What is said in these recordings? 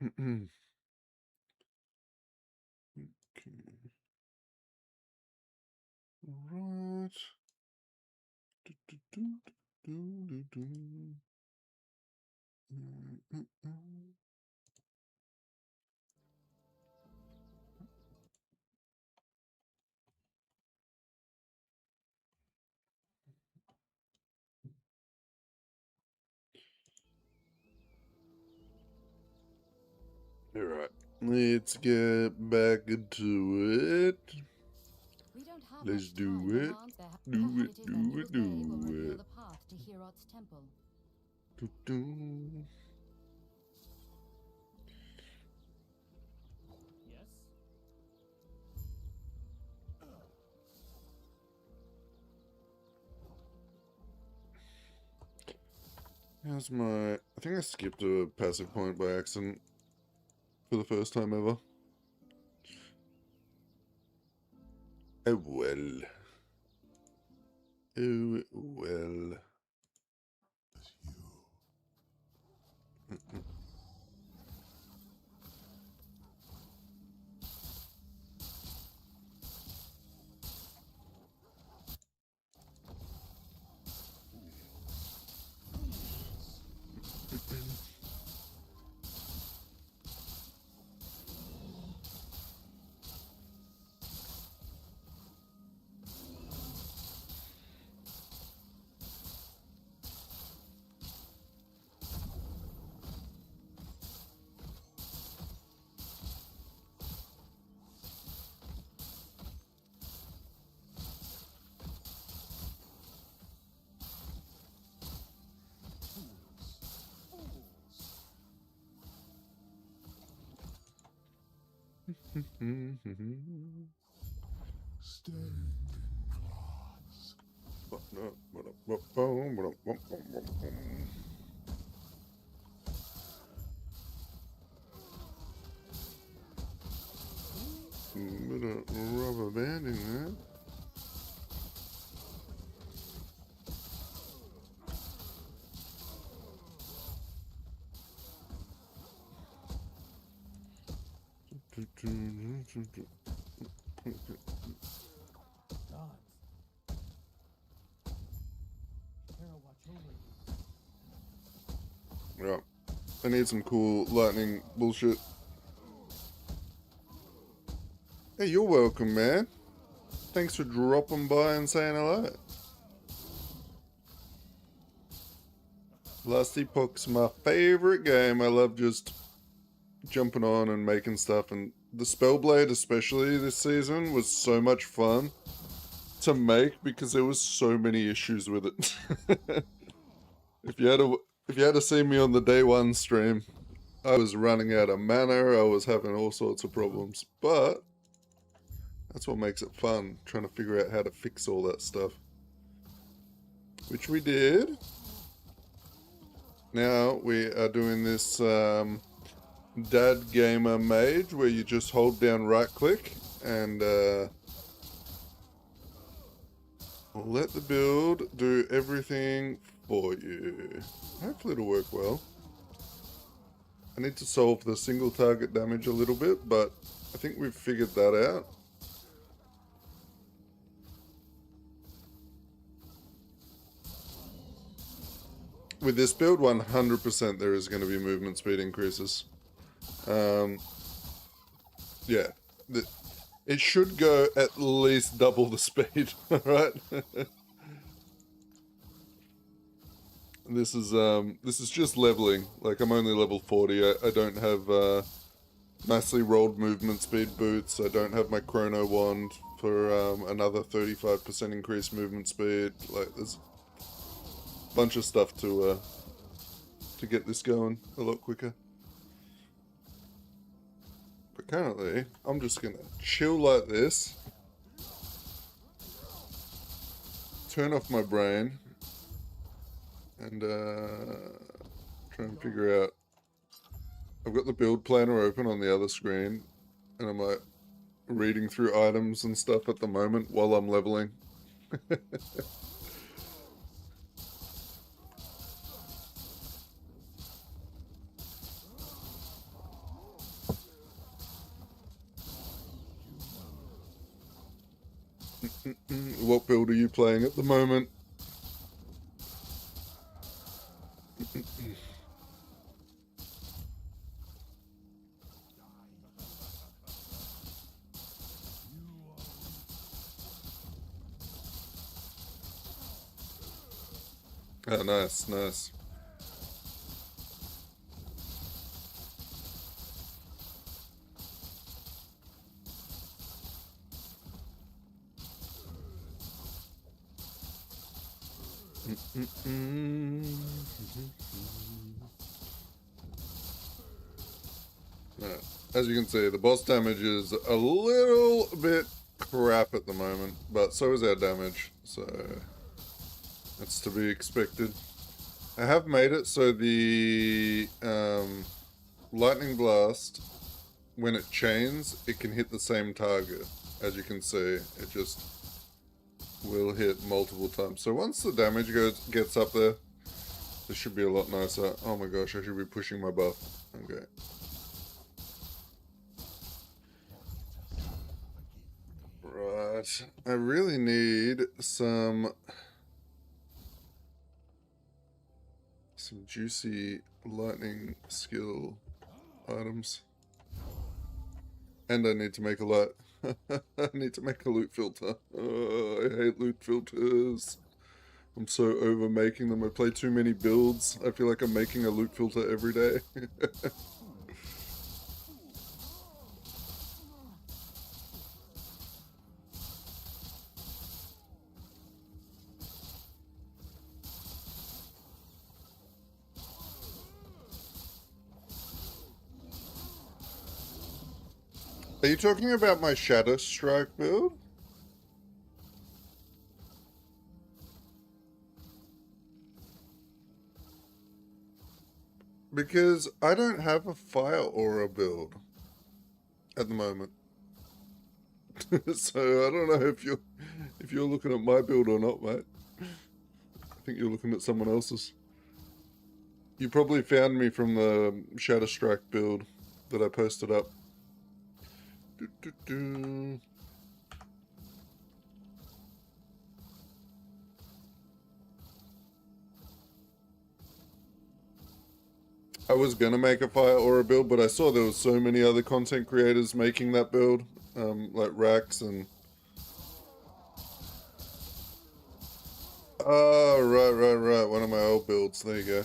Okay. Right. All right. Let's get back into it. We don't have Let's much do time, it. Perhaps Do it it, is do then it, Day will do reveal it. the path to Herod's temple. Do-do. Yes? How's my... I think I skipped a passive point by accident for the first time ever. Oh well. Oh well. Bit of rubber banding there. Gods. Hera watch over you. Yeah. I need some cool lightning bullshit. Hey, you're welcome, man. Thanks for dropping by and saying hello. Last Epoch's my favorite game. I love just jumping on and making stuff, and the Spellblade especially this season was so much fun to make because there was so many issues with it. if you had to see me on the day one stream, I was running out of mana, I was having all sorts of problems, but that's what makes it fun, trying to figure out how to fix all that stuff. Which we did. Now we are doing this Dad Gamer Mage where you just hold down right click and let the build do everything for you. Hopefully it'll work well. I need to solve the single target damage a little bit, but I think we've figured that out. With this build, 100% there is going to be movement speed increases. Yeah, it should go at least double the speed, right? This is just leveling. Like, I'm only level 40. I don't have nicely rolled movement speed boots. I don't have my chrono wand for another 35% increased movement speed. Like, there's a bunch of stuff to get this going a lot quicker. But currently, I'm just gonna chill like this, turn off my brain, and try and figure out. I've got the build planner open on the other screen, and I'm like reading through items and stuff at the moment while I'm leveling. What build are you playing at the moment? Oh, nice, nice. Right. As you can see, the boss damage is a little bit crap at the moment, but so is our damage, so that's to be expected. I have made it so the lightning blast, when it chains, it can hit the same target. As you can see, it just will hit multiple times. So once the damage gets up there, this should be a lot nicer. Oh my gosh, I should be pushing my buff. Okay. Right. I really need some juicy lightning skill items. And I need to make a lot. I need to make a loot filter. Oh, I hate loot filters. I'm so over making them. I play too many builds. I feel like I'm making a loot filter every day. Are you talking about my Shadow Strike build? Because I don't have a fire aura build at the moment. So I don't know if you're looking at my build or not, mate. I think you're looking at someone else's. You probably found me from the Shadow Strike build that I posted up. I was gonna make a fire aura build, but I saw there was so many other content creators making that build, like Rax and... Oh, right. One of my old builds. There you go.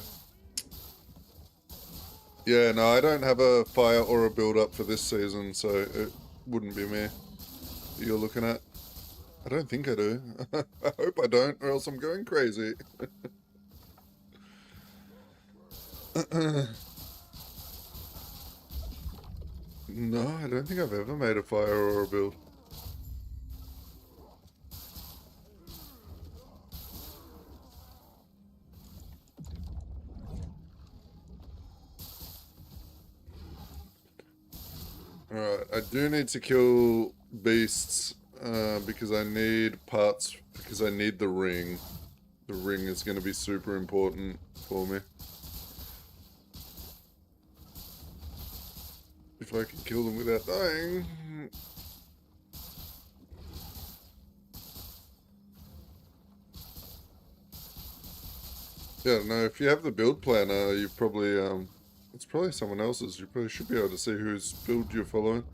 Yeah, no, I don't have a fire aura build up for this season, so it wouldn't be me that you're looking at. I don't think I do. I hope I don't, or else I'm going crazy. No, I don't think I've ever made a fire aura build. Alright, I do need to kill beasts because I need parts, because I need the ring. The ring is going to be super important for me. If I can kill them without dying. Yeah, no, if you have the build planner, you probably, it's probably someone else's. You probably should be able to see whose build you're following.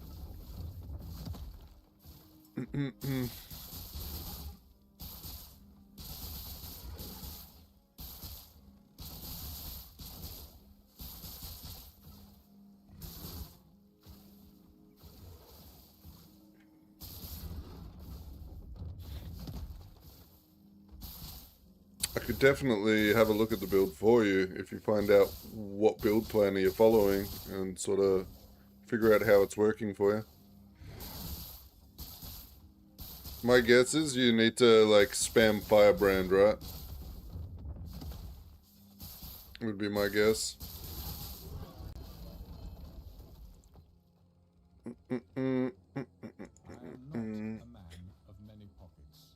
I could definitely have a look at the build for you if you find out what build planner you're following and sort of figure out how it's working for you. My guess is you need to like spam Firebrand, right? Would be my guess. I am not a man of many pockets.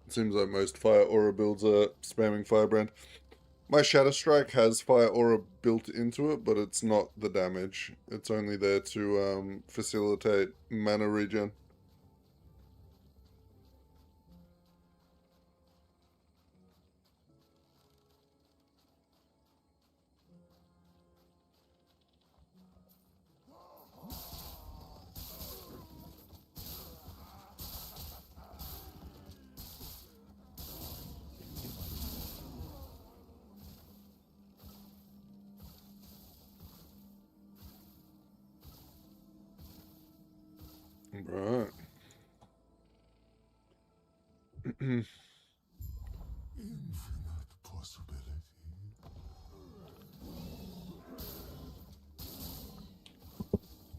Seems like most fire aura builds are spamming Firebrand. My Shadow Strike has Fire Aura built into it, but it's not the damage. It's only there to facilitate mana regen. Right. Infinite possibility.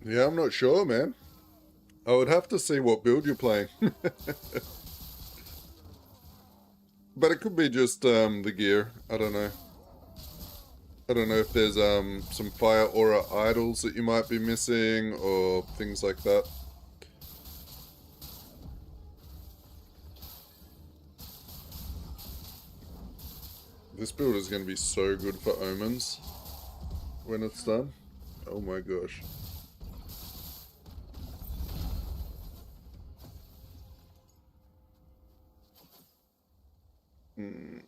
Yeah, I'm not sure, man. I would have to see what build you're playing. But it could be just the gear. I don't know. I don't know if there's some Fire Aura idols that you might be missing or things like that. This build is going to be so good for omens when it's done. Oh my gosh. Mm.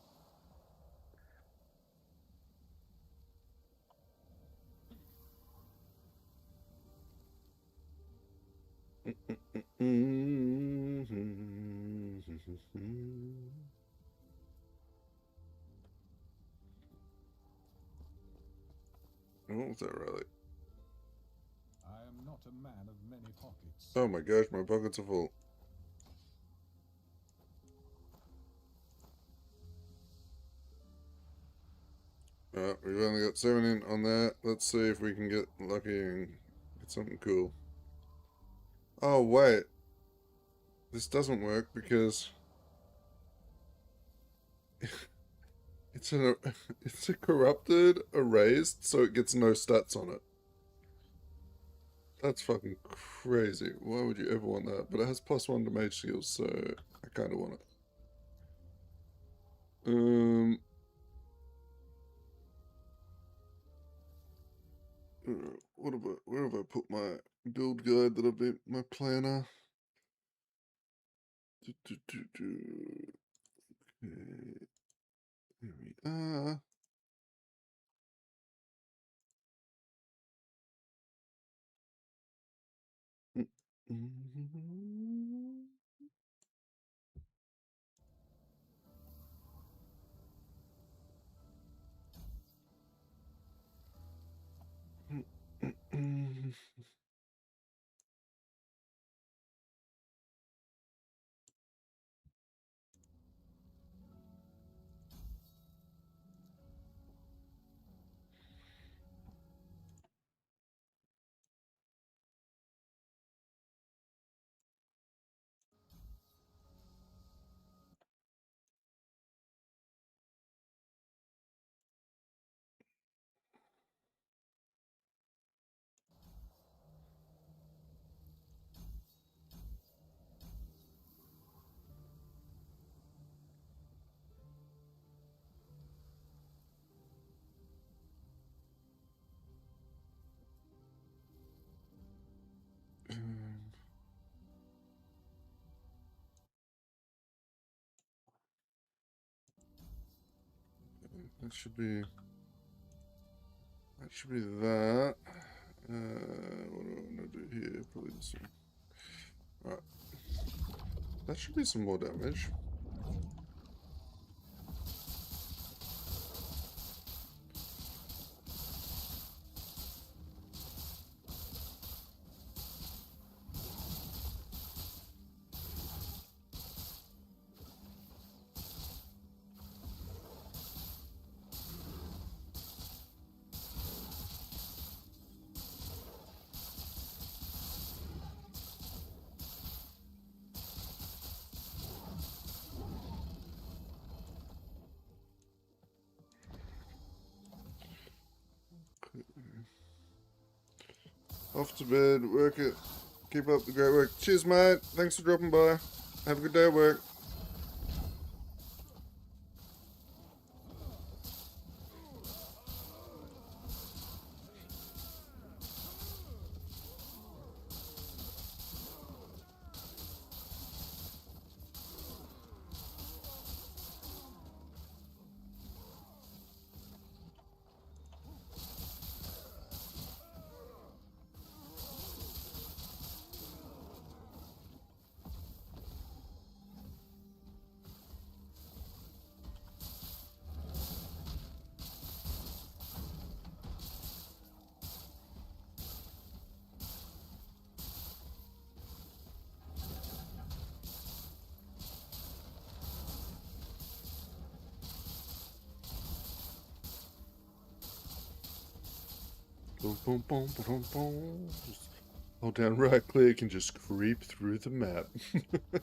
What was that, Riley? I am not a man of many pockets. Oh my gosh, my pockets are full. Alright, we've only got 7 in on that. Let's see if we can get lucky and get something cool. Oh, wait. This doesn't work because it's a corrupted, erased, so it gets no stats on it. That's fucking crazy. Why would you ever want that? But it has +1 to mage skills, so I kind of want it. Where have I put my build guide that I've been my planner? Okay, here we are. That should be that. What do I want to do here? Probably this one. Alright. That should be some more damage. Off to bed, work it. Keep up the great work. Cheers, mate. Thanks for dropping by. Have a good day at work. Boom, boom, boom, boom, boom. Just hold down right click and just creep through the map.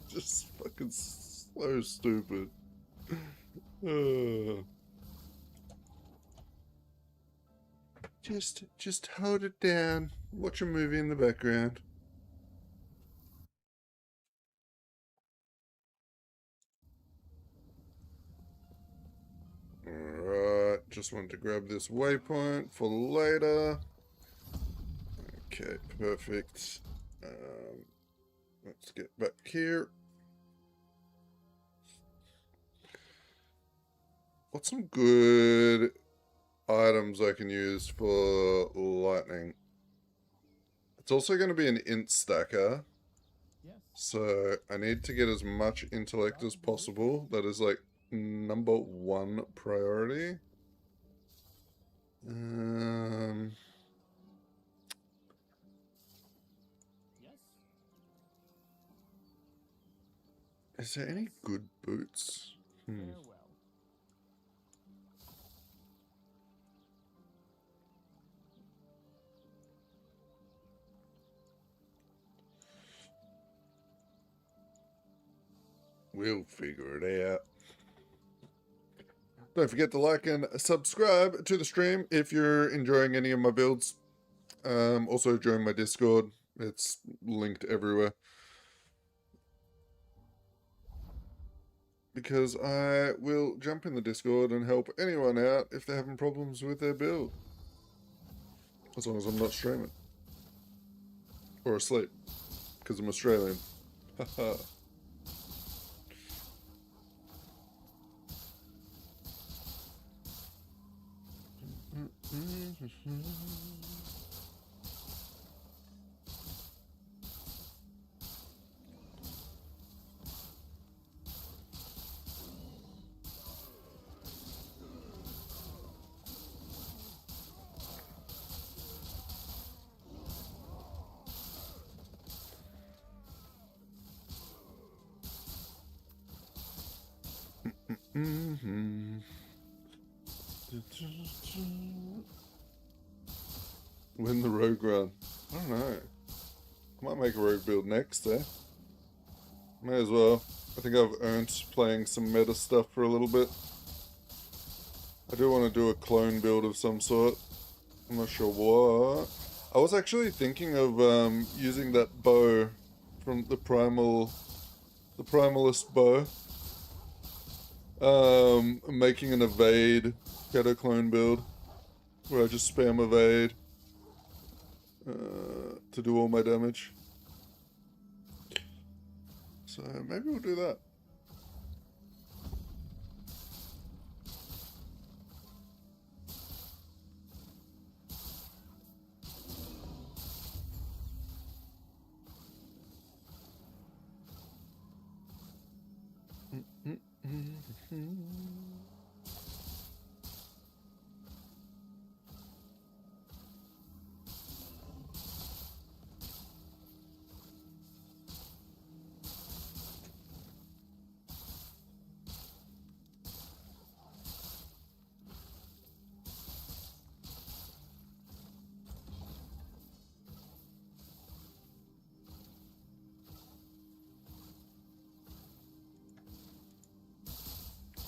Just fucking so stupid. Uh, just hold it down. Watch a movie in the background. Alright, just wanted to grab this waypoint for later. Okay, perfect. Let's get back here. What's some good items I can use for lightning? It's also going to be an int stacker, Yes. so I need to get as much intellect as possible. That is like #1 priority. Yes. Is there any good boots? Farewell. We'll figure it out. Don't forget to like and subscribe to the stream if you're enjoying any of my builds. Also join my Discord. It's linked everywhere. Because I will jump in the Discord and help anyone out if they're having problems with their build. As long as I'm not streaming. Or asleep. Because I'm Australian. Haha. Win the rogue run. I don't know. I might make a rogue build next, eh? May as well. I think I've earned playing some meta stuff for a little bit. I do want to do a clone build of some sort. I'm not sure what. I was actually thinking of using that bow from the primalist bow. Making an evade ghetto clone build where I just spam evade to do all my damage. So maybe we'll do that.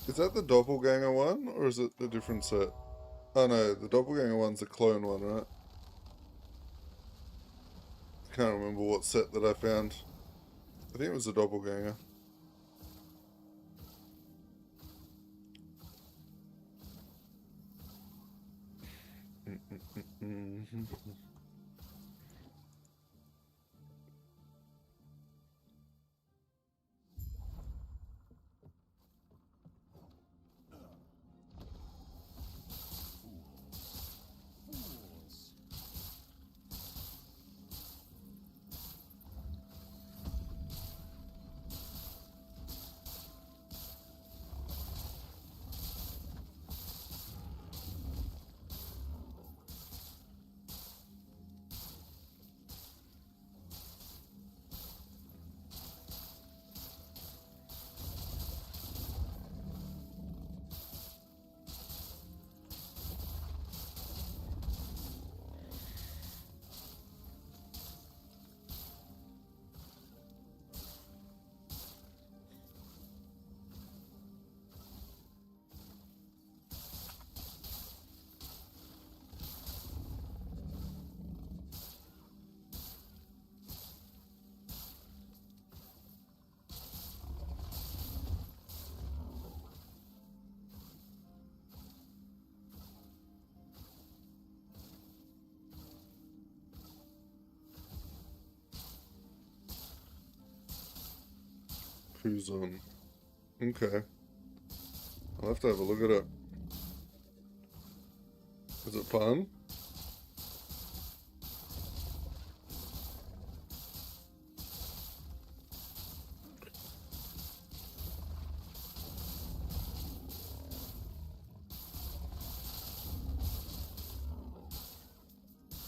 Is that the doppelganger one, or is it the different set? Oh no, the doppelganger one's the clone one, right? I can't remember what set that I found. I think it was the doppelganger. Fools. Who's on? Okay. I'll have to have a look at it. Is it fun?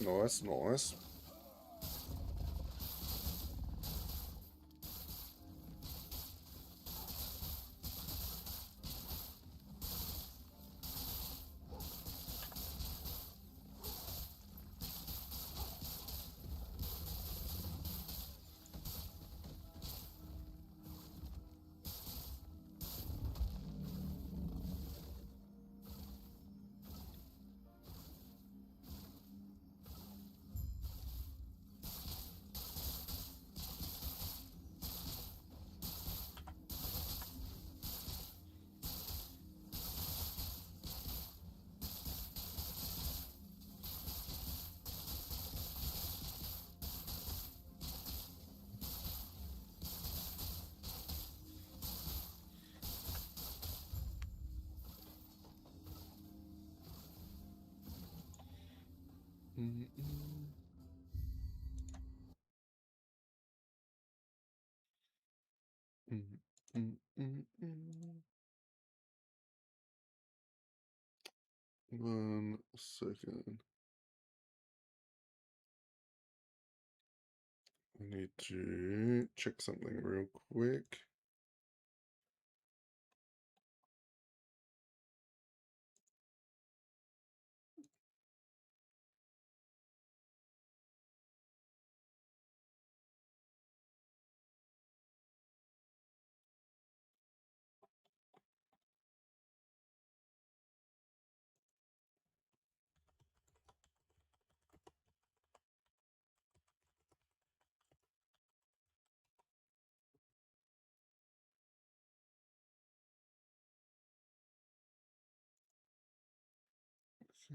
Nice, nice. One second. I need to check something real quick.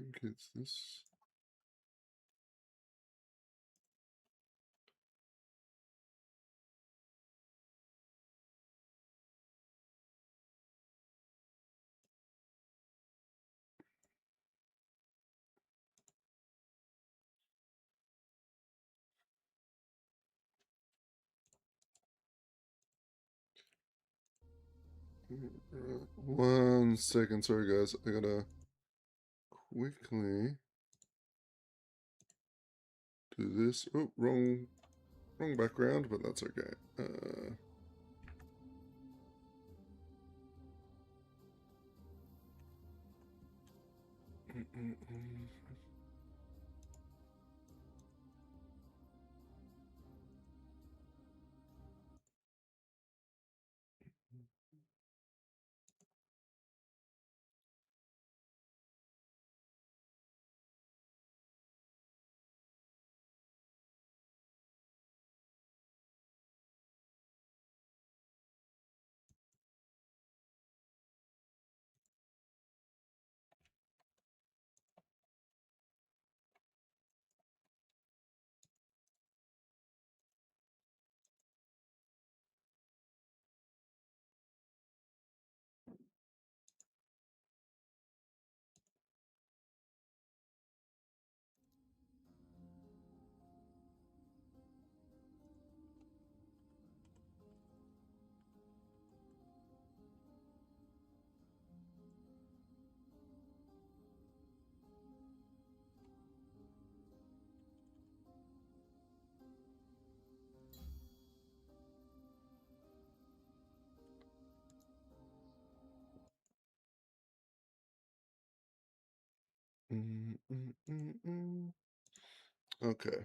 I think it's this. One second, sorry guys. I gotta quickly do this. Oh, wrong background, but that's okay. Okay.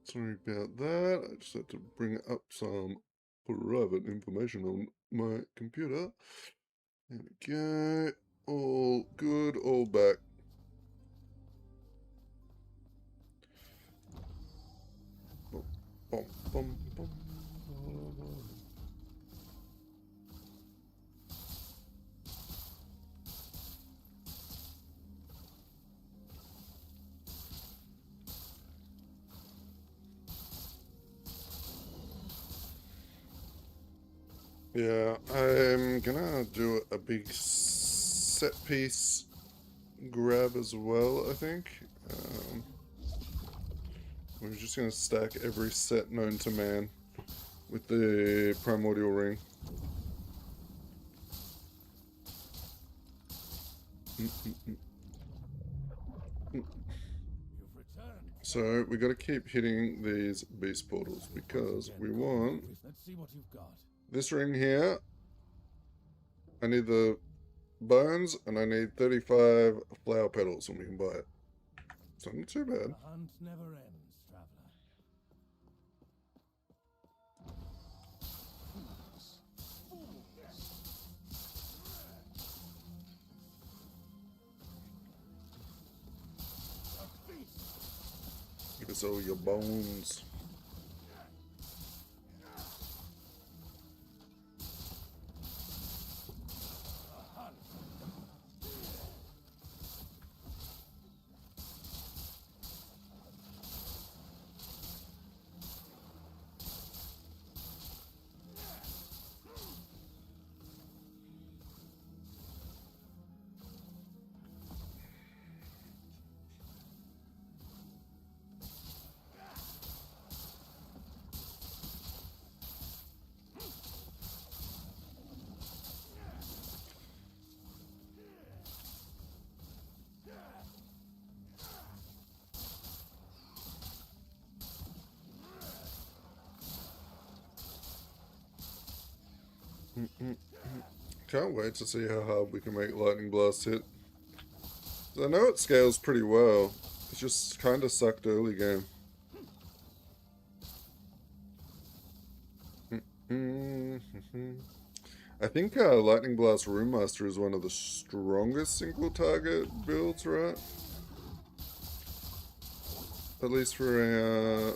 Sorry about that. I just had to bring up some private information on my computer. There we go. All good, all back. Bum, bum, bum, bum. Yeah, I'm gonna do a big set piece grab as well, I think. We're just gonna stack every set known to man with the primordial ring. You've returned. So we gotta keep hitting these beast portals because we want Let's see what you've got. this ring here. I need the bones and I need 35 flower petals and we can buy it. So not too bad. The hunt never ends, traveler. Give us all your bones. Can't wait to see how hard we can make lightning blast hit. I know it scales pretty well. It just kind of sucked early game. I think Lightning Blast Room Master is one of the strongest single target builds, right? At least for a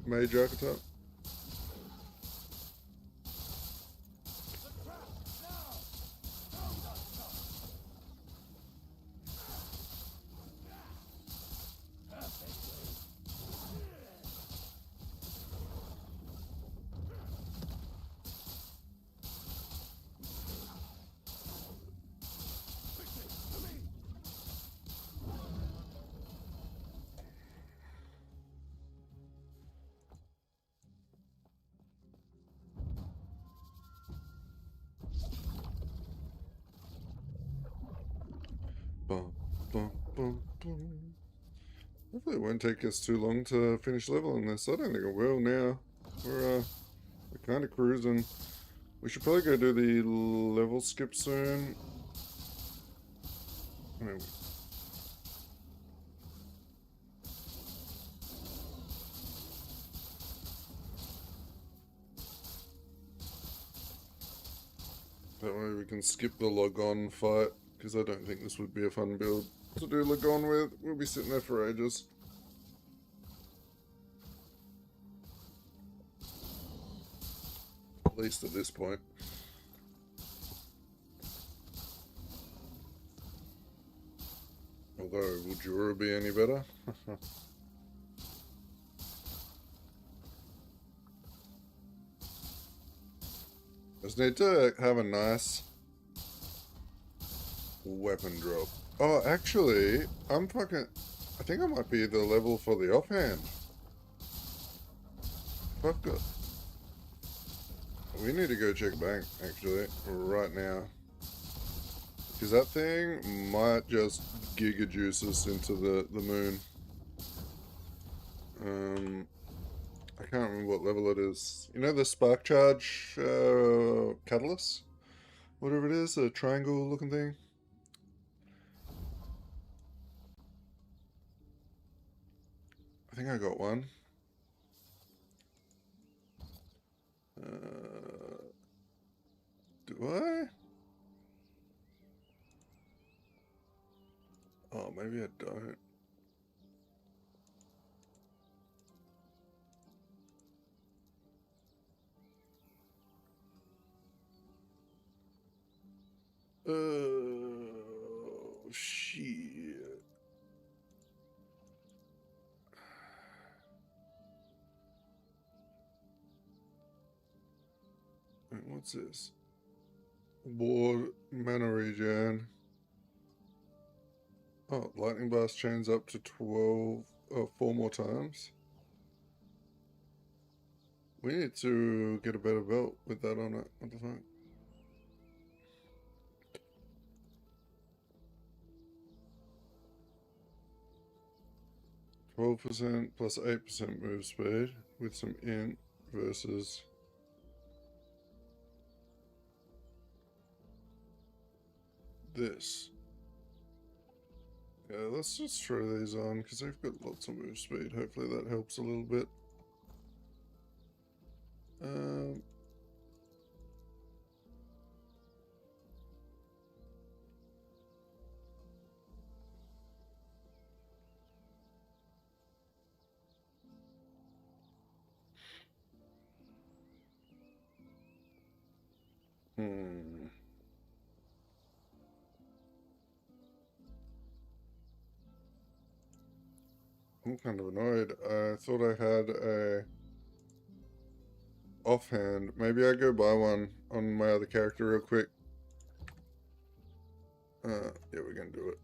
Mage archetype. Bum, bum, bum, bum. Hopefully it won't take us too long to finish leveling this. I don't think it will now. We're kind of cruising. We should probably go do the level skip soon. I mean, that way we can skip the log on fight, because I don't think this would be a fun build to do log on with. We'll be sitting there for ages. At least at this point. Although, will Jura be any better? Just need to have a nice weapon drop. Oh, actually, I think I might be the level for the offhand. Fuck it. We need to go check bank, actually, right now. Because that thing might just giga juice us into the moon. I can't remember what level it is. You know the spark charge catalyst? Whatever it is, a triangle looking thing. I think I got one. Do I? Oh, maybe I don't. Oh, shit. Wait, What's this? Ward mana regen. Oh, lightning blast chains up to 12, 4 more times. We need to get a better belt with that on it. What the fuck? %, plus 8% move speed with some int versus this. Yeah, let's just throw these on because they've got lots of move speed. Hopefully that helps a little bit. I'm kind of annoyed. I thought I had a offhand. Maybe I go buy one on my other character real quick. Yeah, we're gonna do it.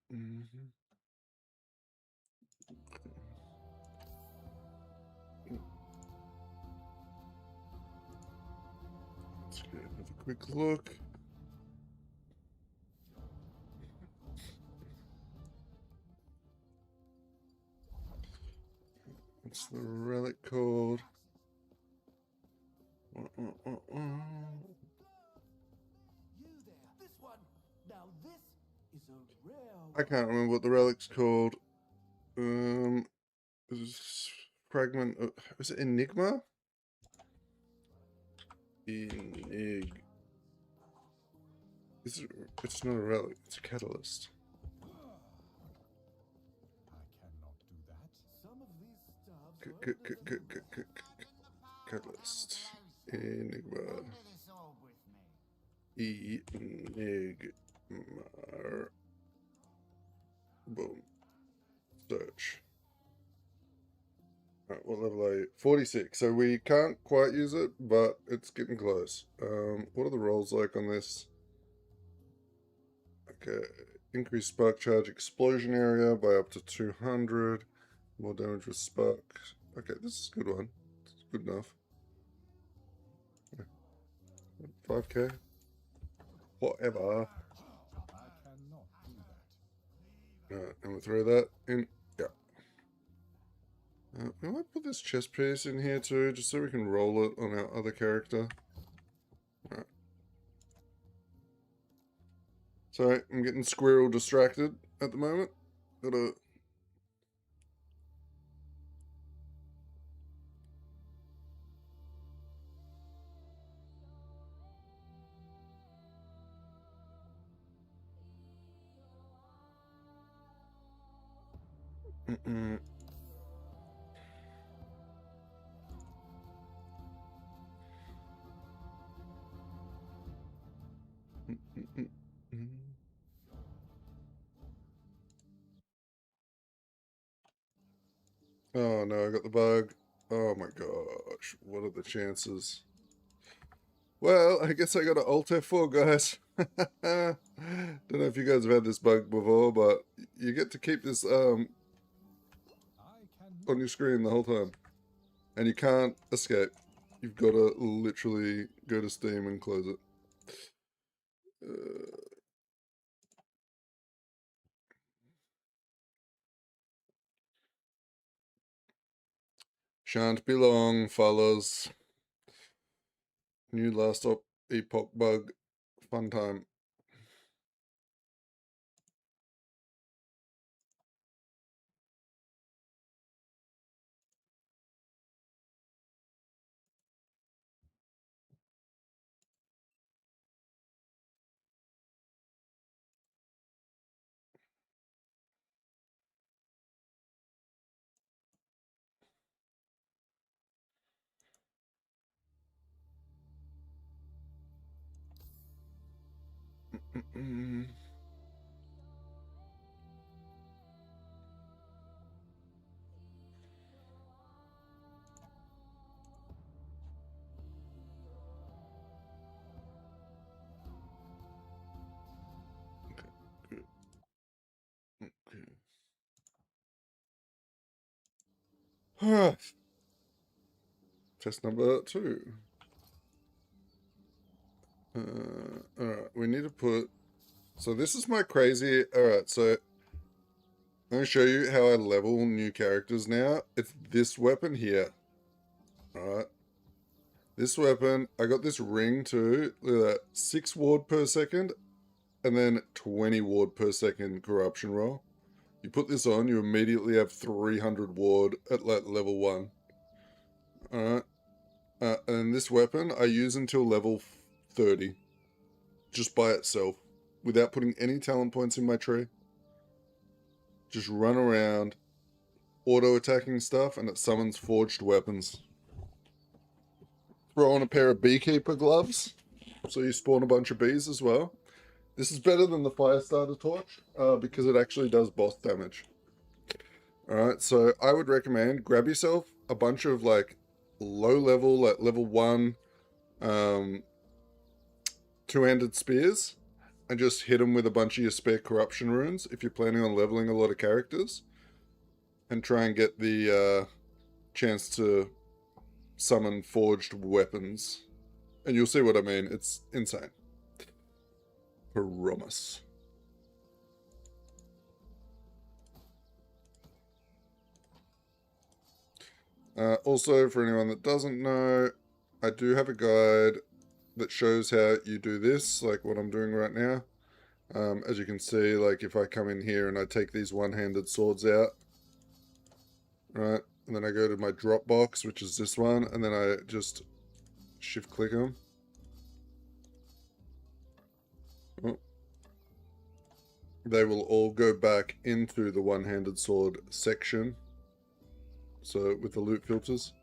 Mm-hmm. Let's get another quick look. What's the relic called? You there, this one. Now this is a rare I can't remember what the relic's called. Is fragment of, is it Enigma? It's not a relic, it's a catalyst. I cannot do that. Some of these stuffs Catalyst. Enigma. Enigma. Boom. Search. Alright, what level are you? 46. So we can't quite use it, but it's getting close. What are the rolls like on this? Okay. Increase spark charge explosion area by up to 200. More damage with spark. Okay, this is a good one. It's good enough. 5k? Whatever. I cannot do that. And we'll throw that in. Yeah. We might put this chest piece in here too, just so we can roll it on our other character. Alright. Sorry, I'm getting squirrel distracted at the moment. Gotta... Oh no, I got the bug. Oh my gosh, what are the chances? Well, I guess I got an Alt F4, guys. Don't know if you guys have had this bug before, but you get to keep this on your screen the whole time. And you can't escape. You've got to literally go to Steam and close it. Shan't be long, fellas. New Last Epoch bug. Fun time. Test number 2. Alright, we need to put... So this is my crazy... Alright, so I'm going to show you how I level new characters now. It's this weapon here. Alright. This weapon, I got this ring too. Look at that. 6 ward per second. And then 20 ward per second corruption roll. You put this on, you immediately have 300 ward at level 1. Alright. And this weapon I use until level 30. Just by itself. Without putting any talent points in my tree. Just run around, auto-attacking stuff, and it summons forged weapons. Throw on a pair of beekeeper gloves, so you spawn a bunch of bees as well. This is better than the fire starter torch, because it actually does boss damage. Alright, so I would recommend grab yourself a bunch of like low level, like level 1 two-handed spears, and just hit them with a bunch of your spare corruption runes if you're planning on leveling a lot of characters, and try and get the chance to summon forged weapons. And you'll see what I mean. It's insane. Promise. Also, for anyone that doesn't know, I do have a guide that shows how you do this, like what I'm doing right now. As you can see, like if I come in here and I take these one-handed swords out, right, and then I go to my drop box, which is this one, and then I just shift click them. Oh. They will all go back into the one-handed sword section. So with the loot filters.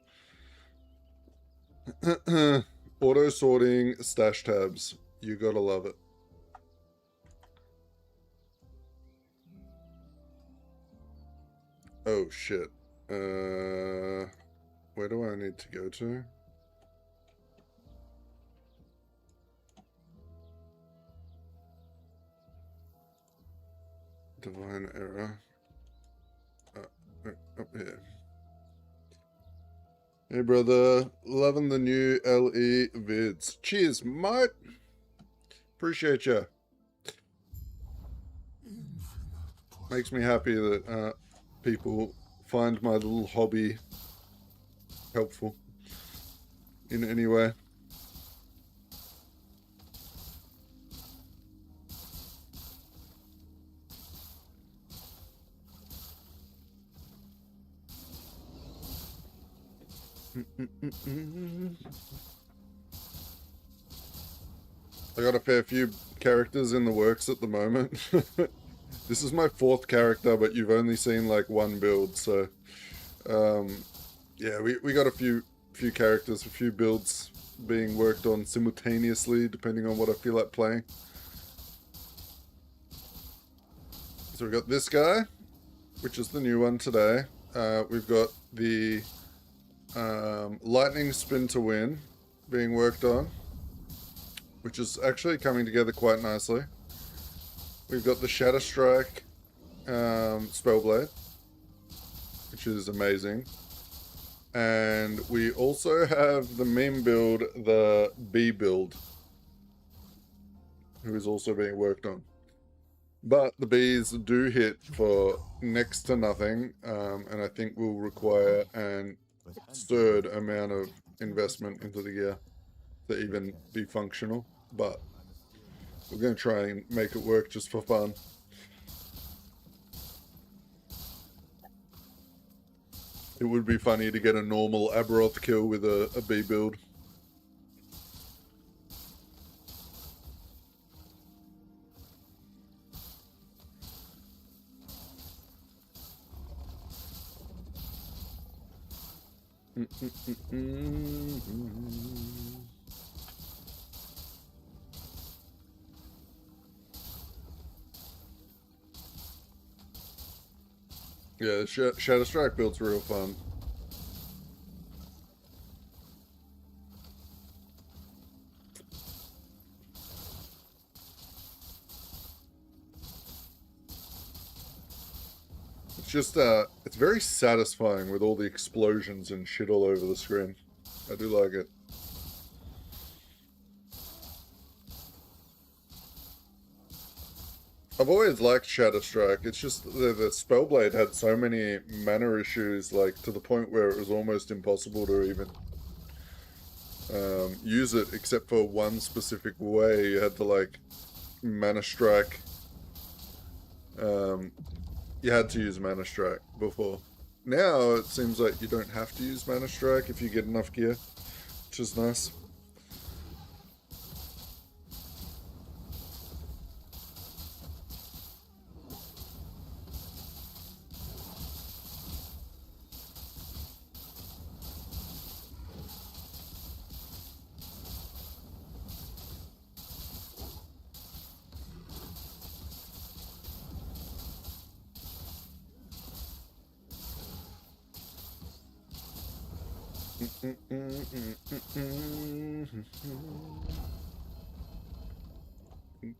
Auto sorting stash tabs. You gotta love it. Oh shit. Where do I need to go to? Divine error. Up here. Hey brother, loving the new LE vids. Cheers, mate. Appreciate ya. Makes me happy that people find my little hobby helpful in any way. I got a fair few characters in the works at the moment. This is my 4th character, but you've only seen like 1 build, so yeah, we got a few characters, a few builds being worked on simultaneously, depending on what I feel like playing. So we got this guy, which is the new one today. We've got the lightning spin to win being worked on, which is actually coming together quite nicely. We've got the Shatter Strike Spellblade, which is amazing. And we also have the meme build, the B build, who is also being worked on. But the bees do hit for next to nothing, and I think will require an absurd amount of investment into the gear to even be functional. But we're going to try and make it work just for fun. It would be funny to get a normal Aberoth kill with a B build. Yeah, the Shadow Strike build's real fun. just it's very satisfying with all the explosions and shit all over the screen. I do like it. I've always liked Shatterstrike. It's just the Spellblade had so many mana issues, like to the point where it was almost impossible to even use it, except for one specific way. You had to like Mana Strike. You had to use Mana Strike before. Now it seems like you don't have to use Mana Strike if you get enough gear, which is nice.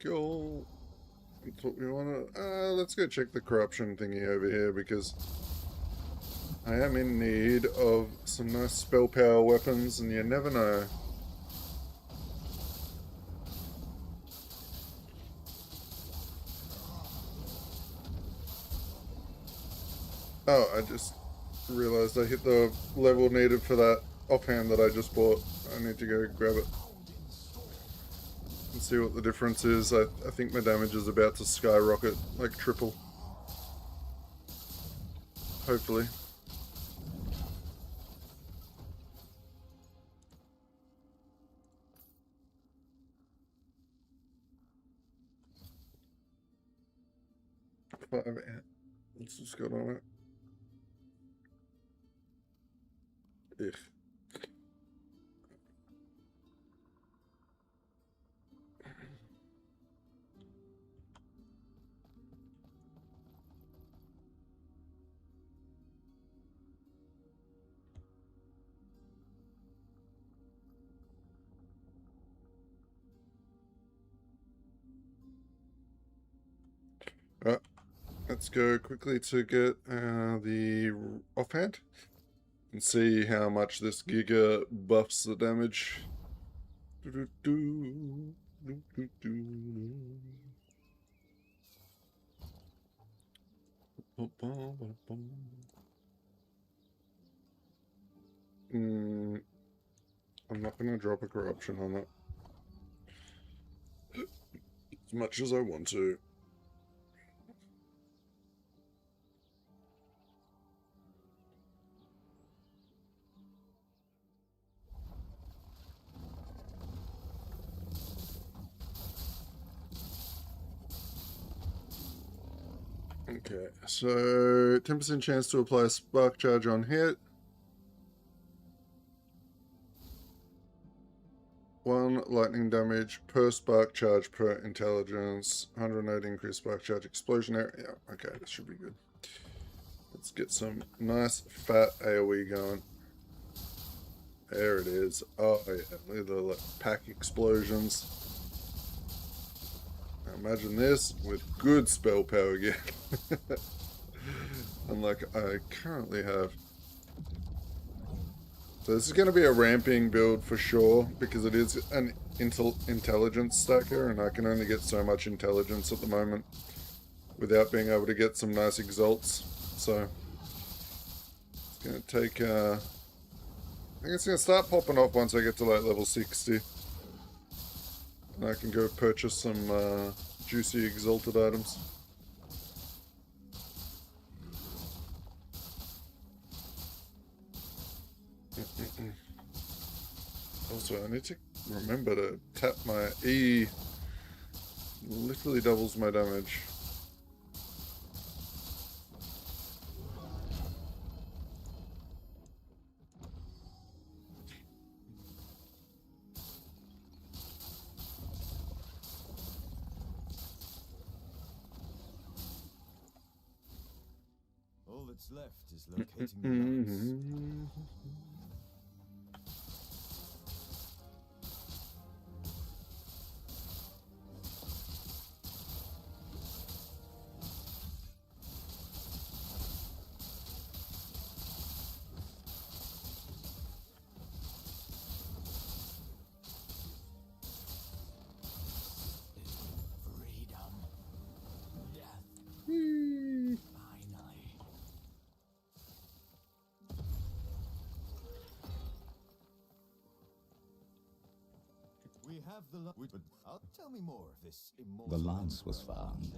Go. That's what we want to. Let's go check the corruption thingy over here because I am in need of some nice spell power weapons, and you never know. Oh, I just realized I hit the level needed for that offhand that I just bought. I need to go grab it and see what the difference is. I think my damage is about to skyrocket, like triple. Hopefully. Let's just go on it. If. Let's go quickly to get the offhand and see how much this Giga buffs the damage. I'm not going to drop a corruption on it as much as I want to. Okay, so 10% chance to apply a spark charge on hit. 1 lightning damage per spark charge per intelligence. 108 increased spark charge explosion area. Yeah, okay, this should be good. Let's get some nice fat AoE going. There it is. Oh yeah, look at the like, pack explosions. Now imagine this with good spell power gear. Unlike I currently have. So this is going to be a ramping build for sure, because it is an intelligence stacker, and I can only get so much intelligence at the moment without being able to get some nice exalts. So it's going to take, I think it's going to start popping off once I get to like level 60. And I can go purchase some juicy exalted items. Also, I need to remember to tap my E. Literally doubles my damage. All that's left is locating the others. have the tell me more of this The lance was found.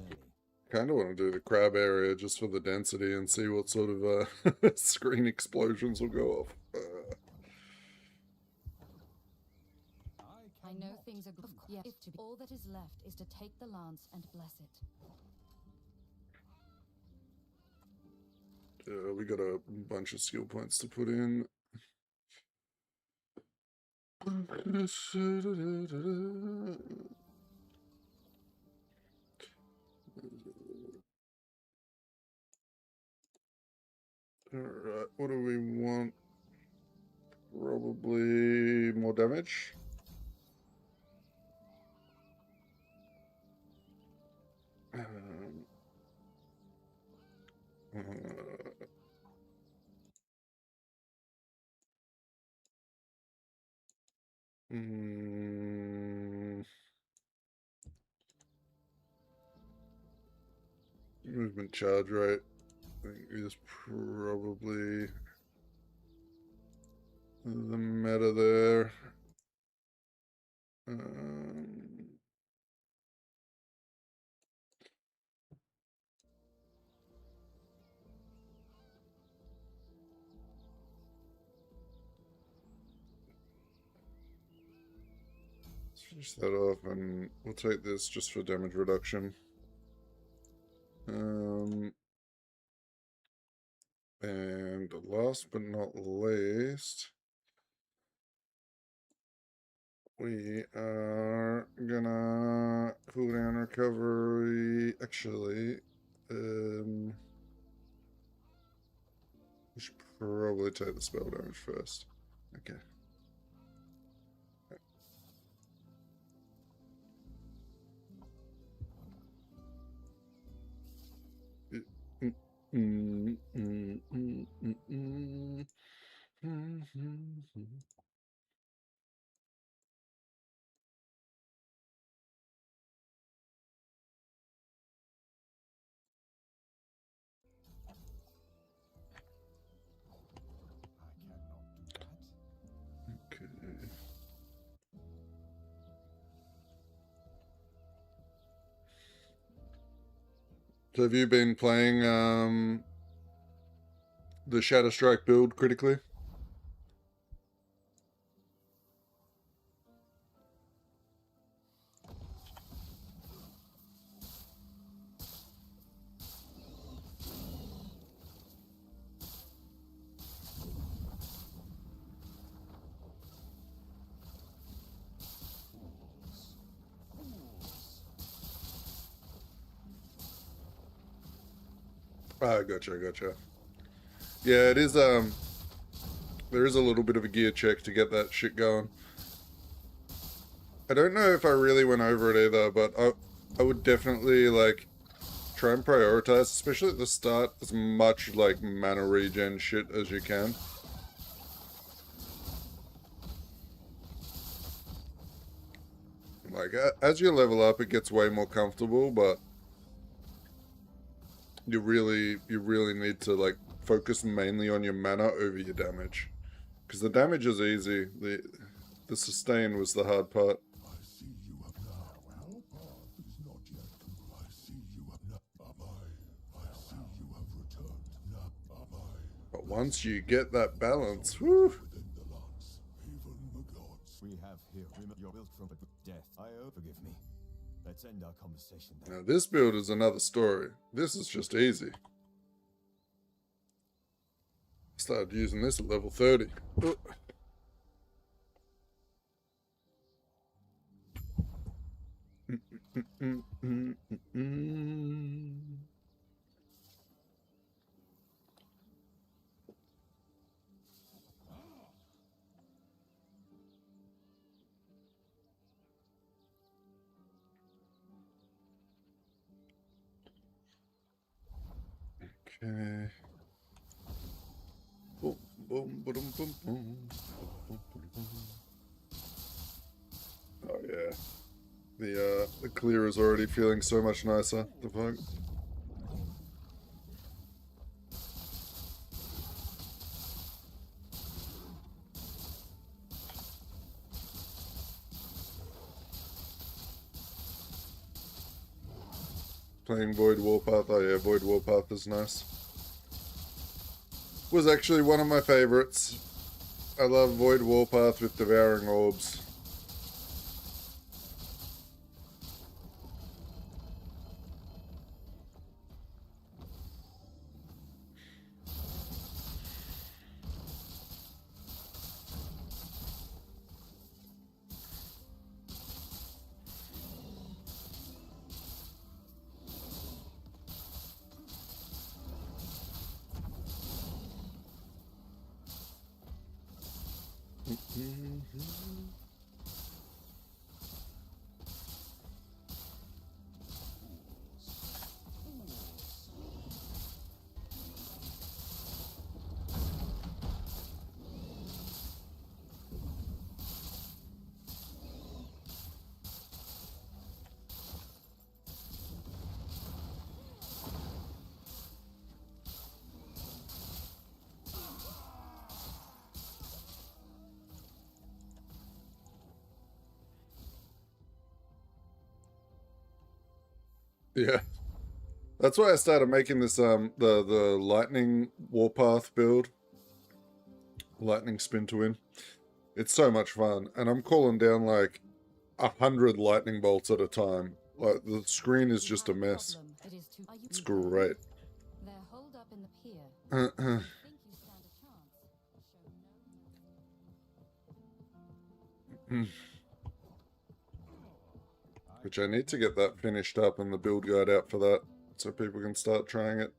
Kind of want to do the crab area just for the density and see what sort of screen explosions will go off. I know things are good. Yeah, if to be, all that is left is to take the lance and bless it. We got a bunch of skill points to put in. Alright, what do we want? Probably more damage. Uh, movement charge rate, I think, is probably the meta there. Finish that off, and we'll take this just for damage reduction. And last but not least, we are gonna cool down recovery. Actually, we should probably take the spell damage first. Okay. Okay. So have you been playing the Shadow Strike build critically? Ah, gotcha. Yeah, it is, there is a little bit of a gear check to get that shit going. I don't know if I really went over it either, but I would definitely, like, try and prioritize, especially at the start, as much, like, mana regen shit as you can. Like, as you level up, it gets way more comfortable, but you really need to, like, focus mainly on your mana over your damage. Because the damage is easy. The sustain was the hard part. I see you have now. Our path is not yet through. I see you have now. I see you have returned now. But once you get that balance, whew. Within the lance, even the gods. We have here your built from death. Forgive me. Let's end our conversation there. Now this build is another story. This is just easy. Started using this at level 30. Oh. Okay. Boom, boom, boom, boom, boom. Oh yeah. The clear is already feeling so much nicer. The fuck? playing Void Warpath. Oh yeah, Void Warpath is nice. Was actually one of my favorites. I love Void Warpath with Devouring Orbs. Yeah. That's why I started making this the lightning warpath build. Lightning spin to win. It's so much fun. And I'm calling down like 100 lightning bolts at a time. Like the screen is just a mess. It's great. They're holed up in the pier. Uh, Think you stand a chance? Show no. Which I need to get that finished up and the build guide out for that, so people can start trying it.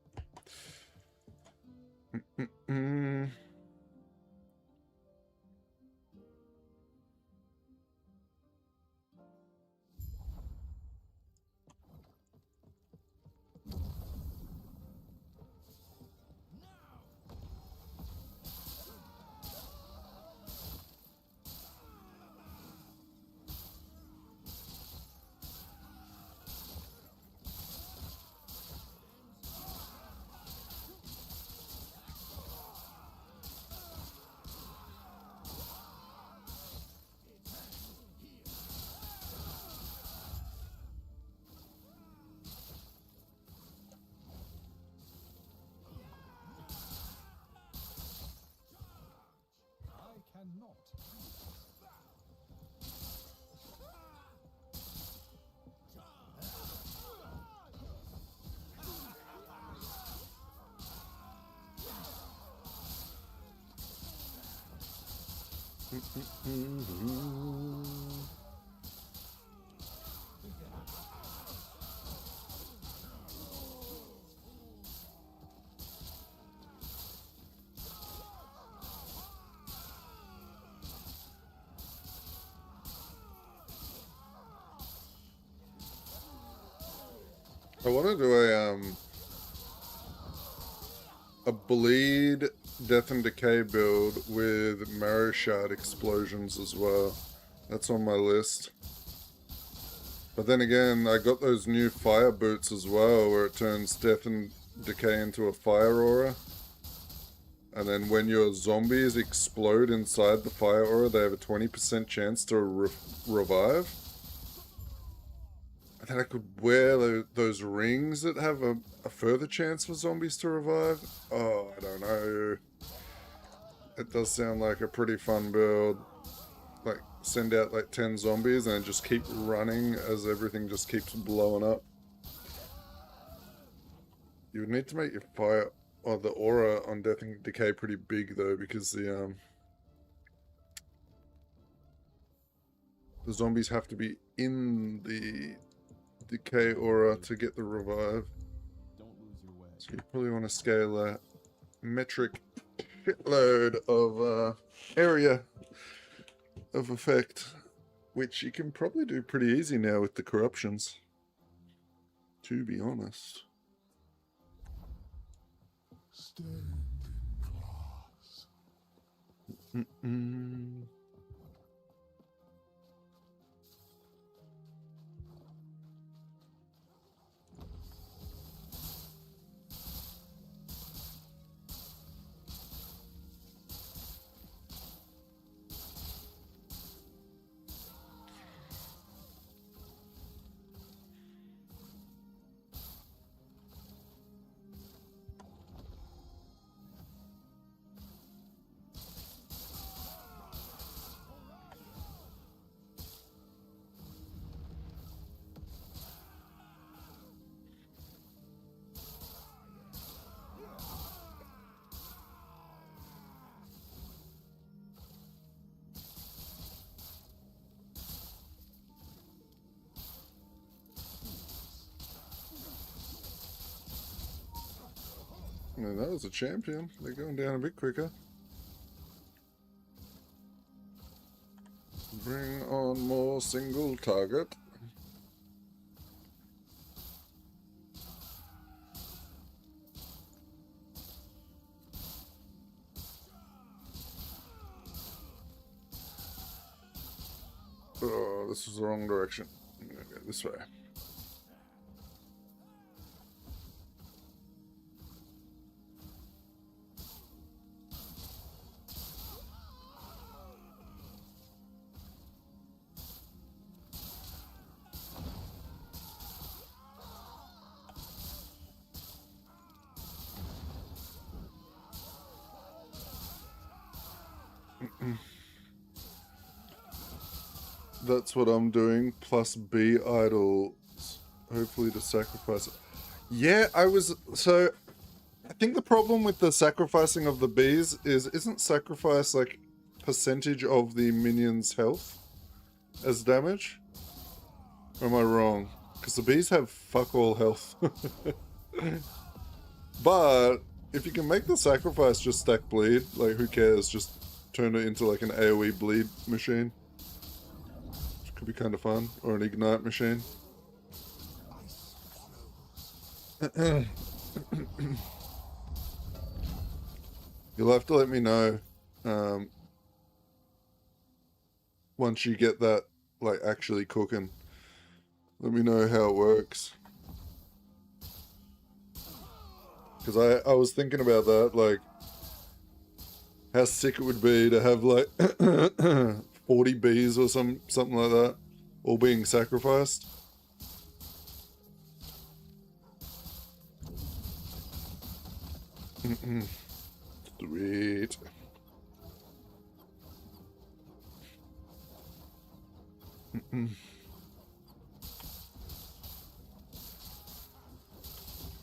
I cannot. I want to do a bleed death and decay build with marrow shard explosions as well. That's on my list. But then again, I got those new fire boots as well, where it turns death and decay into a fire aura. And then when your zombies explode inside the fire aura, they have a 20% chance to revive. And then I could wear those rings that have a further chance for zombies to revive. Oh, I don't know. It does sound like a pretty fun build. Like, send out like 10 zombies and just keep running as everything just keeps blowing up. You would need to make your fire, or the aura on Death and Decay pretty big though, because the zombies have to be in the decay aura to get the revive. Don't lose your way. So you probably want to scale a metric shitload of area of effect, which you can probably do pretty easy now with the corruptions, to be honest. Stained in glass. And that was a champion. They're going down a bit quicker. Bring on more single target. Oh, this was the wrong direction. I'm gonna go this way. That's what I'm doing, plus B idols, hopefully to sacrifice it. Yeah, so I think the problem with the sacrificing of the bees isn't sacrifice like percentage of the minion's health as damage? Or am I wrong? Because the bees have fuck all health. But if you can make the sacrifice just stack bleed, like who cares, just turn it into like an AoE bleed machine. Could be kind of fun, or an ignite machine. You'll have to let me know once you get that like actually cooking. Let me know how it works. Because I was thinking about that, like how sick it would be to have like 40 bees or something like that, all being sacrificed. Sweet.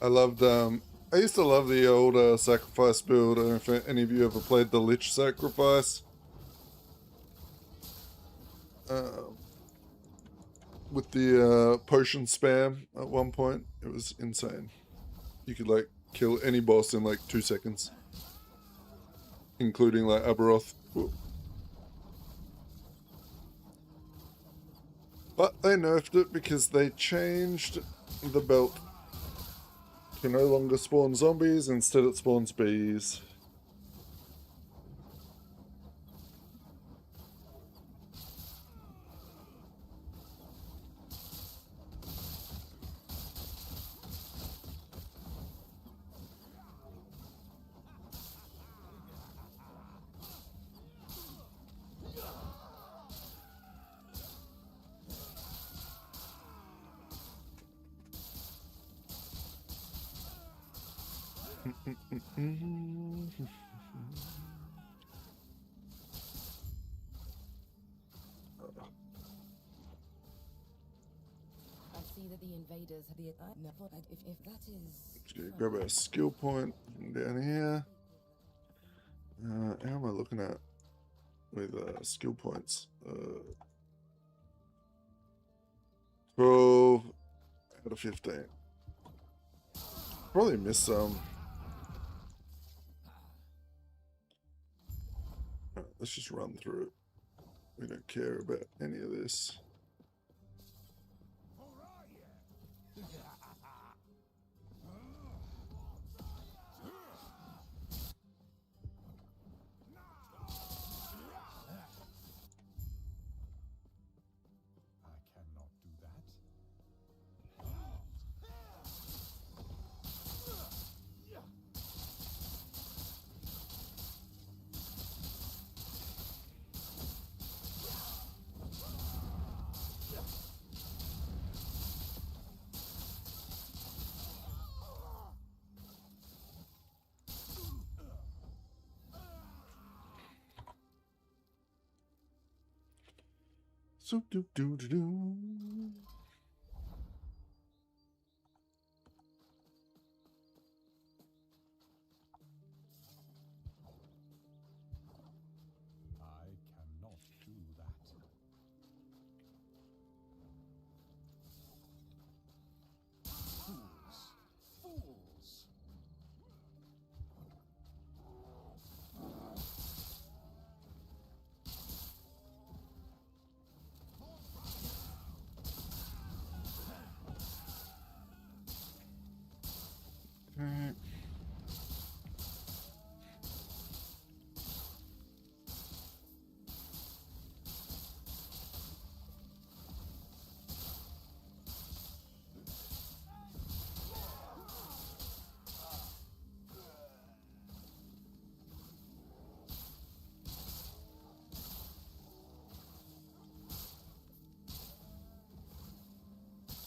I used to love the old sacrifice build. I don't know if any of you ever played the Lich sacrifice. With the potion spam at one point. It was insane. You could like kill any boss in like 2 seconds. Including like Aberoth. Whoa. But they nerfed it because they changed the belt to no longer spawn zombies, instead it spawns bees. I see that the invaders have the if that is Just gonna grab a skill point from down here. How am I looking at with skill points? 12 out of 15. Probably missed some. Alright, let's just run through it. We don't care about any of this. I cannot do that. So do do do do. I cannot do that. Fools! Fools!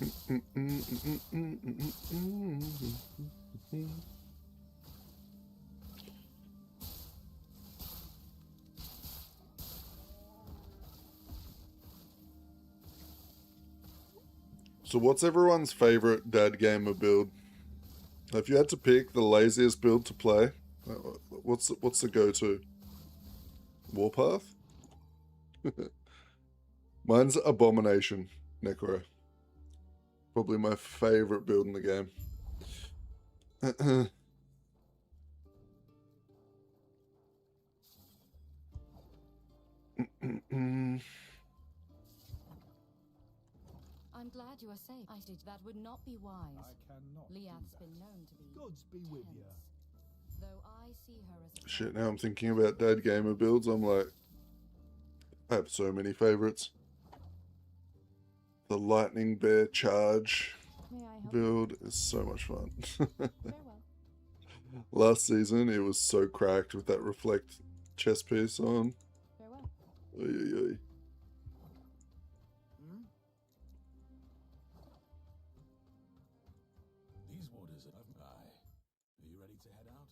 So what's everyone's favorite dad gamer build? If you had to pick the laziest build to play, what's the go-to? Warpath? Mine's Abomination Necro. Probably my favorite build in the game. I'm glad you are safe. I did that would not be wise. I cannot. Liath's been known to be Gods be with you. tense. Though I see her as a Shit, now I'm thinking about dad gamer builds. I'm like, I have so many favorites. The Lightning Bear Charge May I help? build is so much fun. Farewell. Last season, it was so cracked with that reflect chess piece on. Farewell. Oy, oy, oy. These waters are of Are you ready to head out?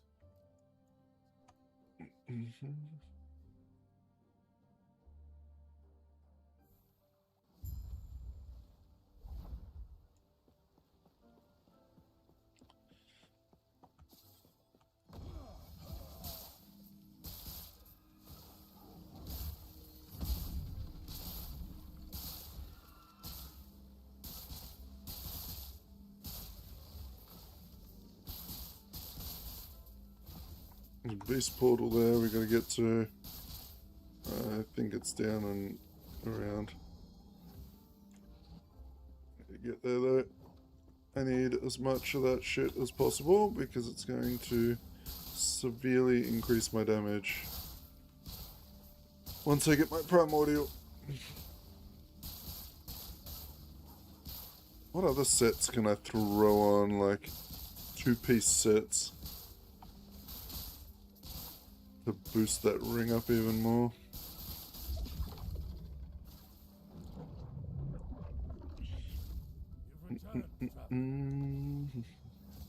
There's a beast portal there we gotta get to. I think it's down and around. Need to get there though. I need as much of that shit as possible because it's going to severely increase my damage once I get my primordial. What other sets can I throw on, like 2-piece sets to boost that ring up even more? You've returned, traveler.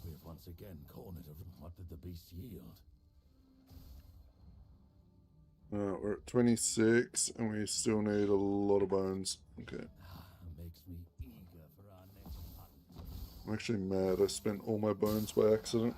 We have once again cornered a... What did the beast yield? We're at 26 and we still need a lot of bones. Okay. Makes me eager for our next hunt. I'm actually mad I spent all my bones by accident.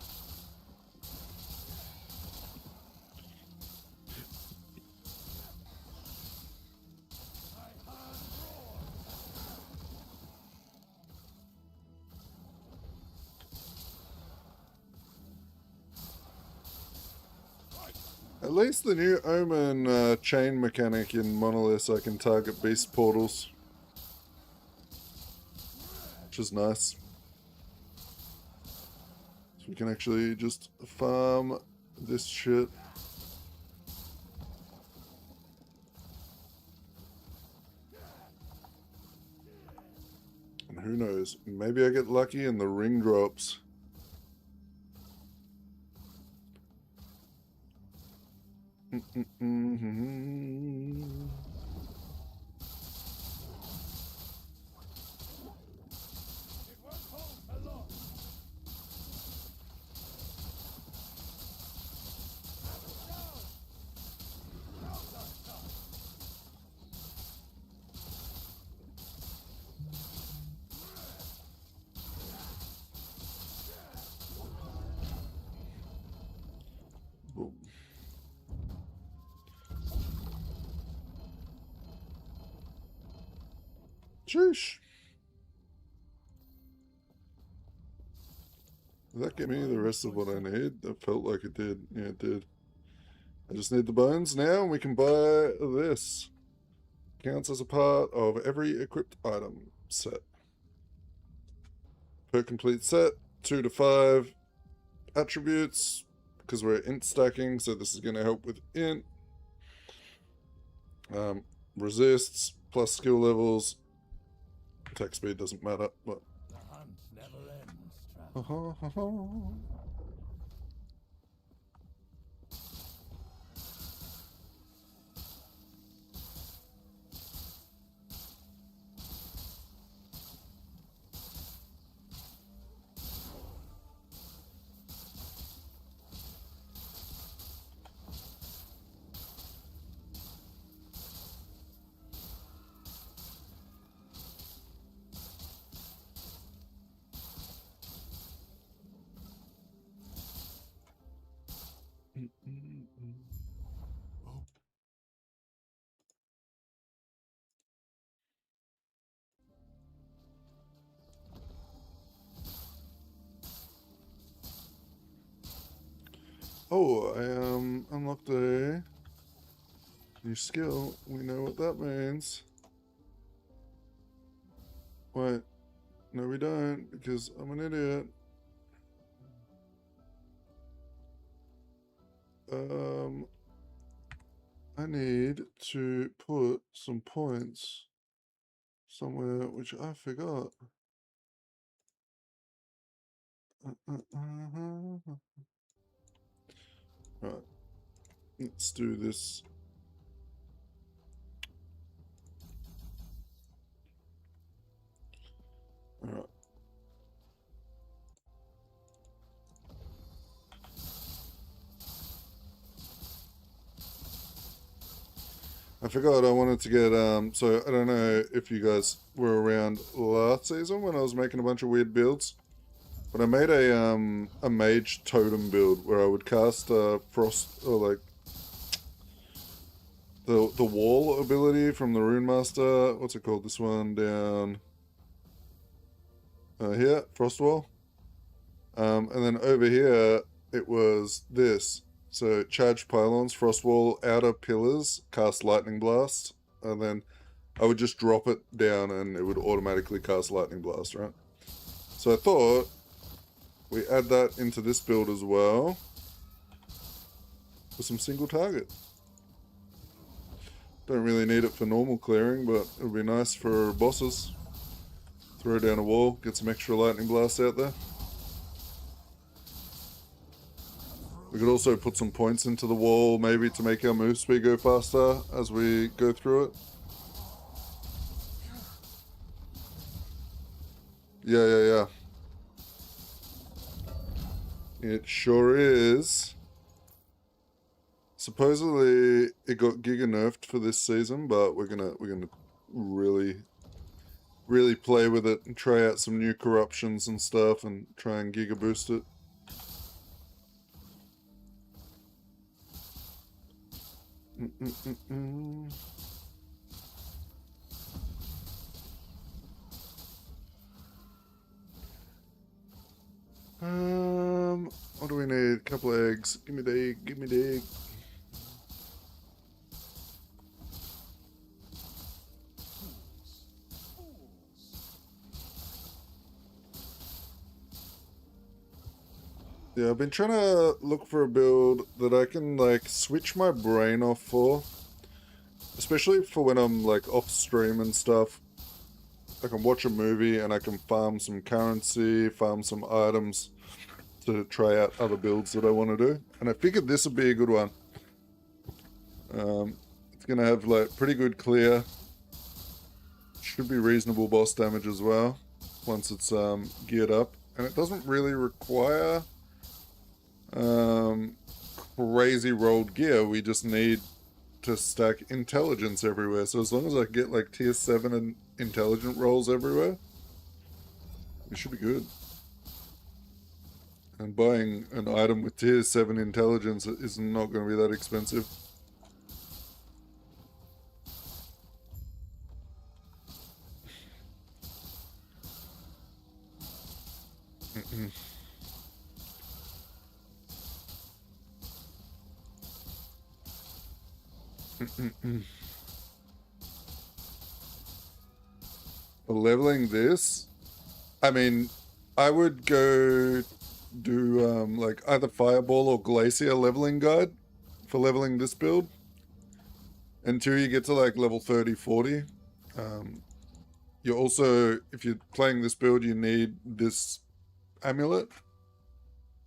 At least the new Omen chain mechanic in Monolith, I can target beast portals, which is nice. So we can actually just farm this shit. And who knows, maybe I get lucky and the ring drops. Boom. Sheesh. Did that give me the rest of what I need? That felt like it did. Yeah, it did. I just need the bones now, and we can buy this. Counts as a part of every equipped item set. Per complete set, 2 to 5 attributes, because we're int stacking, so this is going to help with int. Resists, plus skill levels. Attack speed doesn't matter, but... The hunt never ends, traveler. Oh, I unlocked a new skill. We know what that means. Wait, no we don't, because I'm an idiot. I need to put some points somewhere, which I forgot. Right, let's do this. Alright. I forgot I wanted to get, so I don't know if you guys were around last season when I was making a bunch of weird builds, but I made a Mage Totem build where I would cast, Frost, or like, the wall ability from the Rune Master. What's it called? This one down here, Frost Wall. And then over here, it was this. So charged pylons, Frost Wall, outer pillars, cast Lightning Blast, and then I would just drop it down and it would automatically cast Lightning Blast, right? So I thought we add that into this build as well for some single target. Don't really need it for normal clearing, but it would be nice for bosses. Throw down a wall, get some extra Lightning Blast out there. We could also put some points into the wall, maybe to make our move speed go faster as we go through it. Yeah. It sure is. Supposedly it got giga nerfed for this season, but we're gonna really play with it and try out some new corruptions and stuff and try and giga boost it. What do we need? A couple of eggs. Give me the egg, give me the egg. Yeah, I've been trying to look for a build that I can like switch my brain off for. Especially for when I'm like off stream and stuff. I can watch a movie and I can farm some currency, farm some items to try out other builds that I want to do. And I figured this would be a good one. It's going to have like pretty good clear. Should be reasonable boss damage as well once it's geared up. And it doesn't really require crazy rolled gear. We just need to stack intelligence everywhere. So as long as I get like tier 7 and intelligent rolls everywhere, it should be good. And buying an item with tier 7 intelligence is not going to be that expensive. Leveling this, I mean, I would go do like either Fireball or Glacier leveling guide for leveling this build until you get to like level 30, 40. You also, if you're playing this build, you need this amulet.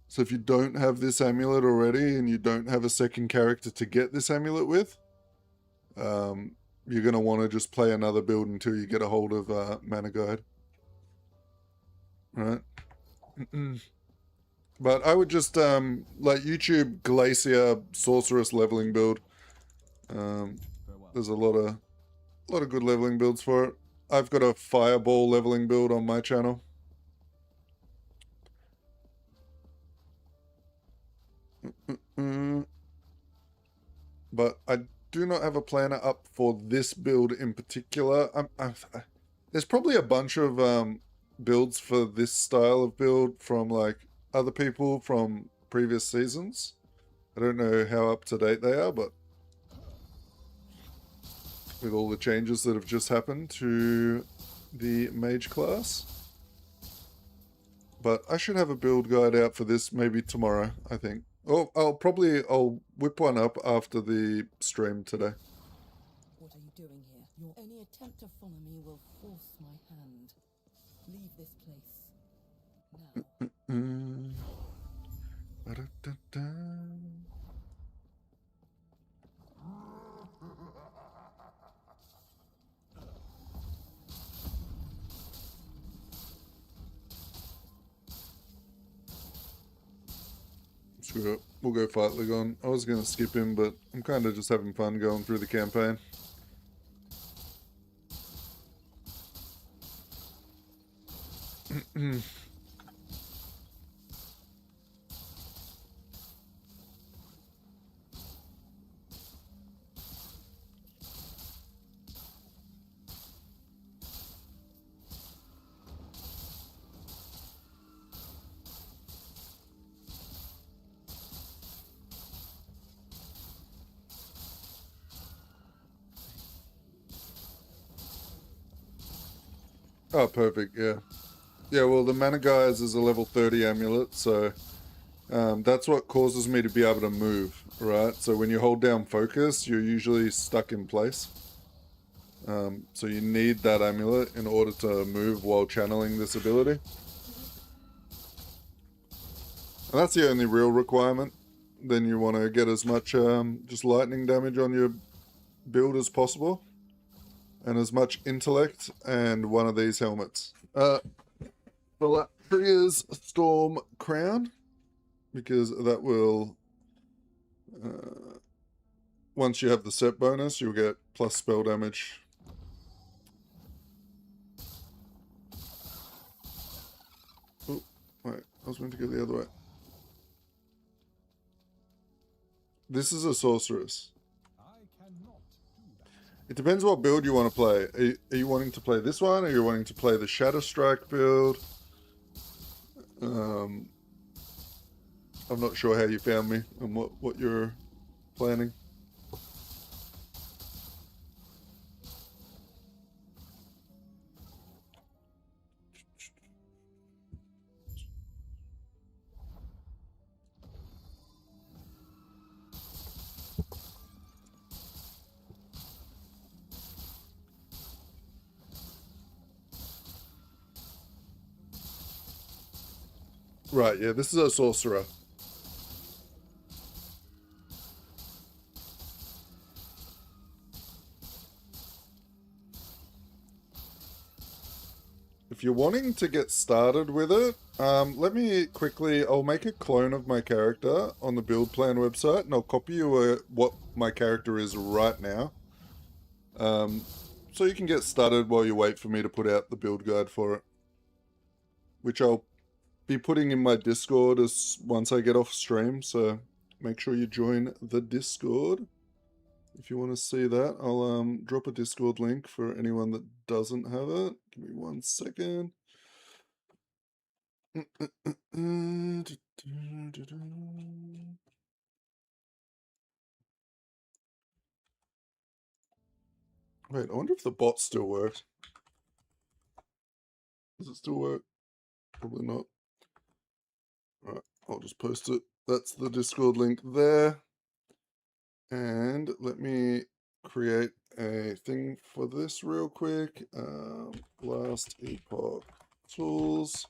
So if you don't have this amulet already and you don't have a second character to get this amulet with, you're going to want to just play another build until you get a hold of Mana Guide. Right? But I would just, like YouTube Glacier Sorceress leveling build. There's a lot of good leveling builds for it. I've got a Fireball leveling build on my channel. But I do not have a planner up for this build in particular. There's probably a bunch of builds for this style of build from like other people from previous seasons. I don't know how up to date they are, but with all the changes that have just happened to the mage class. But I should have a build guide out for this maybe tomorrow, I think. Oh, I'll whip one up after the stream today. What are you doing here? Any attempt to follow me will force my hand. Leave this place. Now. Ba-da-da-da. Screw it. We'll go fight Ligon. I was going to skip him, but I'm kind of just having fun going through the campaign. Oh, perfect, yeah. Yeah, well, the Mana Guys is a level 30 amulet, so that's what causes me to be able to move, right? So when you hold down focus, you're usually stuck in place. So you need that amulet in order to move while channeling this ability. And that's the only real requirement. Then you want to get as much just lightning damage on your build as possible. And as much intellect and one of these helmets. Well, that triggers Storm Crown, because that will, once you have the set bonus, you'll get plus spell damage. Oh, wait, I was meant to go the other way. This is a sorceress. I cannot do that. It depends what build you want to play. Are you wanting to play this one, or are you wanting to play the Shadow Strike build? I'm not sure how you found me and what you're planning. Right, yeah, this is a sorcerer. If you're wanting to get started with it, let me quickly, I'll make a clone of my character on the build plan website, and I'll copy you what my character is right now. So you can get started while you wait for me to put out the build guide for it. Which I'll be putting in my Discord once I get off stream, so make sure you join the Discord. If you want to see that, I'll drop a Discord link for anyone that doesn't have it. Give me 1 second. Wait, I wonder if the bot still works. Does it still work? Probably not. Alright, I'll just post it. That's the Discord link there. And let me create a thing for this real quick. Last Epoch Tools.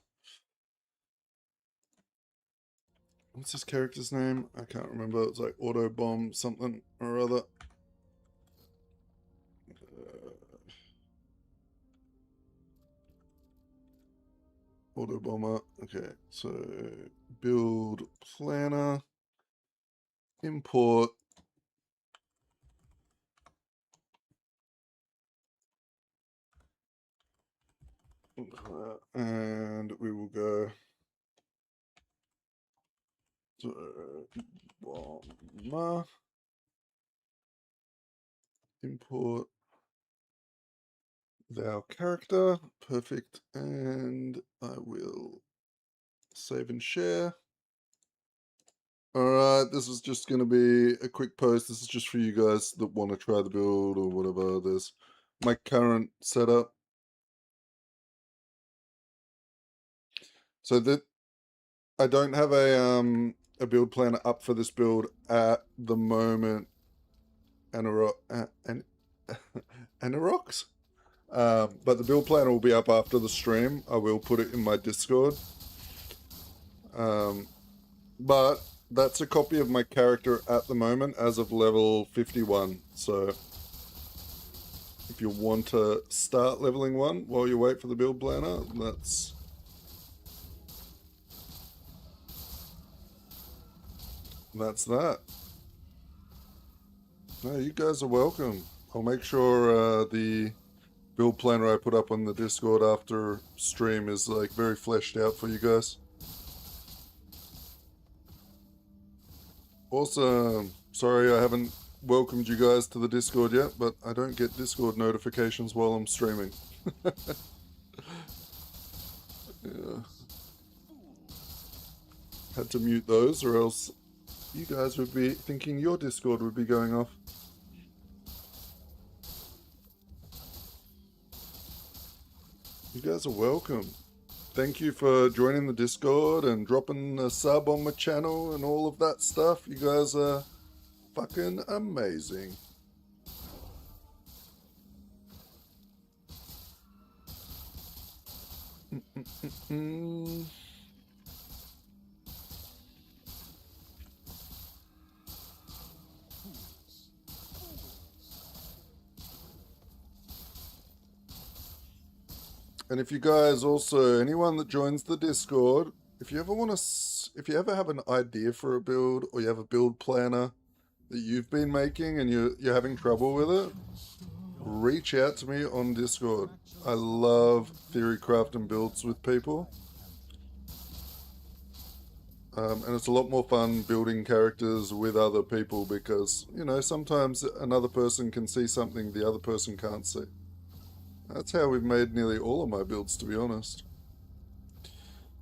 What's his character's name? I can't remember. It's like Autobomb something or other. Autobomber. Okay, so build planner. Import. And we will go to bomber. Import thou character. Perfect. And I will save and share. Alright, this is just going to be a quick post. This is just for you guys that want to try the build or whatever. There's my current setup. So that I don't have a build planner up for this build at the moment. Anorex? But the build planner will be up after the stream. I will put it in my Discord. But that's a copy of my character at the moment as of level 51. So if you want to start leveling one while you wait for the build planner, that's that. No, you guys are welcome. I'll make sure the build planner I put up on the Discord after stream is like very fleshed out for you guys. Awesome. Sorry I haven't welcomed you guys to the Discord yet, but I don't get Discord notifications while I'm streaming. Yeah. Had to mute those or else you guys would be thinking your Discord would be going off. You guys are welcome. Thank you for joining the Discord and dropping a sub on my channel and all of that stuff. You guys are fucking amazing. And if you guys also, anyone that joins the Discord, if you ever have an idea for a build or you have a build planner that you've been making and you're having trouble with it, reach out to me on Discord. I love theorycrafting builds with people. And it's a lot more fun building characters with other people because, you know, sometimes another person can see something the other person can't see. That's how we've made nearly all of my builds, to be honest.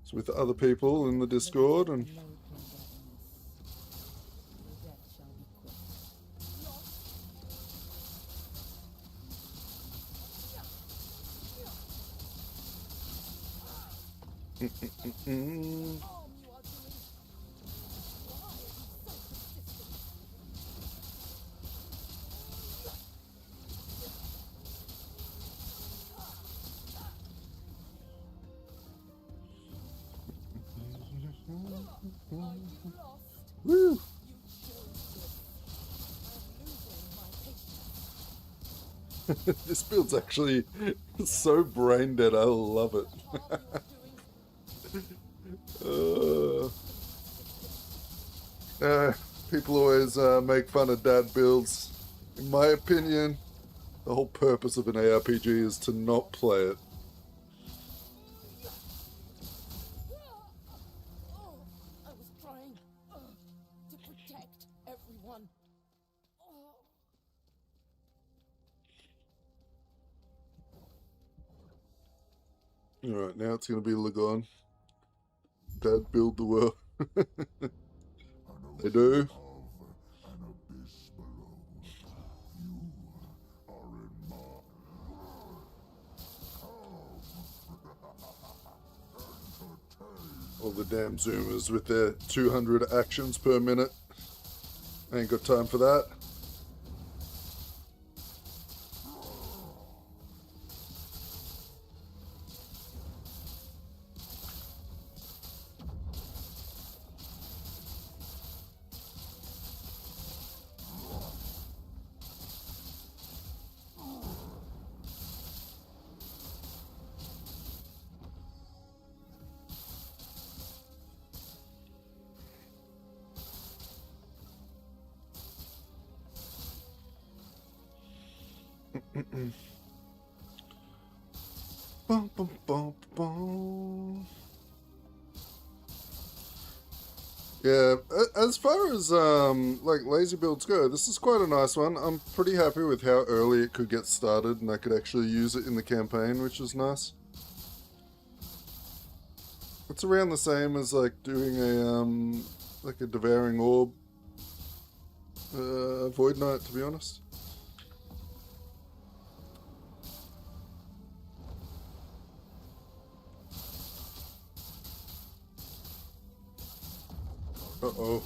It's with other people in the Discord and... Woo! This build's actually so brain dead. I love it. People always make fun of dad builds. In my opinion, the whole purpose of an ARPG is to not play it. I was trying to protect everyone. Alright, now it's going to be Lagon. Dad build the world. They do. All the damn Zoomers with their 200 actions per minute. I ain't got time for that. Bum, bum, bum, bum. Yeah, as far as like lazy builds go, this is quite a nice one. I'm pretty happy with how early it could get started and I could actually use it in the campaign, which is nice. It's around the same as like doing like a devouring orb Void Knight, to be honest. Uh-oh.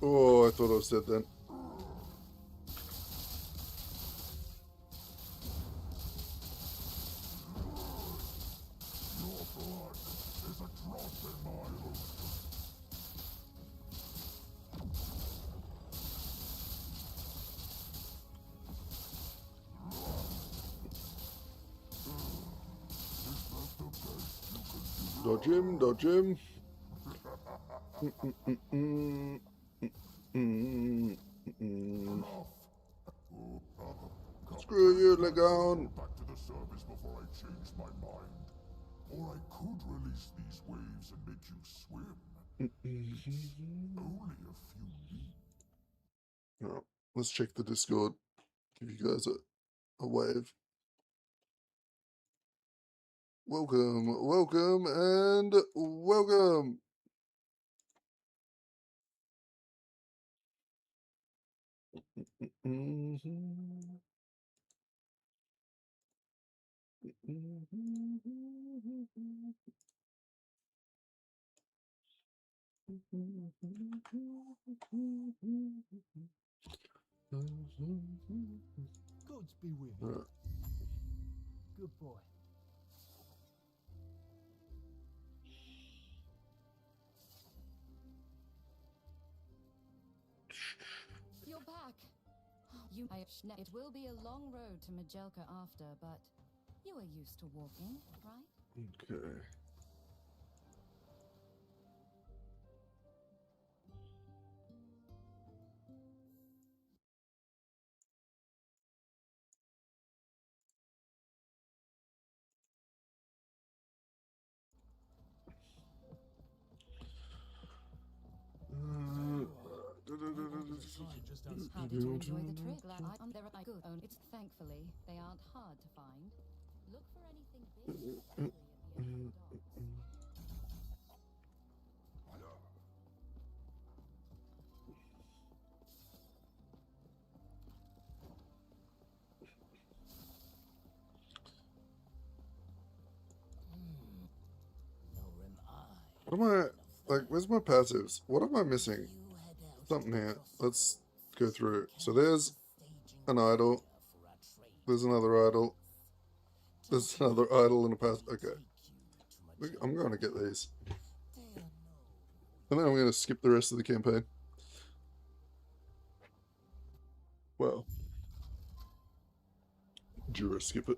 Oh, I thought I was dead then. Dodge him, dodge him. Screw you, Legon. Back to the service before I change my mind. Or I could release these waves and make you swim. Only a few leaps. Oh, let's check the Discord. Give you guys a wave. Welcome, welcome, and welcome. Gods be with you. Good boy. You're back. It will be a long road to Majelka after, but you are used to walking, right? Okay. How did you enjoy the trip? There are good. It's thankfully they aren't hard to find. Look for anything big, especially at the end of the docks. What am I, like, where's my passives? What am I missing? Something here. Let's go through. So there's an idol. There's another idol. There's another idol and a pass. Okay. I'm going to get these. And then I'm going to skip the rest of the campaign. Well. Jura skip it.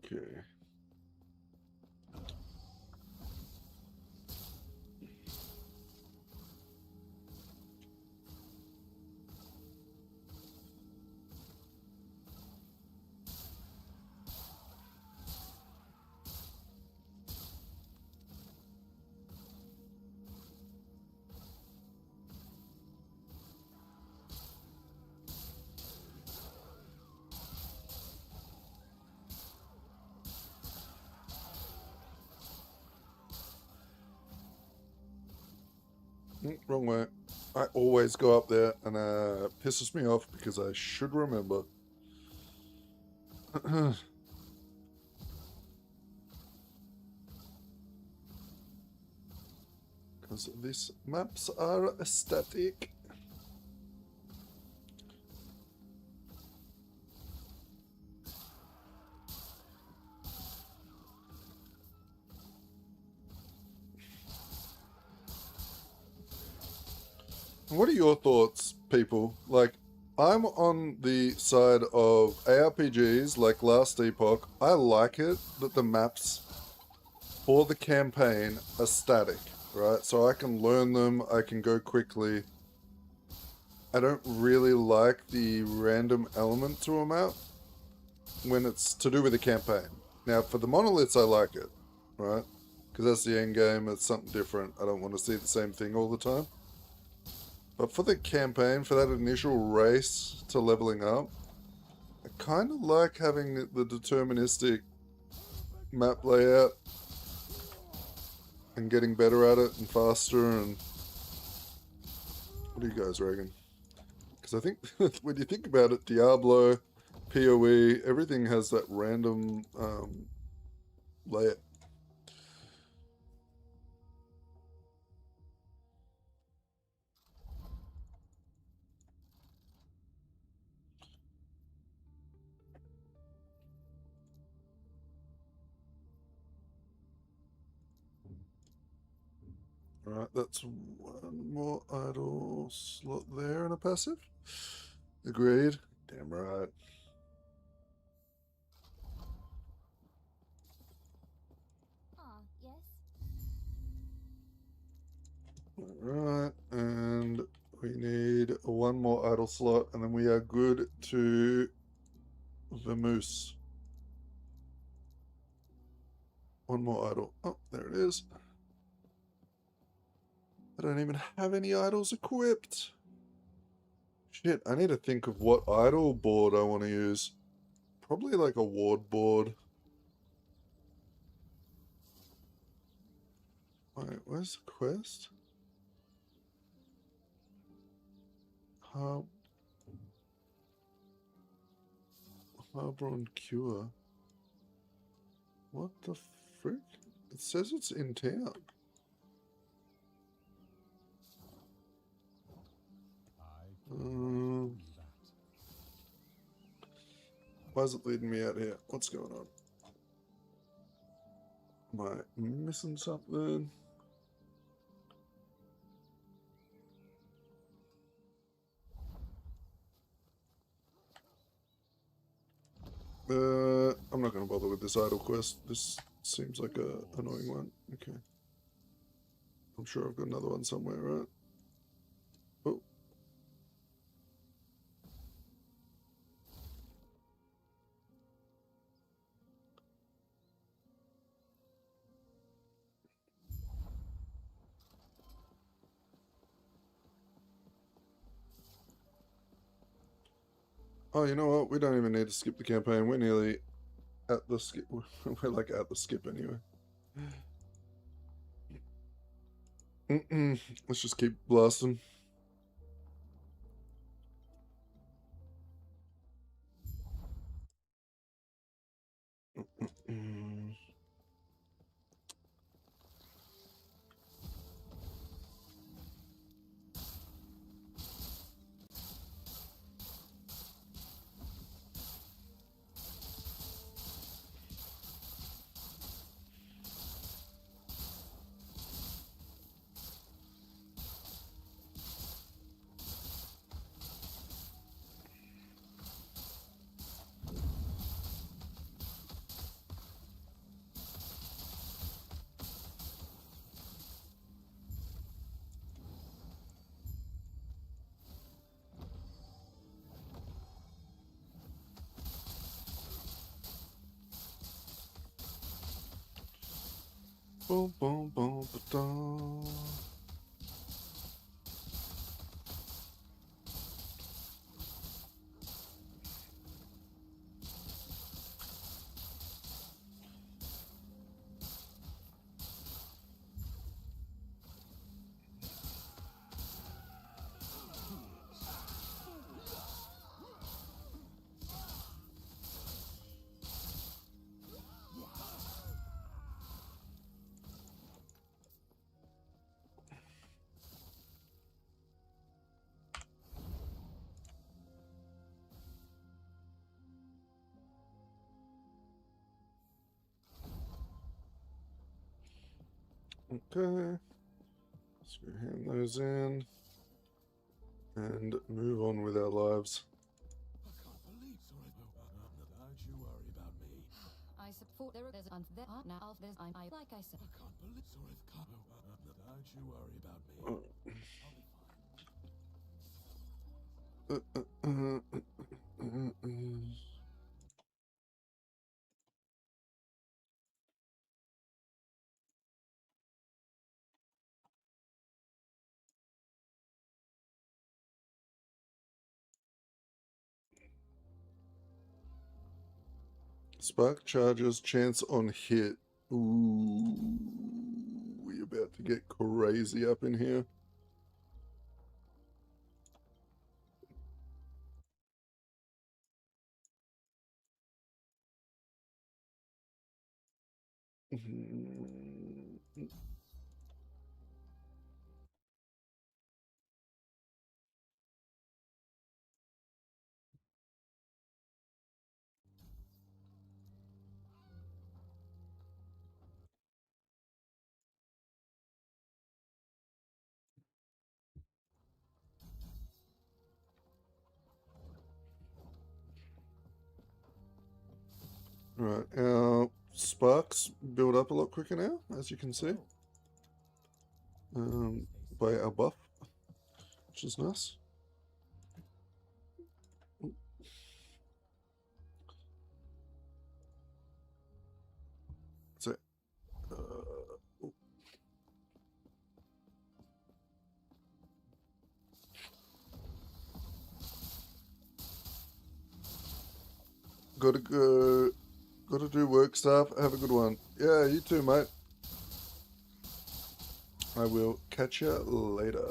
Okay. Wrong way. I always go up there and pisses me off because I should remember. Because these maps are static. What are your thoughts, people? Like, I'm on the side of ARPGs like Last Epoch. I like it that the maps for the campaign are static, right? So I can learn them, I can go quickly. I don't really like the random element to a map when it's to do with the campaign. Now, for the monoliths, I like it, right? Because that's the end game, it's something different. I don't want to see the same thing all the time. But for the campaign, for that initial race to leveling up, I kind of like having the deterministic map layout and getting better at it and faster. And what do you guys reckon? Because I think when you think about it, Diablo, PoE, everything has that random layout. Alright, that's one more idle slot there and a passive. Agreed. Damn right. Ah, yes. Alright, and we need one more idle slot, and then we are good to the moose. One more idle. Oh, there it is. I don't even have any idols equipped. Shit, I need to think of what idol board I want to use. Probably like a ward board. Wait, where's the quest? Harbor and Cure. What the frick? It says it's in town. I can do that. Why is it leading me out here? What's going on? Am I missing something? I'm not going to bother with this idle quest. This seems like a annoying one. Okay. I'm sure I've got another one somewhere, right? Oh. Oh, you know what? We don't even need to skip the campaign. We're nearly at the skip. We're like at the skip anyway. Let's just keep blasting. Boom, boom, boom, ba-dum. Okay. Let's go hand those in. and move on with our lives. I can't believe. Sorry. Don't you worry about me. I support there's and there are now there's I like I said. I can't believe. Sorry. Don't you worry about me. Uh, I'll be fine. Spark charges, chance on hit. Ooh, we about to get crazy up in here. Right, our sparks build up a lot quicker now, as you can see, by our buff, which is nice. So, gotta go, gotta do work stuff. Have a good one. Yeah, you too, mate. I will catch you later.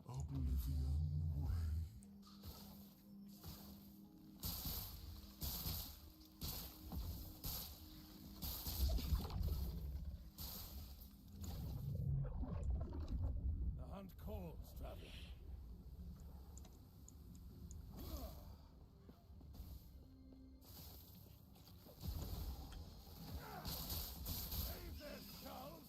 Oblivion waits. The hunt calls, traveler. Save this, Charles.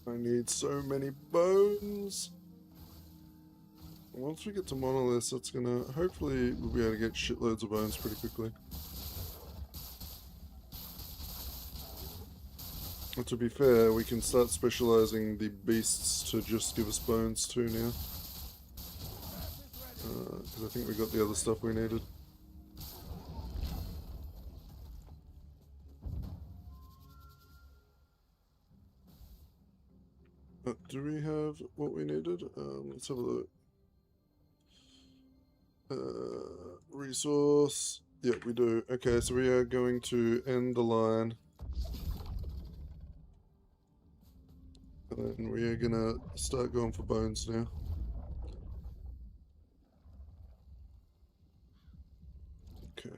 I need so many bones. Once we get to monoliths, that's gonna, hopefully we'll be able to get shitloads of bones pretty quickly. And to be fair, we can start specializing the beasts to just give us bones too now. Because I think we got the other stuff we needed. Do we have what we needed? Let's have a look. Resource. Yeah, we do. Okay, so we are going to end the line. And then we are gonna start going for bones now. Okay.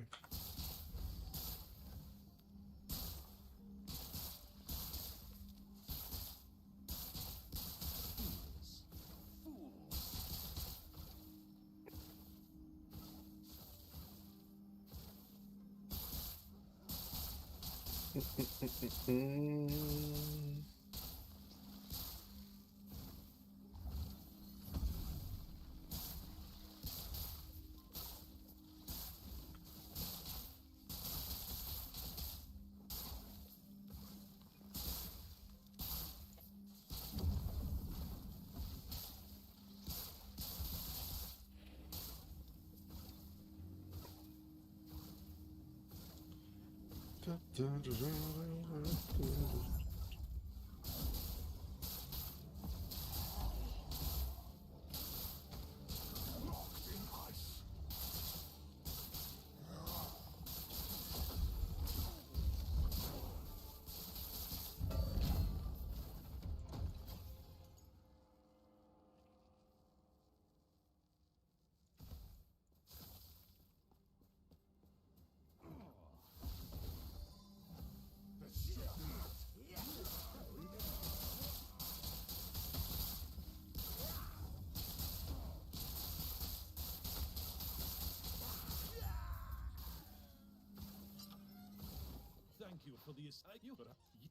Thank you for the aside.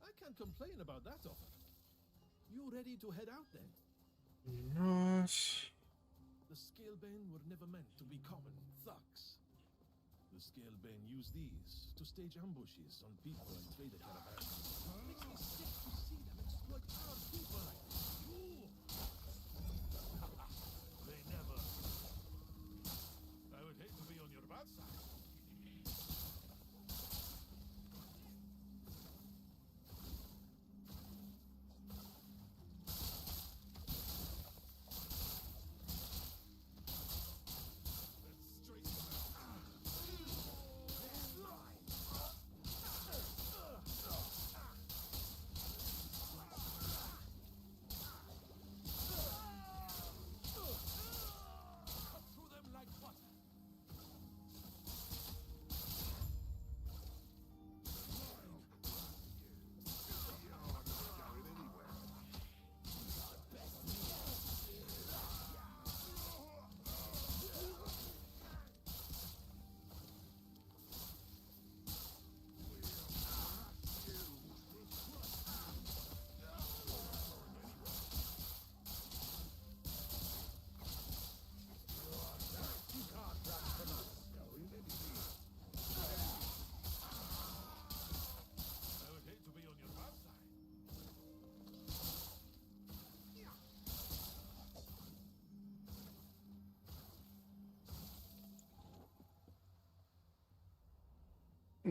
I can't complain about that offer. You ready to head out then? Nice. The Scalebane were never meant to be common thugs. The Scalebane use these to stage ambushes on people and trader caravans. Makes me sick to see them exploit our people like this. They never. I would hate to be on your bad side.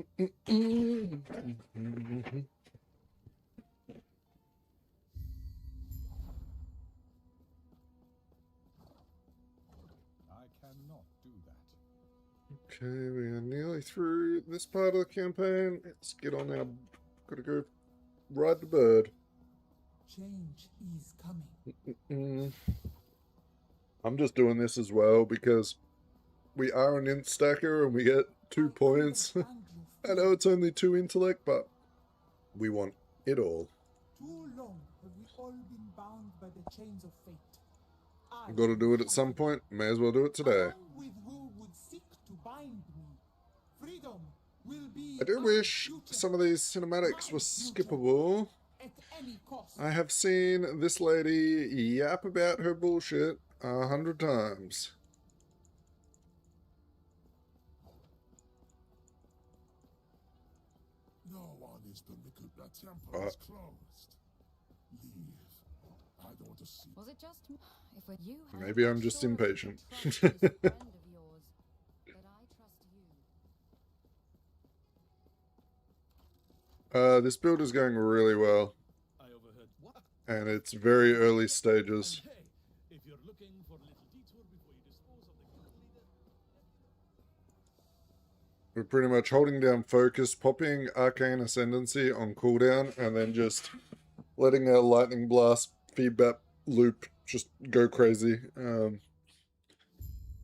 I cannot do that. Okay, we are nearly through this part of the campaign. Let's get on our. Gotta go ride the bird. Change is coming. I'm just doing this as well because we are an int stacker and we get 2 points. I know it's only 2 intellect, but we want it all. Too long have we all been bound by the chains of fate. I Gotta do it at some point. May as well do it today. along with who would seek to bind me. Freedom will be I do our wish future. some of these cinematics were skippable. At any cost. I have seen this lady yap about her bullshit 100 times. No one is permitted. The temple is closed. Leave. I don't want to see. Was it just if we're you? had Maybe I'm that just story impatient. to trust this friend of yours, but I trust you. This build is going really well, I overheard what? and it's very early stages. And hey, if you're looking for a little detour before you dispose of the guild leader, We're pretty much holding down focus, popping Arcane Ascendancy on cooldown, and then just letting our Lightning Blast feedback loop just go crazy.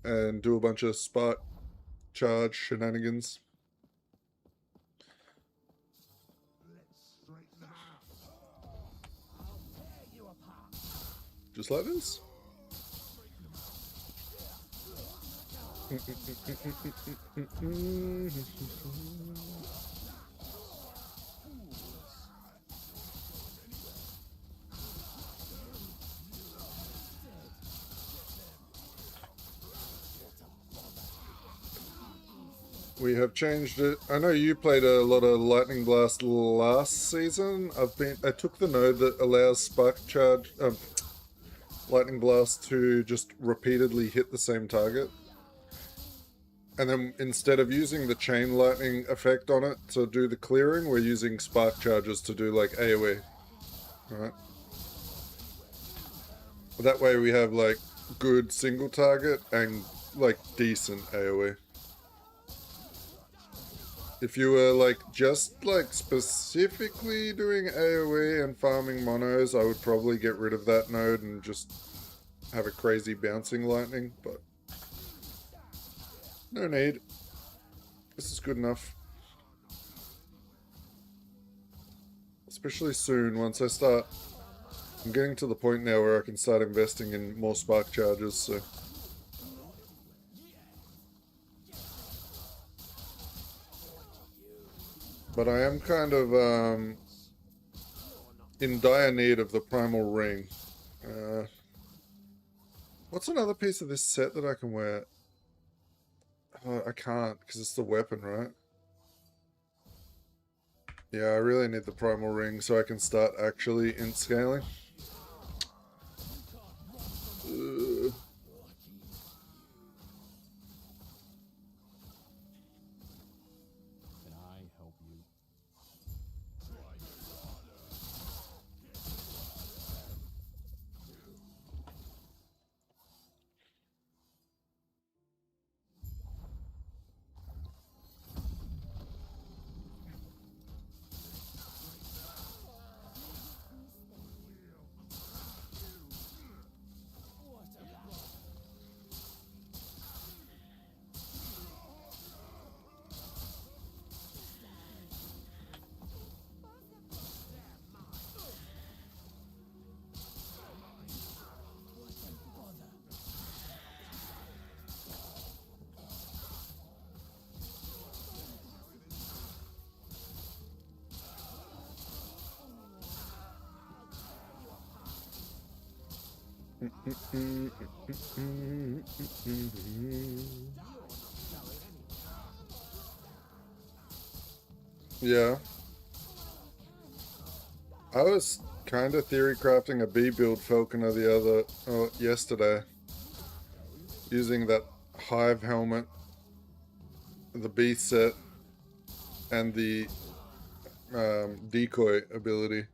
And do a bunch of Spark Charge shenanigans. Just like this. We have changed it. I know you played a lot of Lightning Blast last season. I took the node that allows Spark Charge, Lightning Blast to just repeatedly hit the same target. And then instead of using the chain lightning effect on it to do the clearing, we're using Spark Charges to do like AoE. Right? That way we have like good single target and like decent AoE. If you were like just like specifically doing AoE and farming monos, I would probably get rid of that node and just have a crazy bouncing lightning, but no need. This is good enough. Especially soon, once I start... I'm getting to the point now where I can start investing in more spark charges, so... But I am kind of, in dire need of the primal ring. What's another piece of this set that I can wear? I can't, because it's the weapon, right? Yeah, I really need the primal ring so I can start actually int scaling. Can I help you? Yeah. I was kind of theory crafting a B build Falconer yesterday. Using that hive helmet, the B set, and the decoy ability.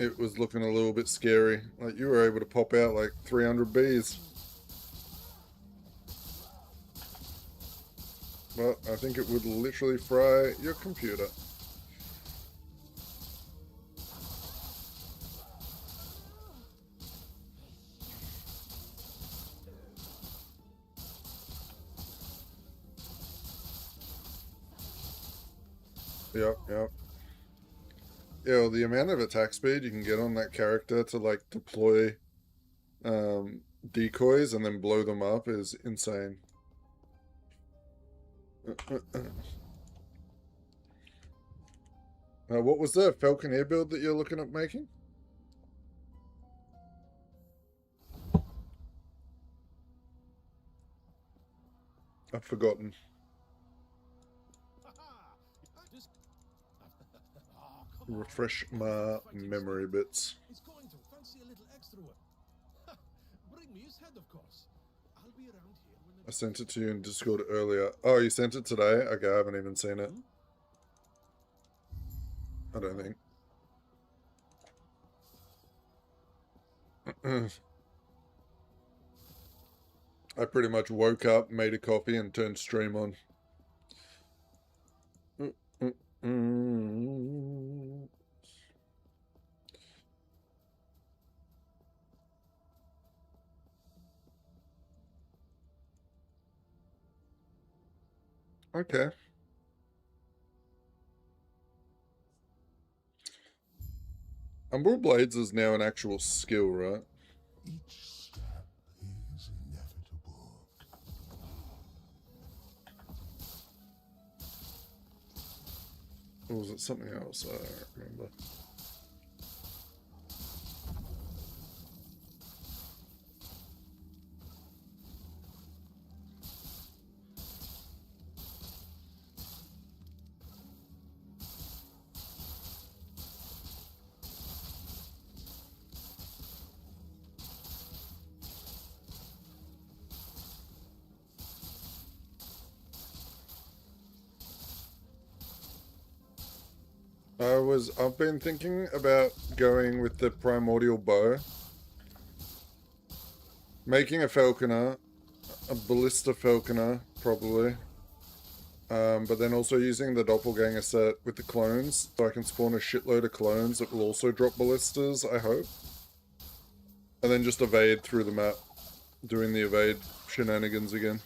It was looking a little bit scary. Like, you were able to pop out like 300 bees. But I think it would literally fry your computer. Yep. Yeah, well, the amount of attack speed you can get on that character to like deploy decoys and then blow them up is insane. What was the Falconeer build that you're looking at making? I've forgotten. Refresh my memory bits. He's going to fancy a little extra one. Bring me his head, of course. I'll be around here when I sent it to you in Discord earlier. Oh, you sent it today? Okay, I haven't even seen it. I don't think. I pretty much woke up, made a coffee, and turned stream on. Okay. Umbral Blades is now an actual skill, right? Each step is inevitable. Or was it something else? I don't remember. I've been thinking about going with the primordial bow, making a falconer, a ballista falconer, probably. But then also using the doppelganger set with the clones, so I can spawn a shitload of clones that will also drop ballistas, I hope. And then just evade through the map, doing the evade shenanigans again.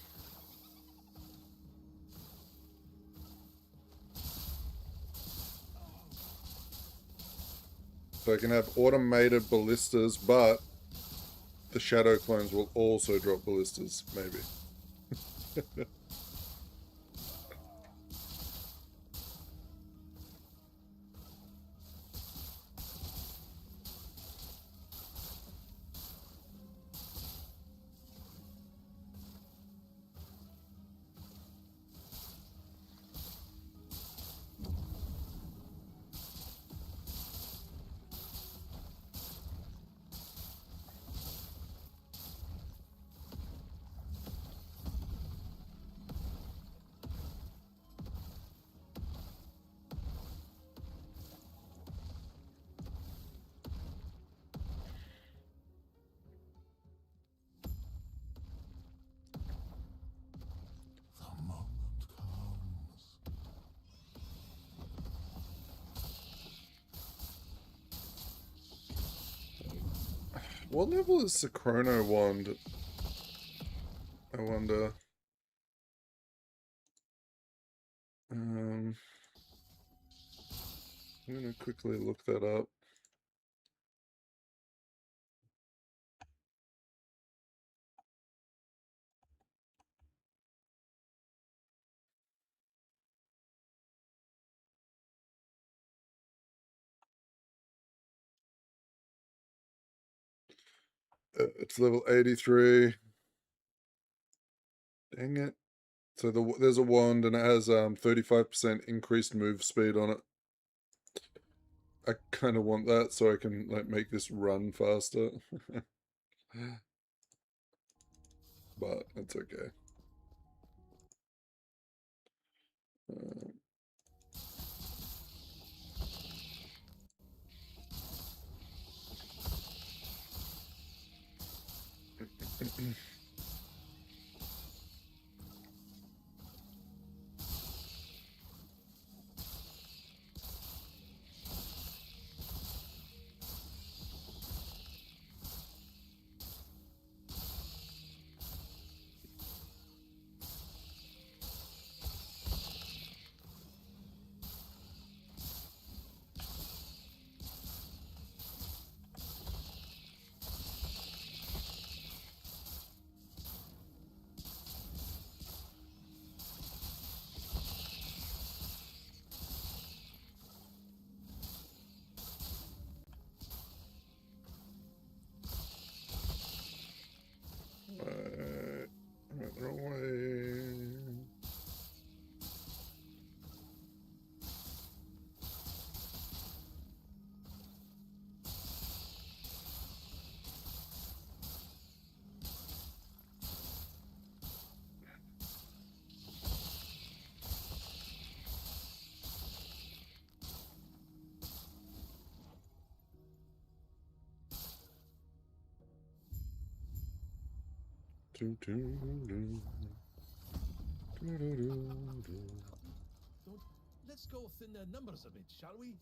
So I can have automated ballistas, but the shadow clones will also drop ballistas, maybe. The moment comes. What level is the chrono wand? I wonder. I'm gonna quickly look that up. It's level 83. Dang it. So there's a wand and it has 35% increased move speed on it. I kind of want that so I can like make this run faster. But it's okay. Um, I went the wrong way. Let's go thin their numbers a bit, shall we?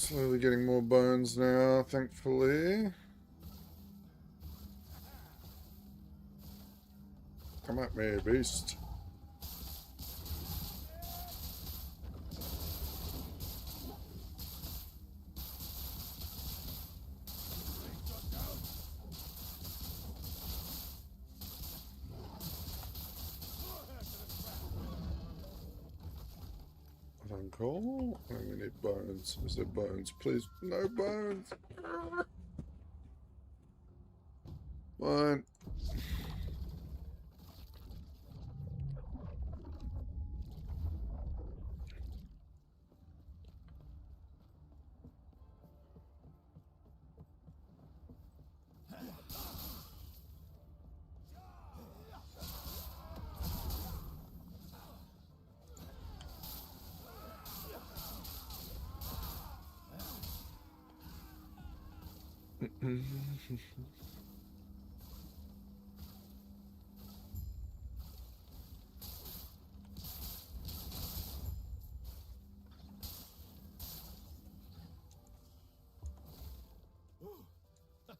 Slowly getting more bones now, thankfully. Come at me, beast. Iron coal? Oh, we need bones. Is there bones? Please, no bones. Fine.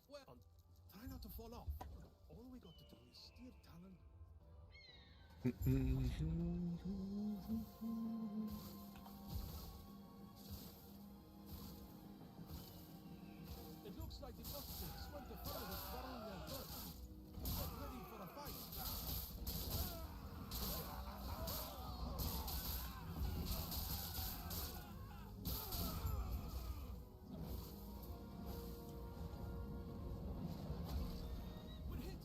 Well, try not to fall off. All we got to do is steer talent. It looks like the Mustangs went to follow us following their gun. Get ready for a fight. We're hit.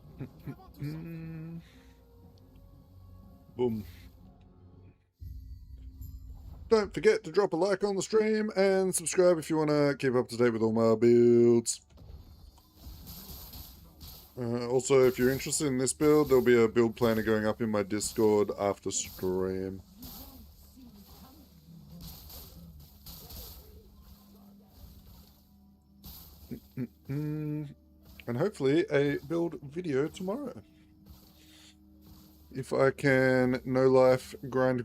Grab onto something. Boom. Don't forget to drop a like on the stream and subscribe if you want to keep up to date with all my builds. Also, if you're interested in this build, there'll be a build planner going up in my Discord after stream. And hopefully a build video tomorrow. If I can no life grind.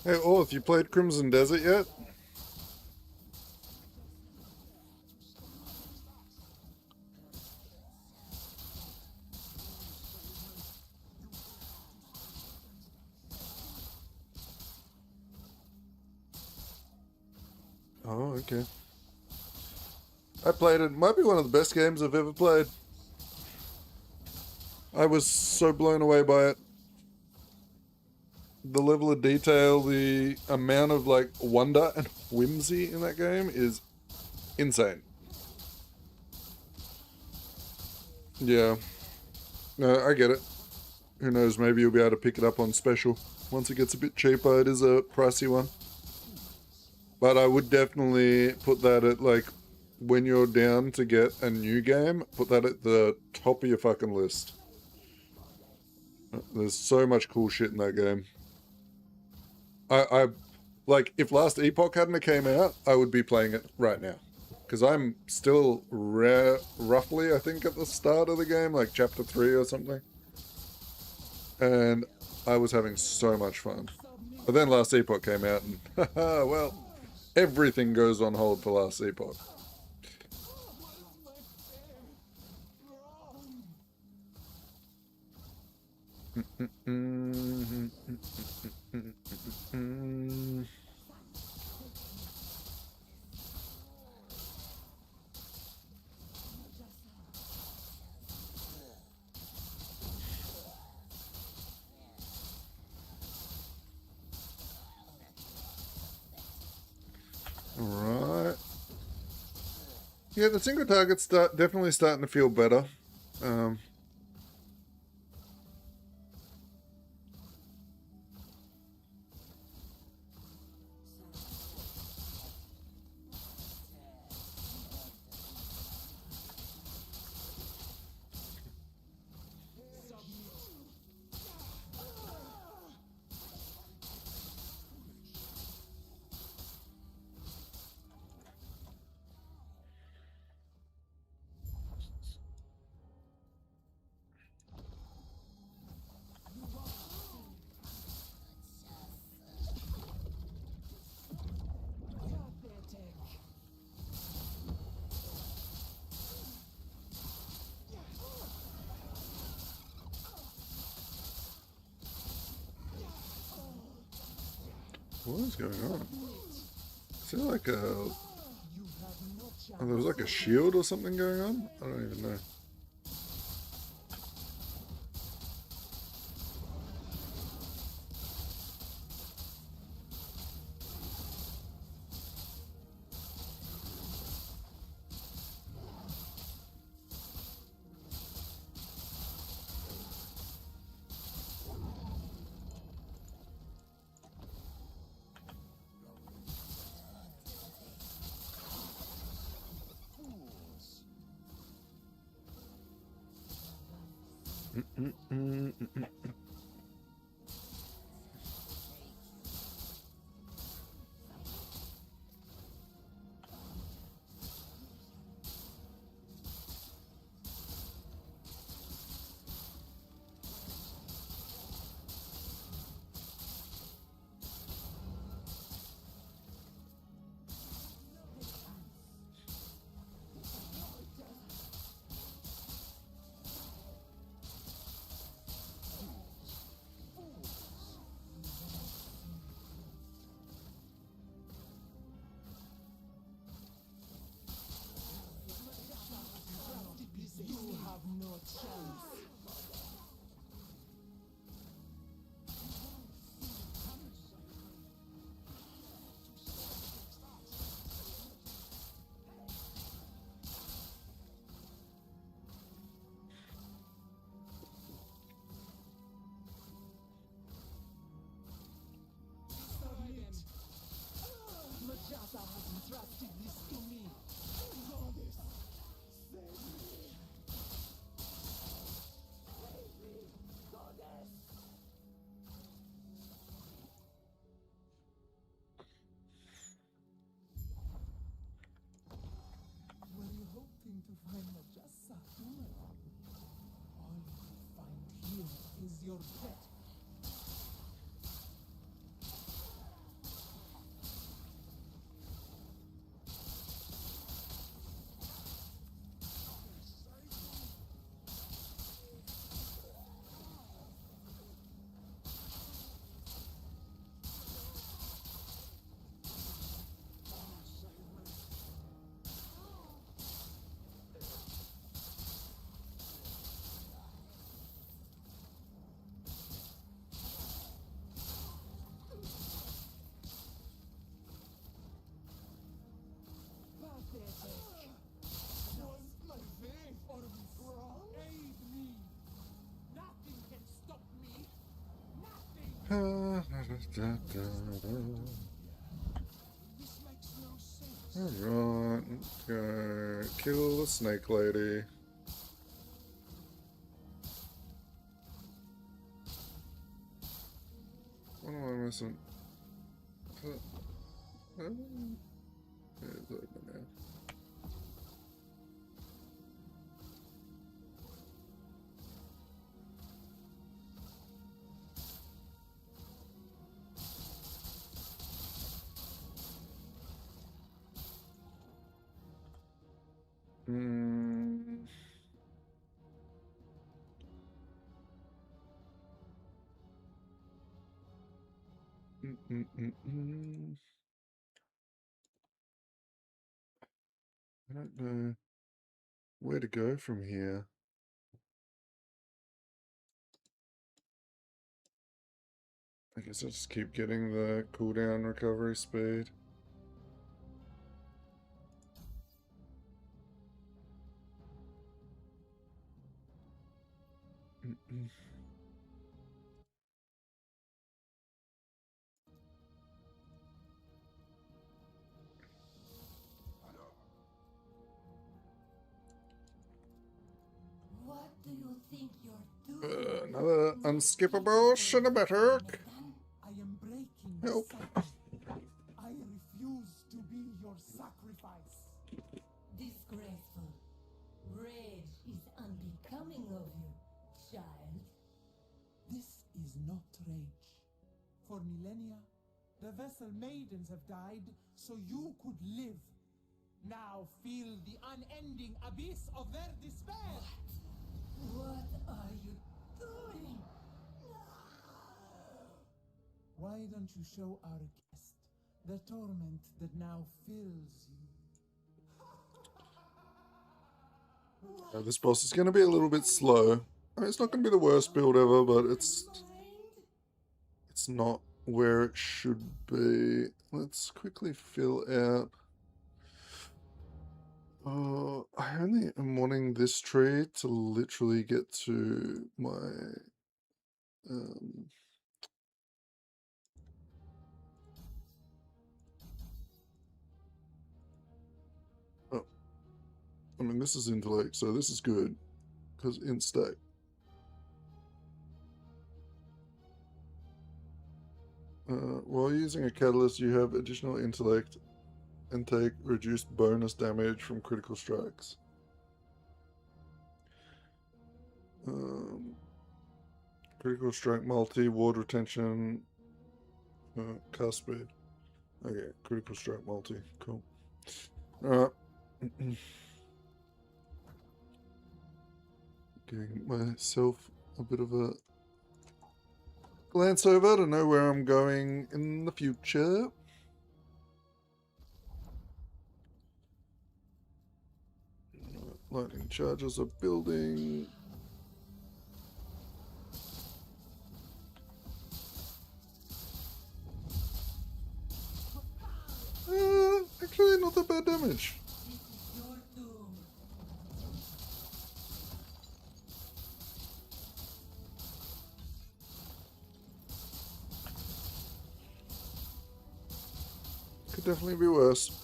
Hey, Orth, you played Crimson Desert yet? Oh, okay. I played it. Might be one of the best games I've ever played. I was so blown away by it. The level of detail, the amount of like wonder and whimsy in that game is insane. Yeah. No, I get it. Who knows, maybe you'll be able to pick it up on special. Once it gets a bit cheaper, it is a pricey one. But I would definitely put that at, like, when you're down to get a new game, put that at the top of your fucking list. There's so much cool shit in that game. I like, if Last Epoch hadn't came out, I would be playing it right now. Because I'm still roughly, I think, at the start of the game, like chapter 3 or something. And I was having so much fun. But then Last Epoch came out and, haha, well, everything goes on hold for Last Epoch. Alright. Yeah, the single target's definitely starting to feel better. What is going on? Is there like a... Oh, there was like a shield or something going on? I don't even know. To find Majasa, all you will find here is your pet. Alright, let's go kill the snake lady. What am I missing? Yeah, it's open now. I don't know where to go from here. I guess I'll just keep getting the cooldown recovery speed. What do you think you're doing? Another unskippable cinematic. I am breaking Help. the cycle. I refuse to be your sacrifice. Disgraceful. Rage is unbecoming of you, child. This is not rage. For millennia, the vessel maidens have died so you could live. Now feel the unending abyss of their despair. What are you doing? Why don't you show our guest the torment that now fills you? This boss is going to be a little bit slow. I mean, it's not going to be the worst build ever, but it's not where it should be. Let's quickly fill out. I only am wanting this tree to literally get to my oh, I mean, this is intellect, so this is good because in stack. While using a catalyst, you have additional intellect and take reduced bonus damage from critical strikes. Critical strike multi, ward retention, cast speed. Okay, critical strike multi, cool. Alright. Getting myself a bit of a glance over to know where I'm going in the future. Lightning charges are building. Actually, not that bad damage. Your doom. Could definitely be worse.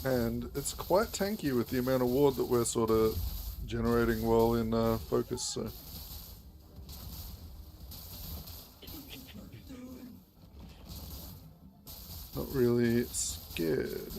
And it's quite tanky with the amount of ward that we're sort of generating while in focus, so. Not really scared.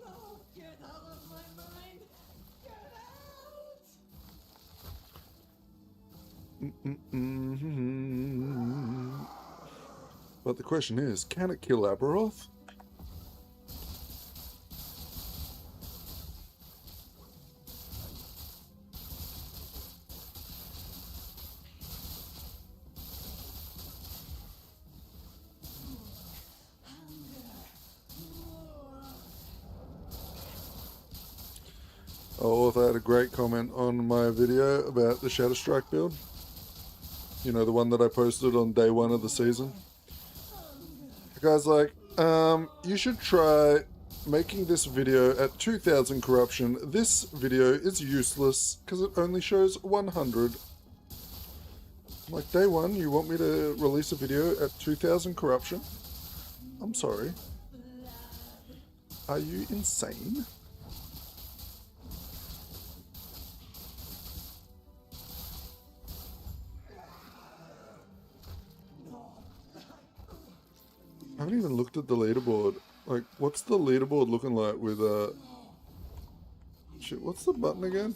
No, get out of my mind. Get out. But the question is, can it kill Aberoth? Oh, I had a great comment on my video about the Shadow Strike build. You know, the one that I posted on day 1 of the season. The guy's like, you should try making this video at 2000 corruption. This video is useless because it only shows 100. I'm like, day 1, you want me to release a video at 2000 corruption? I'm sorry. Are you insane? I haven't even looked at the leaderboard. Like, what's the leaderboard looking like with, shit, what's the button again?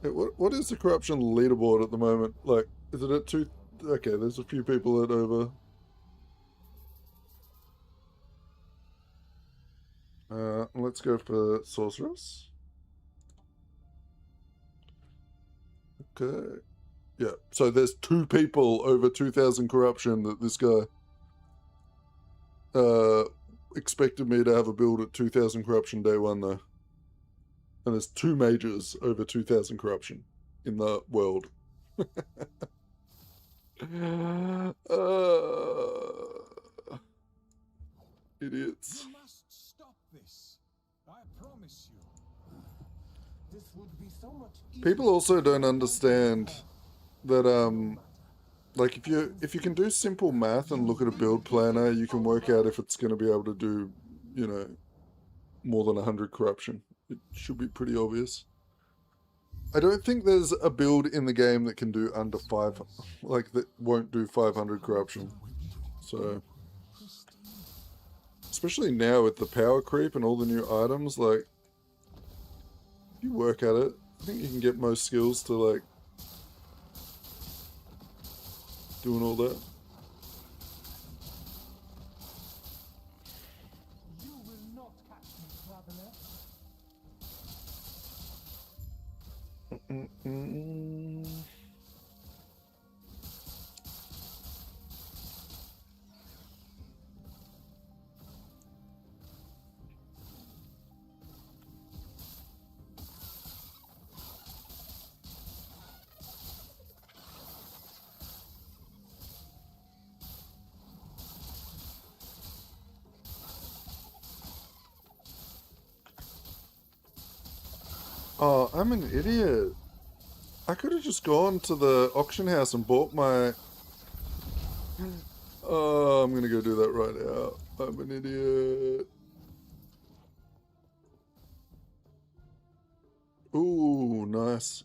Yeah, what is the corruption leaderboard at the moment? Like, is it at 2? Okay, there's a few people at over. Let's go for Sorceress. Okay. Yeah, so there's 2 people over 2,000 corruption that this guy expected me to have a build at 2,000 corruption day 1 though. And there's 2 mages over 2,000 corruption in the world. Idiots. You must stop this. I promise you. This would be so much easier. People also don't understand that like if you can do simple math and look at a build planner, you can work out if it's going to be able to do, you know, more than 100 corruption. It should be pretty obvious. I don't think there's a build in the game that can do under 5, like that won't do 500 corruption. So, especially now with the power creep and all the new items, like, if you work at it, I think you can get most skills to, like, doing all that. You will not catch me, traveler. Oh, I'm an idiot. I could have just gone to the auction house and bought my... Oh, I'm gonna go do that right now. I'm an idiot. Ooh, nice.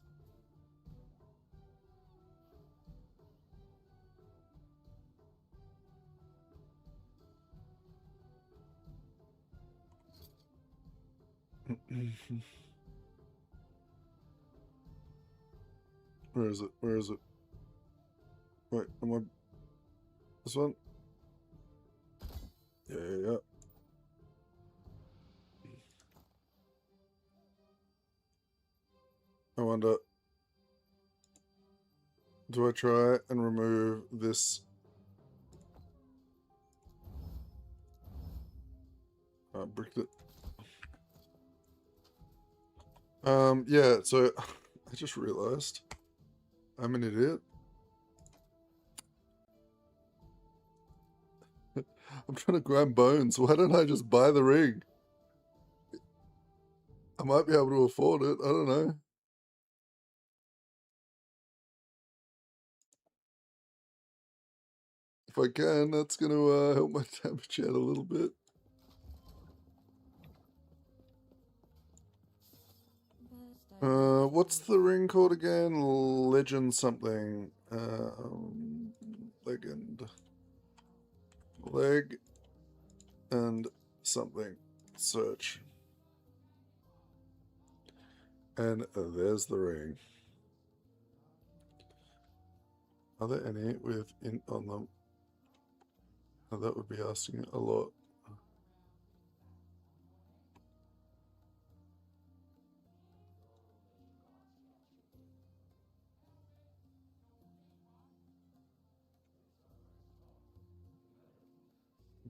Where is it? Where is it? Wait, am I... This one? Yeah. I wonder... Do I try and remove this? I bricked it. Yeah, so I just realized I'm an idiot. I'm trying to grind bones. Why don't I just buy the ring? I might be able to afford it. I don't know. If I can, that's going to help my damage out a little bit. What's the ring called again? Legend something. Legend. Leg and something. Search. And there's the ring. Are there any with int on them? Oh, that would be asking a lot.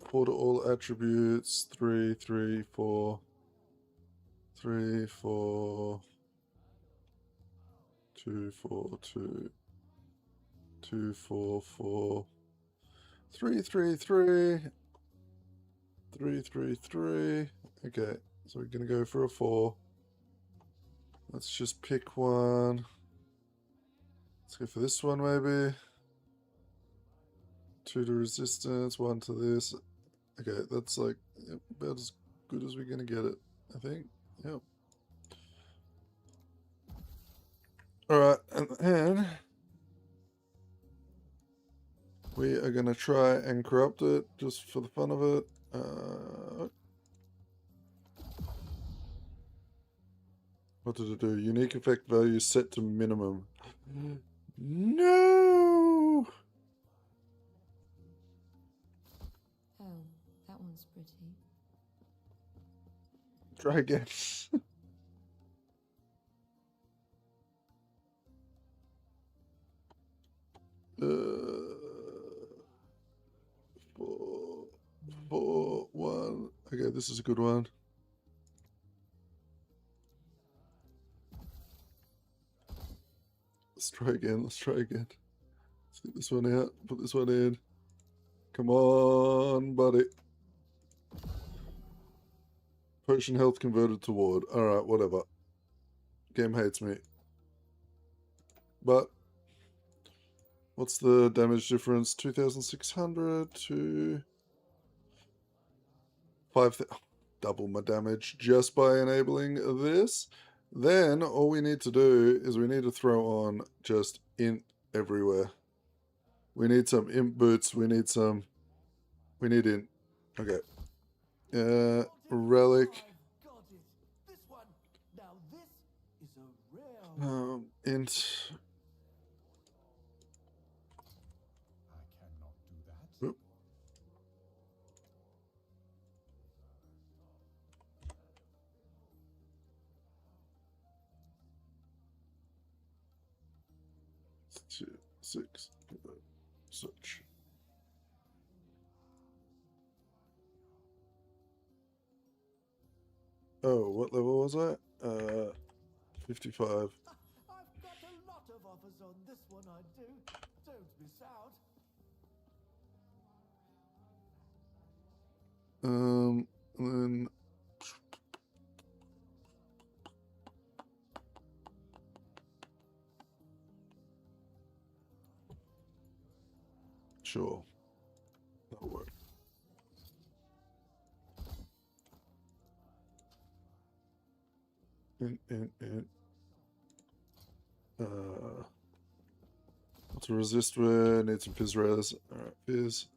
Quarter all attributes. 3, 3, 4. 3, 4. 2, 4, 2. 2, 4, 4. 3, 3, 3. 3, 3, 3. Okay, so we're gonna go for a 4. Let's just pick one. Let's go for this one maybe. 2 to resistance, 1 to this. Okay, that's like about as good as we're gonna get it, I think. Yep. Alright, and then we are gonna try and corrupt it just for the fun of it. What did it do? Unique effect value set to minimum. No! Oh, that one's pretty. Try again. 4, 1. Okay, this is a good one. Let's try again. Let's try again. Let's get this one out. Put this one in. Come on, buddy. Potion health converted to ward. Alright, whatever. Game hates me. But what's the damage difference? 2,600 to 5,000. Double my damage just by enabling this. Then all we need to do is we need to throw on just int everywhere. We need some int boots. We need int. Okay. Relic. Got it. This one. Now this is a rare Int. I cannot do that. Oop. Two, 6. Search. Oh, what level was I? 55. I've got a lot of offers on this one, I do. Don't miss out. And then sure, that'll work. What's a resist wear? Need some fizz res. Alright, fizz.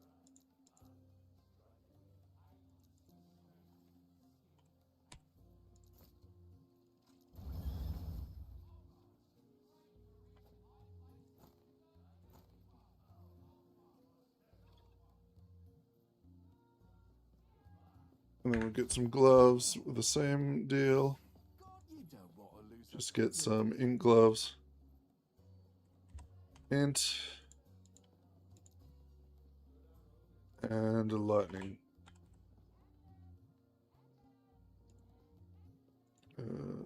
And then we'll get some gloves with the same deal. God, you don't want to lose. Just get some ink gloves. Int. And a lightning.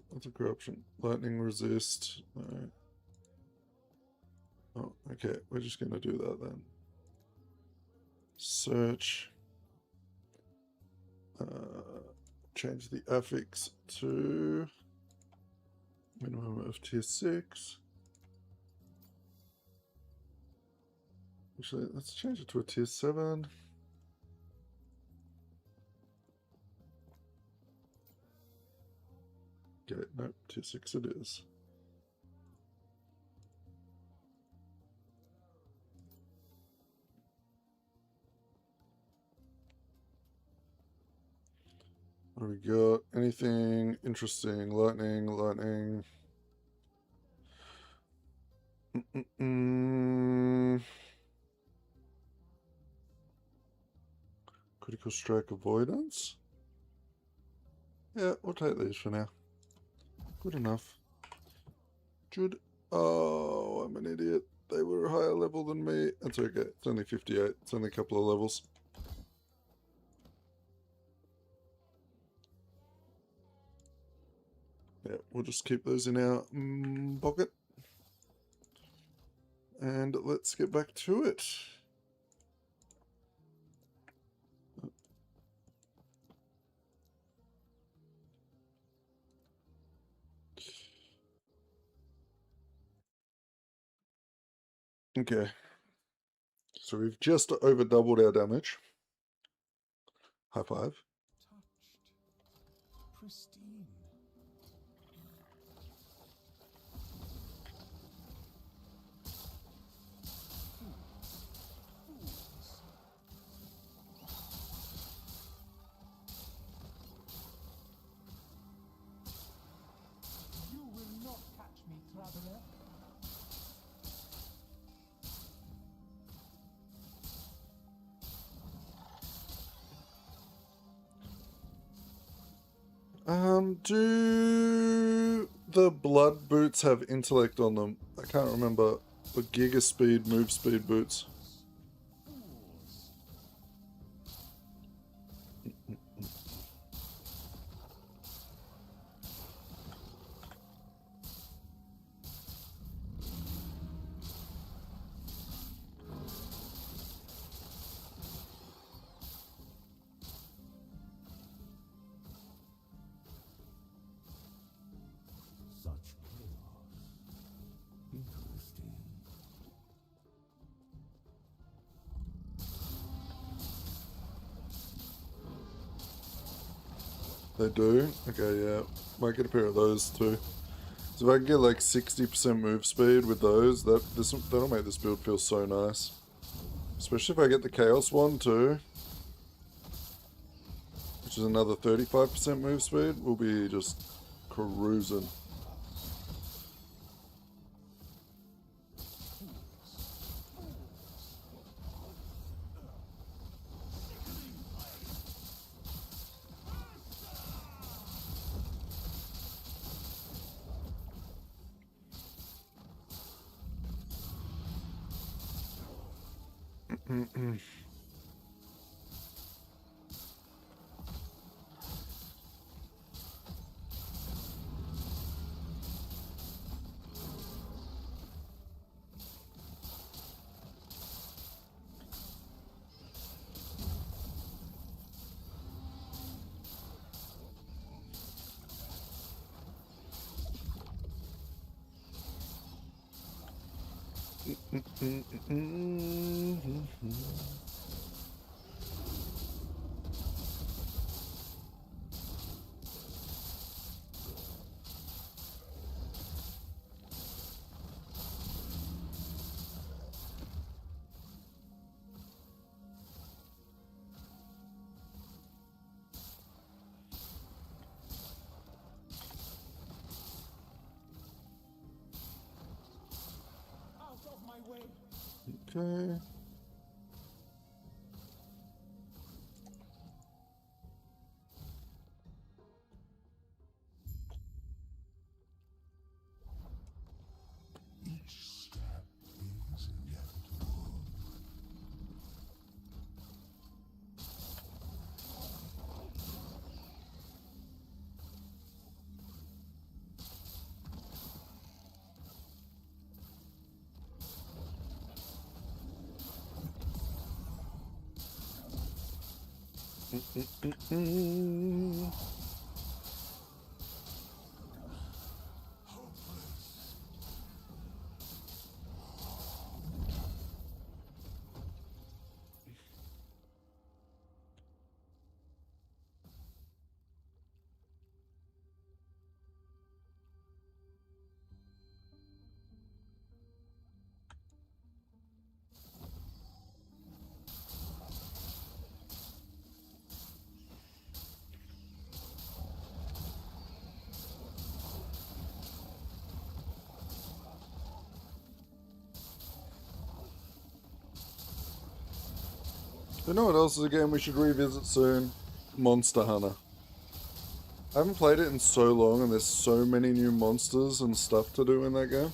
What's a corruption? Lightning resist. Alright. Oh, okay. We're just going to do that then. Search. Change the affix to minimum of tier 6. Actually, let's change it to a tier 7. Okay, no, tier 6 it is. What do we got? Anything interesting? Lightning, lightning. Critical strike avoidance? Yeah, we'll take these for now. Good enough. Good. Oh, I'm an idiot. They were a higher level than me. That's okay. It's only 58. It's only a couple of levels. Yeah, we'll just keep those in our pocket. And let's get back to it. Okay. So we've just over doubled our damage. High five. Touched. Pristine. You will not catch me, traveler. Do the blood boots have intellect on them? I can't remember. But giga speed, move speed boots. Such chaos. Interesting. They do? Okay, yeah. Might get a pair of those too. So if I can get like 60% move speed with those, that'll make this build feel so nice. Especially if I get the Chaos one too. Which is another 35% move speed. We'll be just cruising. Out of my way. Okay. Each step is inevitable. You know what else is a game we should revisit soon? Monster Hunter. I haven't played it in so long and there's so many new monsters and stuff to do in that game.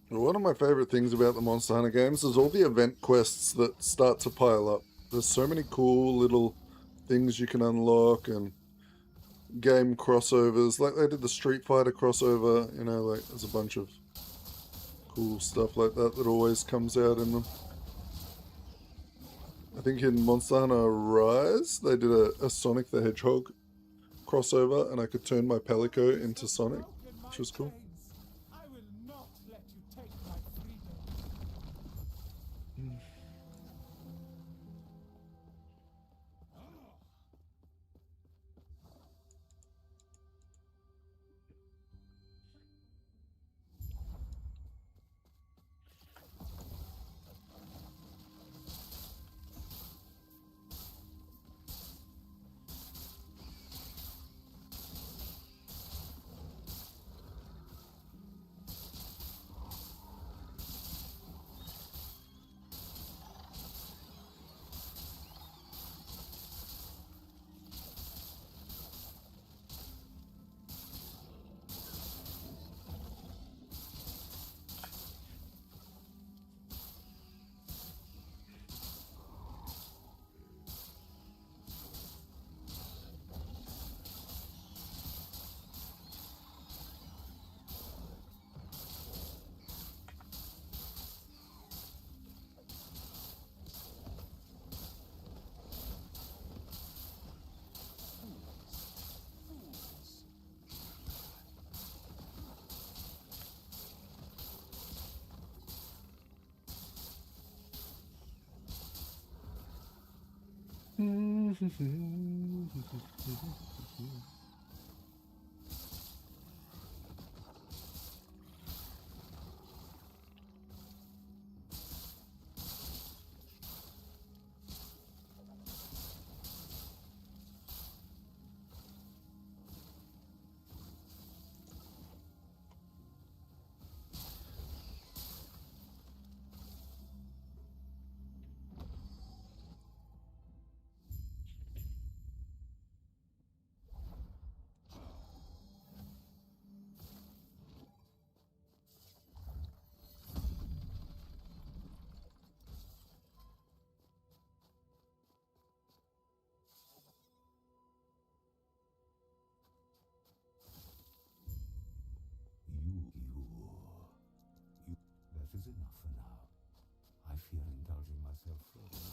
One of my favorite things about the Monster Hunter games is all the event quests that start to pile up. There's so many cool little things you can unlock and game crossovers. Like they did the Street Fighter crossover, you know, like there's a bunch of cool stuff like that that always comes out in them. I think in Monster Hunter Rise, they did a Sonic the Hedgehog crossover and I could turn my Palico into Sonic, which was cool. I will not let you take my freedom. That is enough for now. I fear indulging myself further.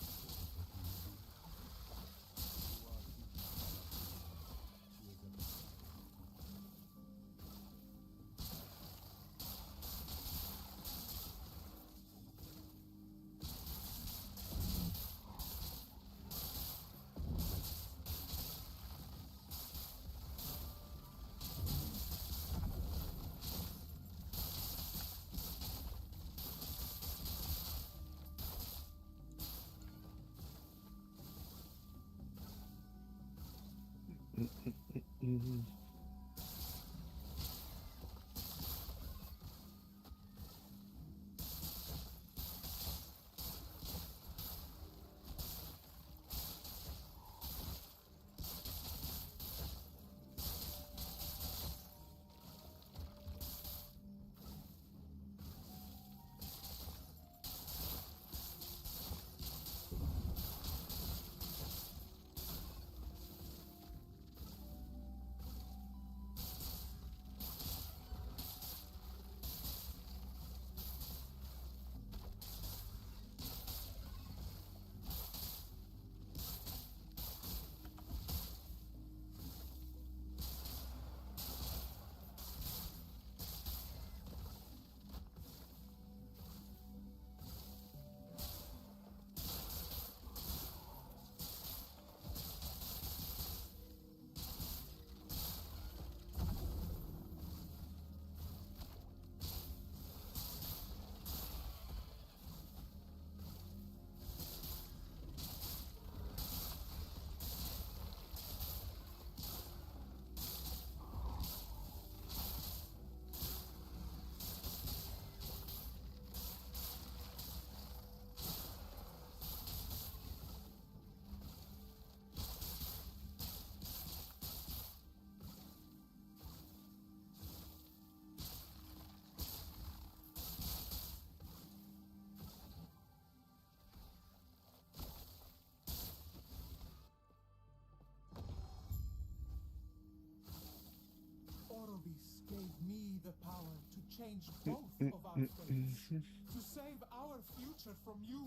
Orobis gave me the power to change both of our fates, to save our future from you.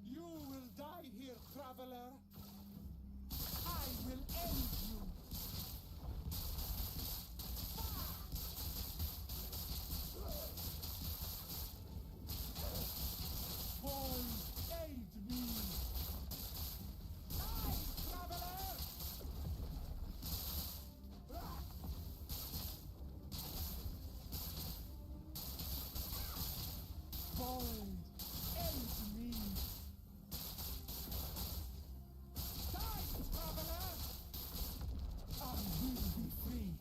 You will die here, traveler. I will end you. Paul, aid me. Die, traveler. Paul, aid me. Die, traveler. I will be free.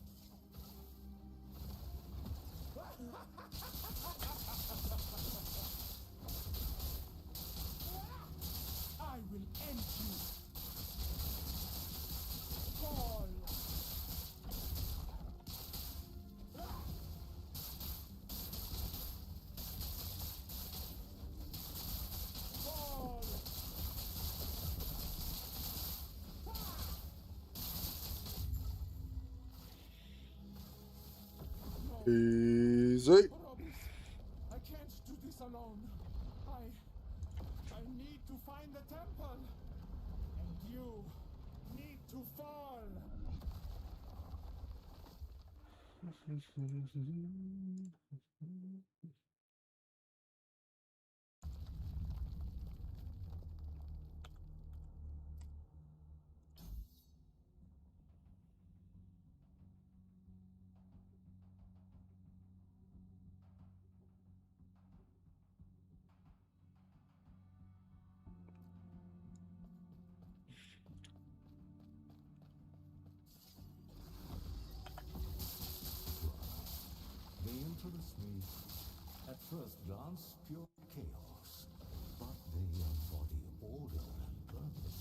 I will end you. Fall. Fall. Easy. Robis, I can't do this alone. I need to find the temple. And you need to fall. once pure chaos, but they embody order and purpose.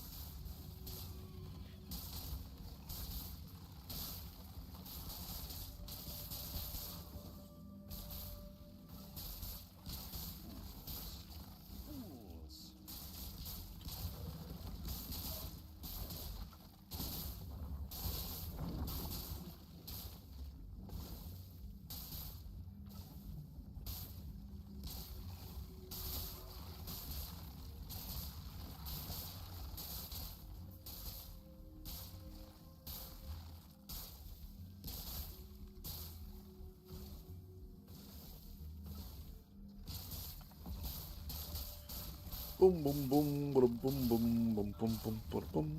Fools. Boom, boom, boom, boom, boom, boom, boom, boom, boom, boom, boom, boom.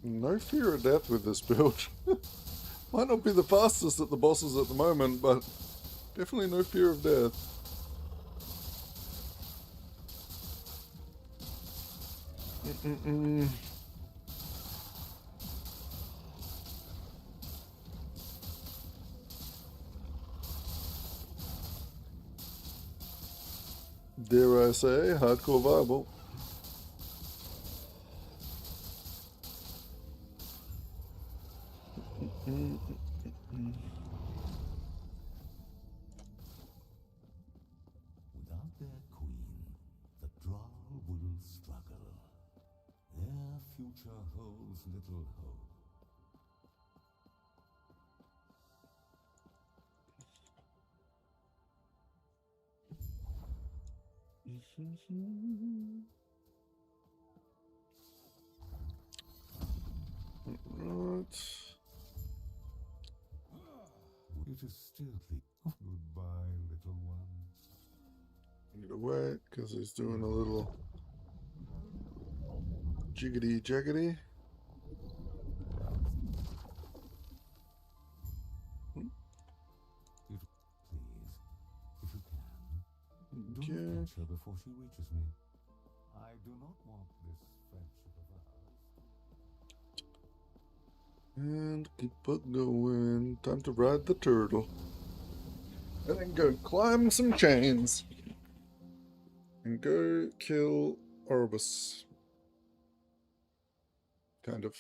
No fear of death with this build. Might not be the fastest at the bosses at the moment, but definitely no fear of death. Dare I say, hardcore viable. Without their queen, the Drow will struggle. Their future holds little hope. Right. It is still the goodbye, little one. Need to wait, because he's doing a little jiggity jaggedy. Please, if you can, Okay. don't catch her before she reaches me. I do not want this friendship of ours. And keep it going. Time to ride the turtle. And then go climb some chains. And go kill Orbis. Kind of.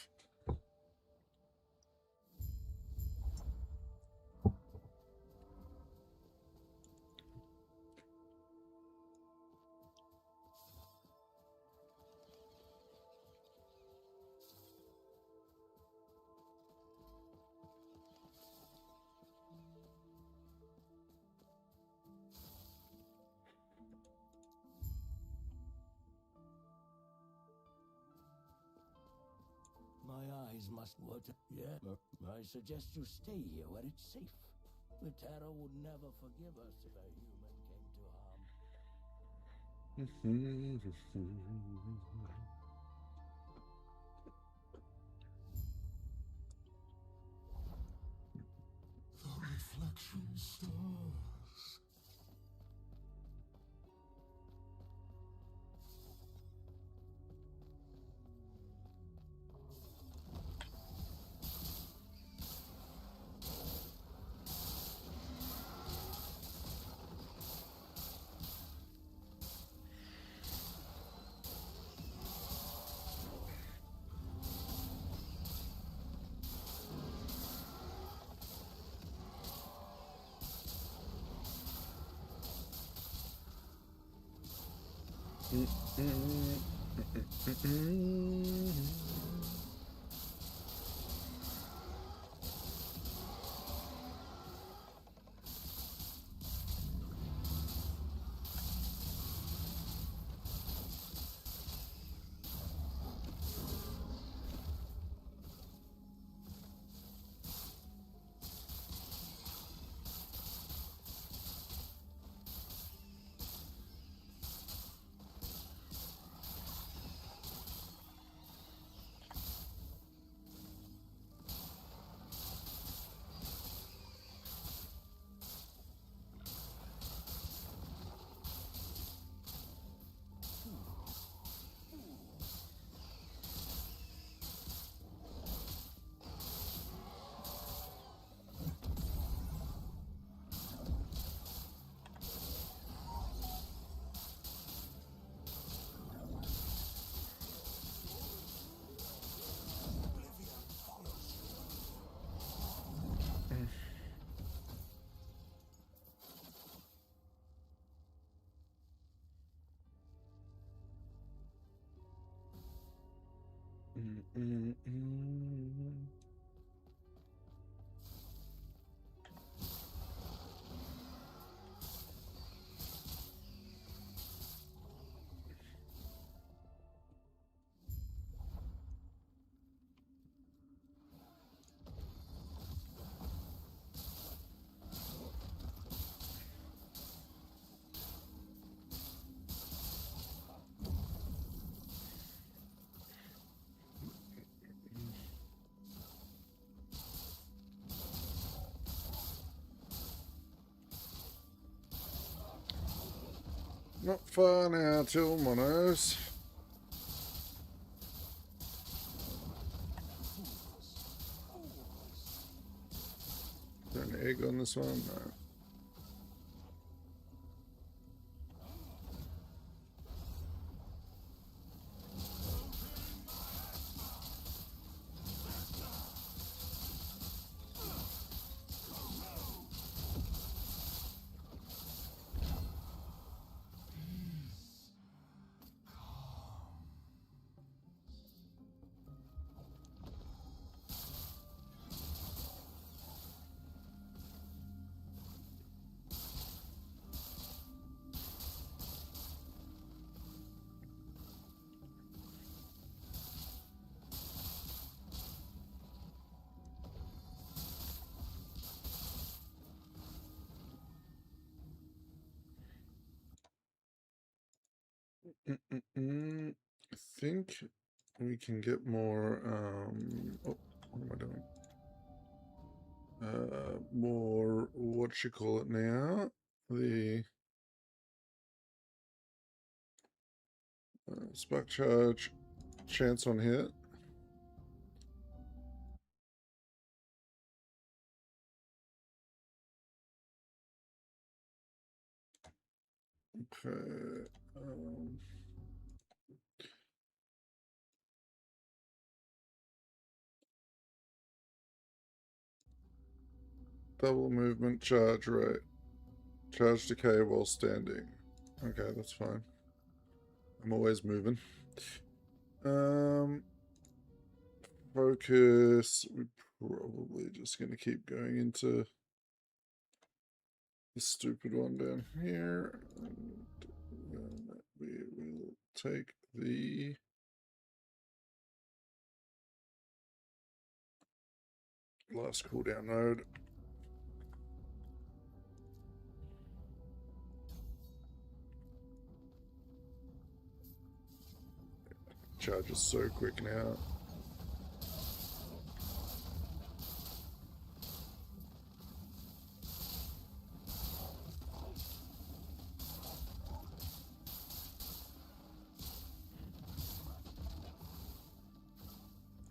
My eyes must water. Yeah, look, I suggest you stay here where it's safe. The Terror would never forgive us if a human came to harm. The reflection stirs. Not far now till monos. Is there an egg on this one? No. I think we can get more. Oh, what am I doing? More. What you call it now? The spark charge, chance on hit. Okay. Double movement, charge rate, charge decay while standing. Okay, that's fine. I'm always moving. Focus. We're probably just gonna keep going into the stupid one down here. And then we will take the last cooldown node. Charges so quick now.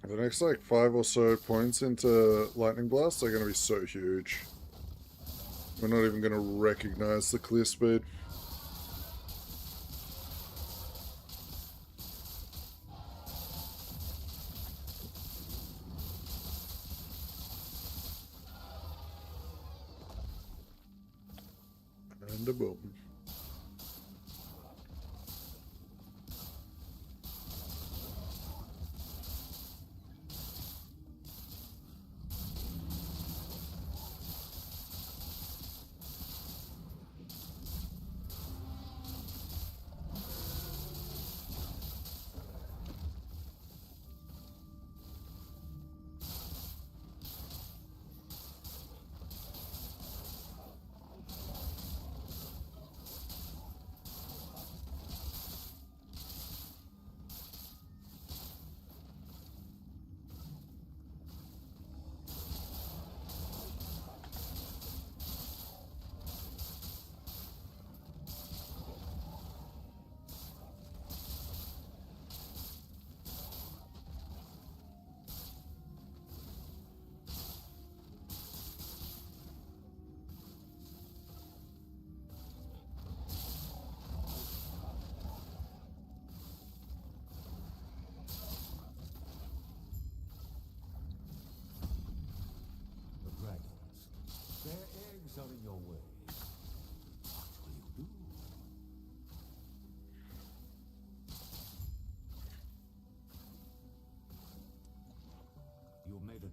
The next like 5 or so points into Lightning Blast are going to be so huge. We're not even going to recognize the clear speed. And a boom.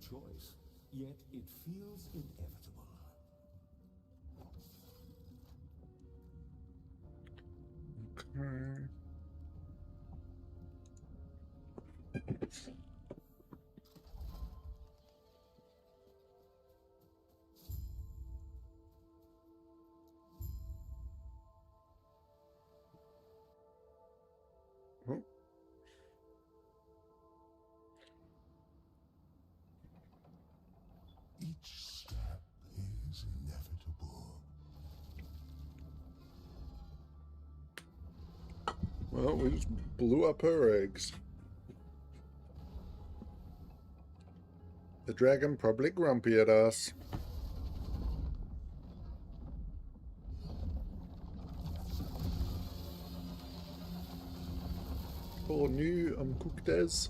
choice, yet it feels inevitable. Okay. Oh. Each step is inevitable. Well, we just blew up her eggs. The dragon probably grumpy at us. Oh, new cooked as.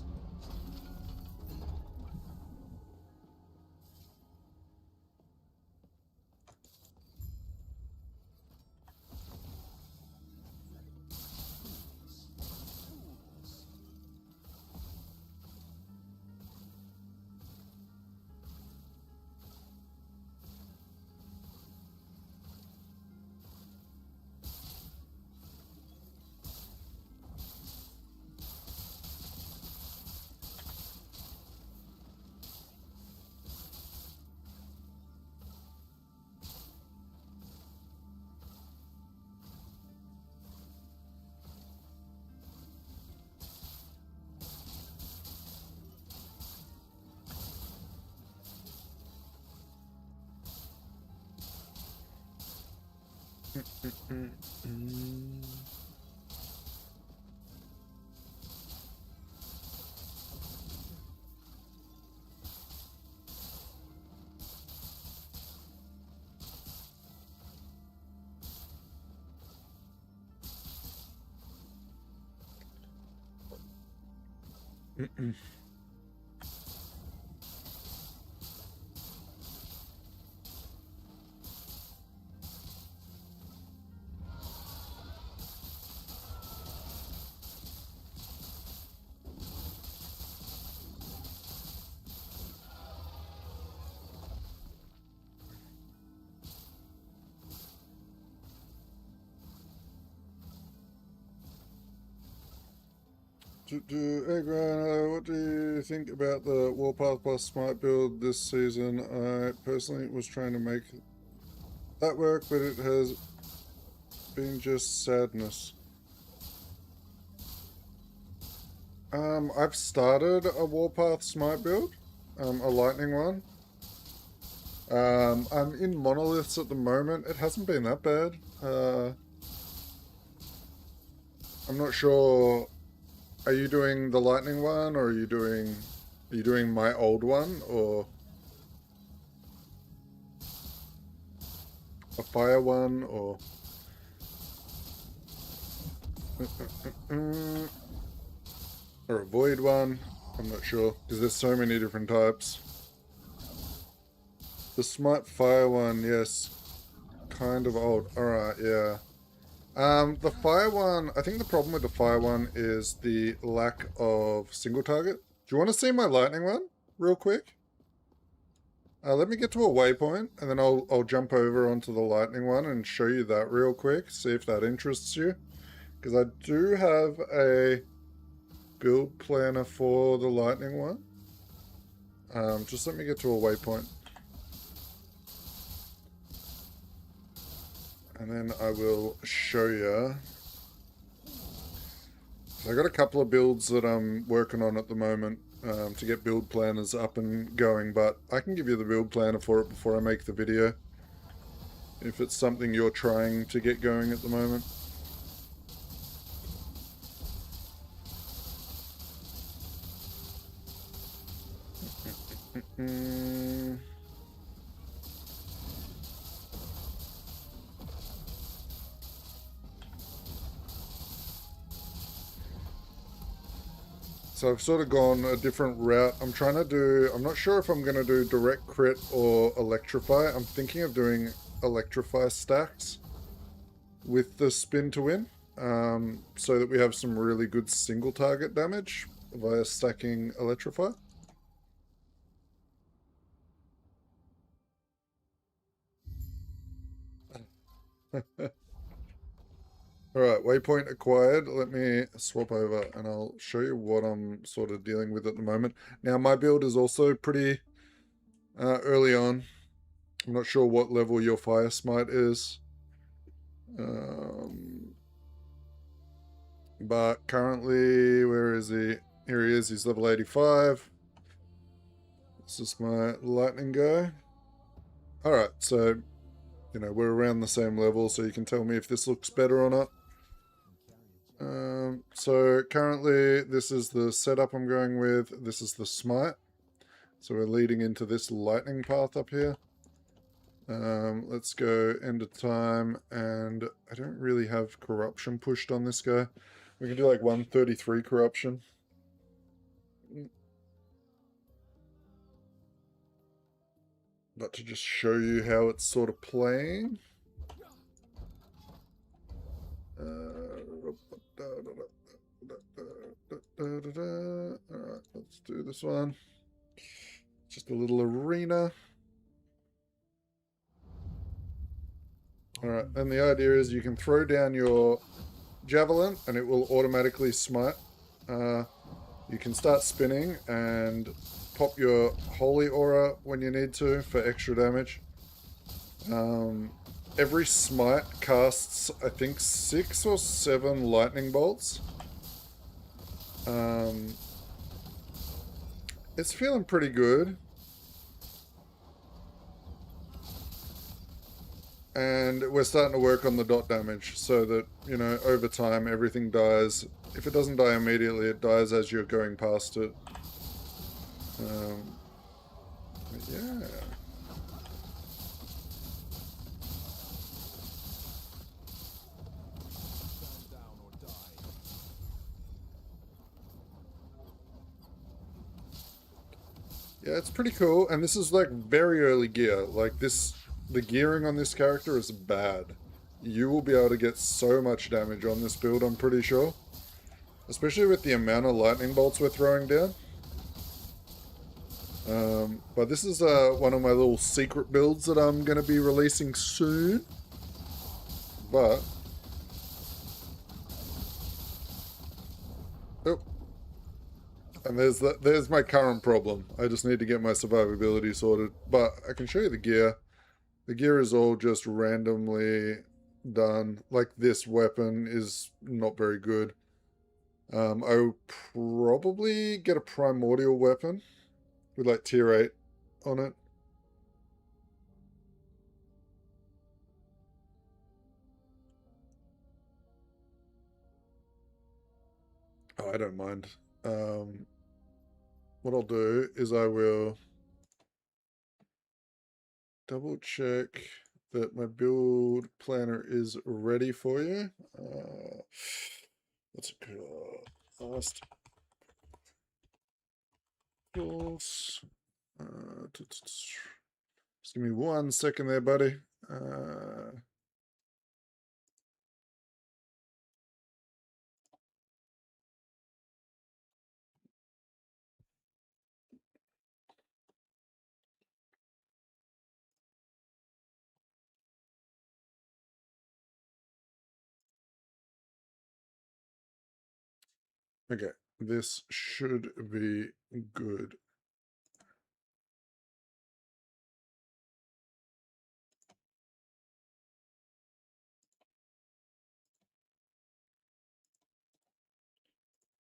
Eggran, what do you think about the Warpath plus Smite build this season? I personally was trying to make that work, but it has been just sadness. I've started a Warpath Smite build, a lightning one. I'm in monoliths at the moment. It hasn't been that bad. I'm not sure. Are you doing the lightning one, or are you doing my old one, or a fire one, or or a void one? I'm not sure, because there's so many different types. The smite fire one, yes, kind of old. Alright, yeah. The fire one, I think the problem with the fire one is the lack of single target. Do you want to see my lightning one real quick? Let me get to a waypoint, and then I'll jump over onto the lightning one and show you that real quick, see if that interests you. Because I do have a build planner for the lightning one. Just let me get to a waypoint. And then I will show you. I got a couple of builds that I'm working on at the moment to get build planners up and going, but I can give you the build planner for it before I make the video, if it's something you're trying to get going at the moment. So I've sort of gone a different route. I'm not sure if I'm going to do direct crit or electrify. I'm thinking of doing electrify stacks with the spin to win, so that we have some really good single target damage via stacking electrify. Alright, waypoint acquired. Let me swap over and I'll show you what I'm sort of dealing with at the moment. Now, my build is also pretty early on. I'm not sure what level your fire smite is. But currently, where is he? Here he is, he's level 85. This is my lightning guy. Alright, so, you know, we're around the same level, so you can tell me if this looks better or not. So currently, this is the setup I'm going with. This is the smite. So we're leading into this lightning path up here. Let's go end of time, and I don't really have corruption pushed on this guy. We can do like 133 corruption. But to just show you how it's sort of playing. Alright, let's do this one. Just a little arena. Alright, and the idea is you can throw down your javelin and it will automatically smite. You can start spinning and pop your holy aura when you need to for extra damage. Every smite casts, I think, 6 or 7 lightning bolts. It's feeling pretty good. And we're starting to work on the dot damage so that, you know, over time everything dies. If it doesn't die immediately, it dies as you're going past it. Yeah. Yeah, it's pretty cool. And this is like very early gear. Like this, the gearing on this character is bad. You will be able to get so much damage on this build, I'm pretty sure. Especially with the amount of lightning bolts we're throwing down. But this is one of my little secret builds that I'm going to be releasing soon. But... oh. And there's my current problem. I just need to get my survivability sorted. But I can show you the gear. The gear is all just randomly done. Like this weapon is not very good. I'll probably get a primordial weapon with like tier 8 on it. Oh, I don't mind. What I'll do is I will double check that my build planner is ready for you. What's it called? Last course. Just give me 1 second there, buddy. Okay, this should be good.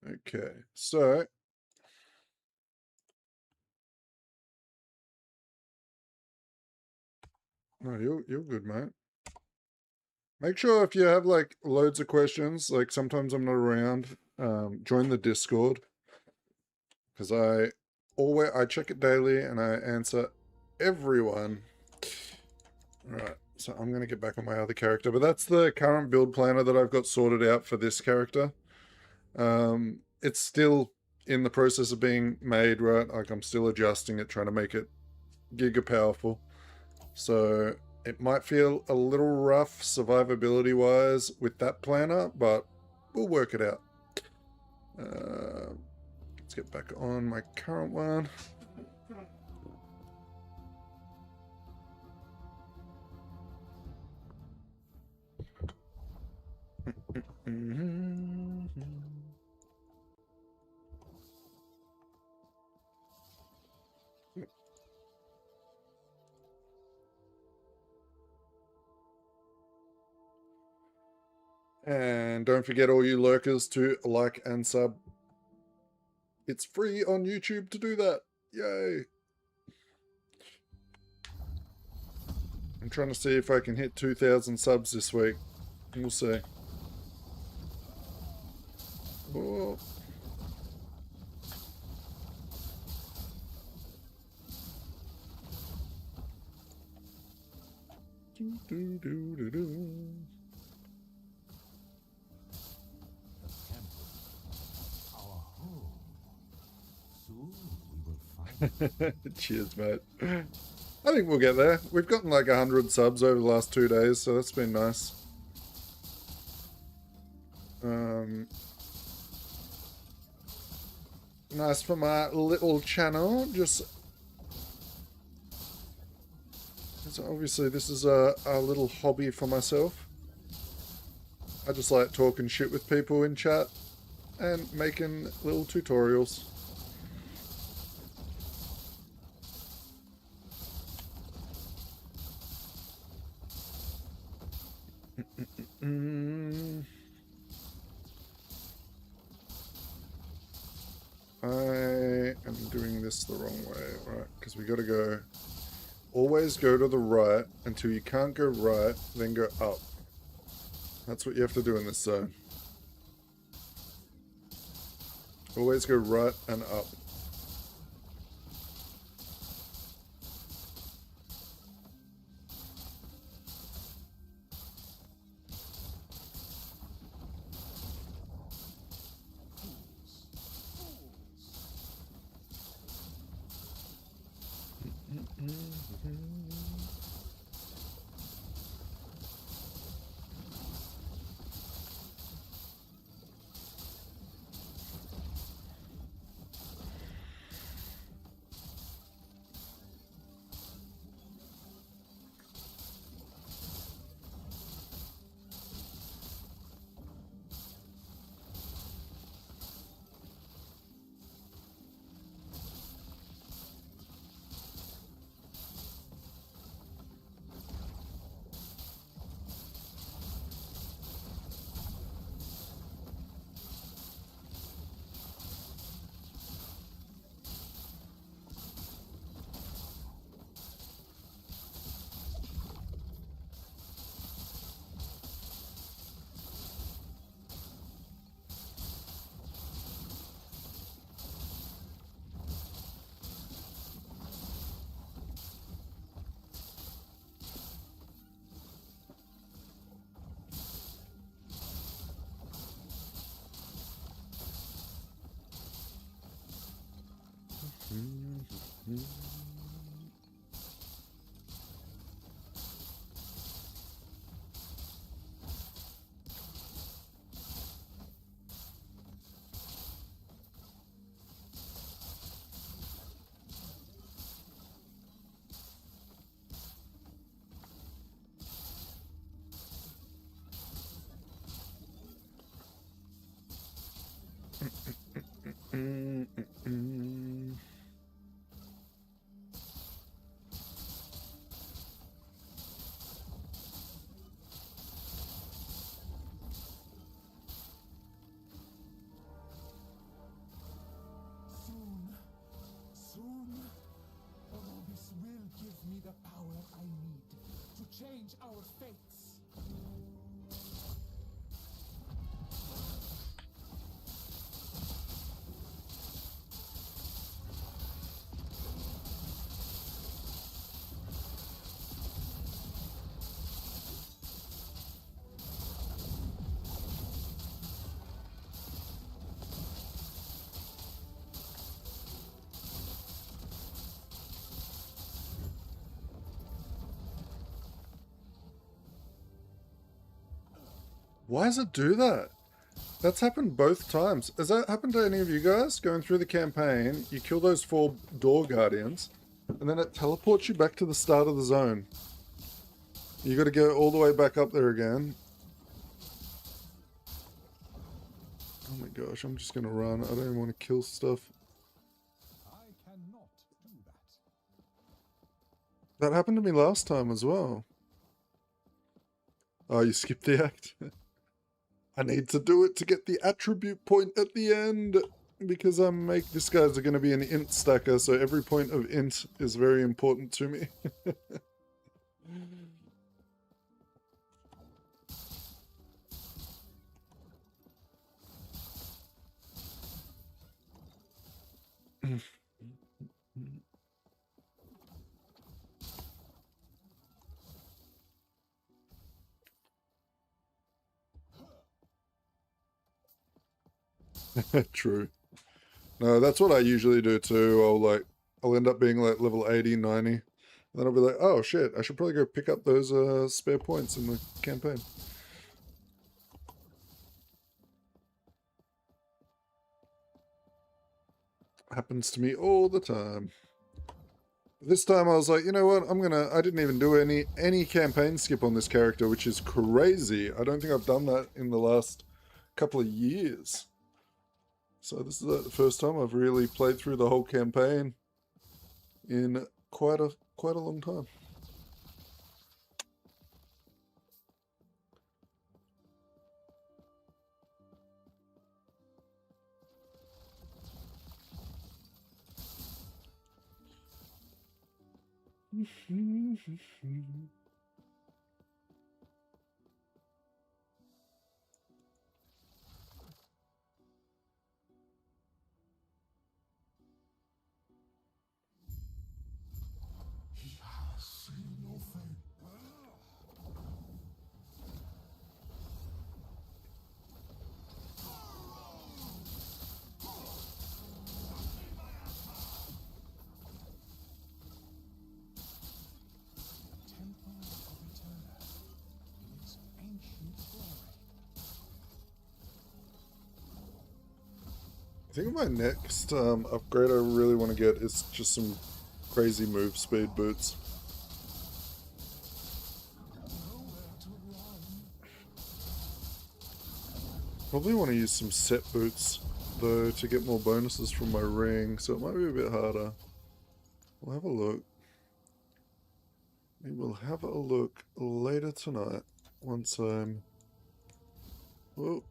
Okay, so no, you're good, mate. Make sure if you have like loads of questions, like sometimes I'm not around, join the Discord because I check it daily and I answer everyone. All right, so I'm gonna get back on my other character, but that's the current build planner that I've got sorted out for this character. It's still in the process of being made, right? Like I'm still adjusting it, trying to make it giga powerful. So it might feel a little rough survivability wise with that planner, but we'll work it out. Let's get back on my current one. Mhm. And don't forget, all you lurkers, to like and sub. It's free on YouTube to do that. Yay! I'm trying to see if I can hit 2,000 subs this week. We'll see. Oh. Do, do, do, do, do. Our home. Soon we will find. Cheers, mate. I think we'll get there. We've gotten like 100 subs over the last 2 days, so that's been nice. Nice for my little channel. Just so obviously this is a little hobby for myself. I just like talking shit with people in chat and making little tutorials. I am doing this the wrong way, right? Because we got to go. Always go to the right until you can't go right, then go up. That's what you have to do in this zone. Always go right and up. Soon, Orobis will give me the power I need to change our fates. Why does it do that? That's happened both times. Has that happened to any of you guys? Going through the campaign, you kill those 4 door guardians, and then it teleports you back to the start of the zone. You got to go all the way back up there again. my gosh, I'm just gonna run. I don't even want to kill stuff. I cannot do that. That happened to me last time as well. Oh, you skipped the act? I need to do it to get the attribute point at the end. Because this guy's going to be an int stacker, so every point of int is very important to me. True. No, that's what I usually do too. I'll end up being like level 80, 90. And then I'll be like, oh shit, I should probably go pick up those spare points in the campaign. Happens to me all the time. This time I was like, you know what, I didn't even do any campaign skip on this character, which is crazy. I don't think I've done that in the last couple of years. So this is the first time I've really played through the whole campaign in quite a long time. He has seen your fate. Temple of Eterna in its ancient glory. I think my next upgrade I really want to get is just some crazy move speed boots. Probably want to use some set boots though to get more bonuses from my ring, so it might be a bit harder. We'll have a look. We will have a look later tonight once I'm... Whoa.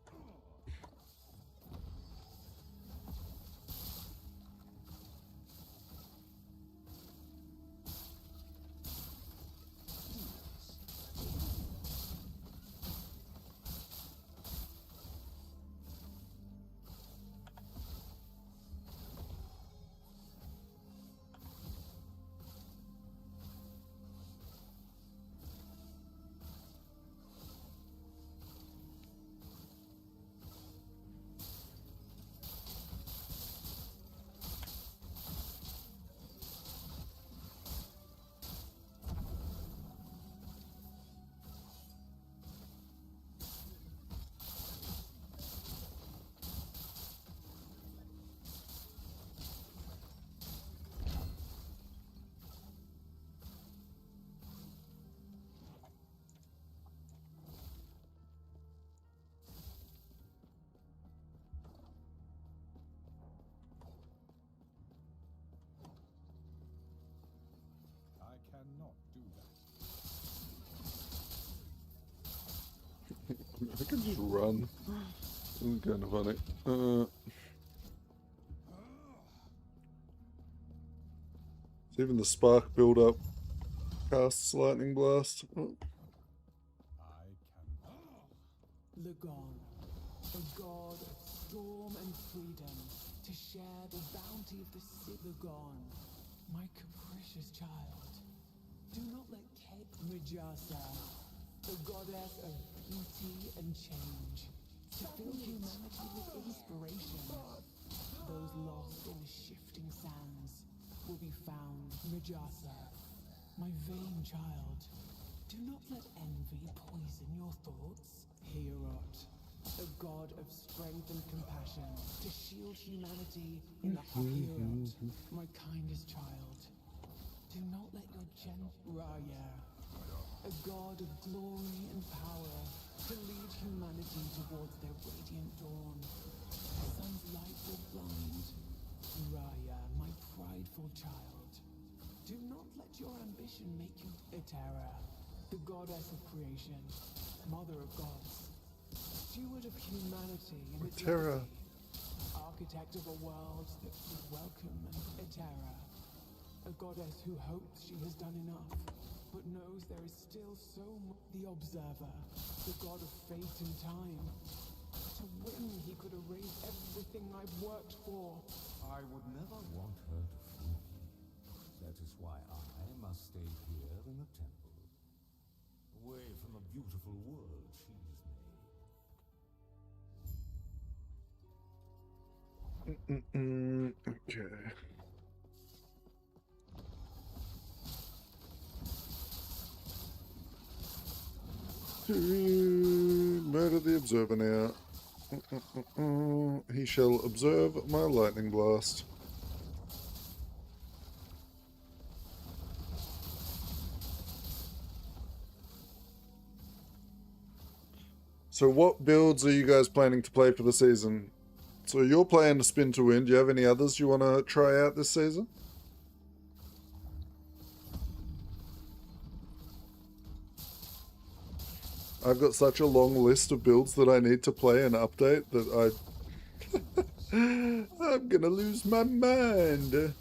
I cannot do that. I can just run. It's kind of funny. Even the spark build up casts lightning blast. Oh. I cannot. Lagon, a god of storm and freedom, to share the bounty of the sea. Lagon, my capricious child, do not let Mijasa, the goddess of beauty and change, to fill humanity with inspiration. Those lost in the shifting sands will be found. Mijasa, my vain child, do not let envy poison your thoughts. Hierot, a god of strength and compassion, to shield humanity in the Hierot, my kindest child. Do not let your Raya, a god of glory and power, to lead humanity towards their radiant dawn. your ambition make you Etera, the goddess of creation, mother of gods, steward of humanity and its Etera. legacy, architect of a world that would welcome an Etera, a goddess who hopes she has done enough, but knows there is still so much. The Observer, the god of fate and time. To win, he could erase everything I've worked for. I would never want her to flee. That is why I must stay here in the temple, away from the beautiful world she's made. Okay. Murder the observer now. He shall observe my lightning blast. So what builds are you guys planning to play for the season? So you're playing a spin to win. Do you have any others you want to try out this season? I've got such a long list of builds that I need to play and update that I'm gonna lose my mind.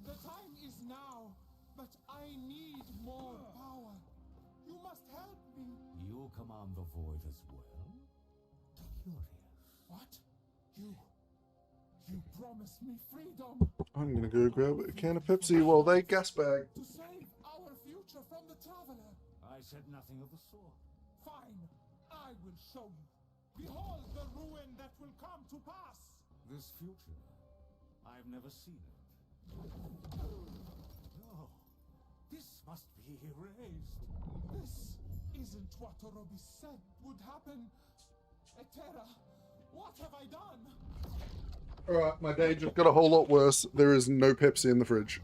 The time is now, but I need more power. You must help me. You command the void as well? Curious. What? You promised me freedom. I'm gonna go grab a can of Pepsi while they gas bag. To save our future from the Traveler. I said nothing of the sort. Fine, I will show you. Behold the ruin that will come to pass. This future, I've never seen it. No, this must be erased. This isn't what Orobi said would happen. Etera, what have I done? Alright, my day just got a whole lot worse. There is no Pepsi in the fridge.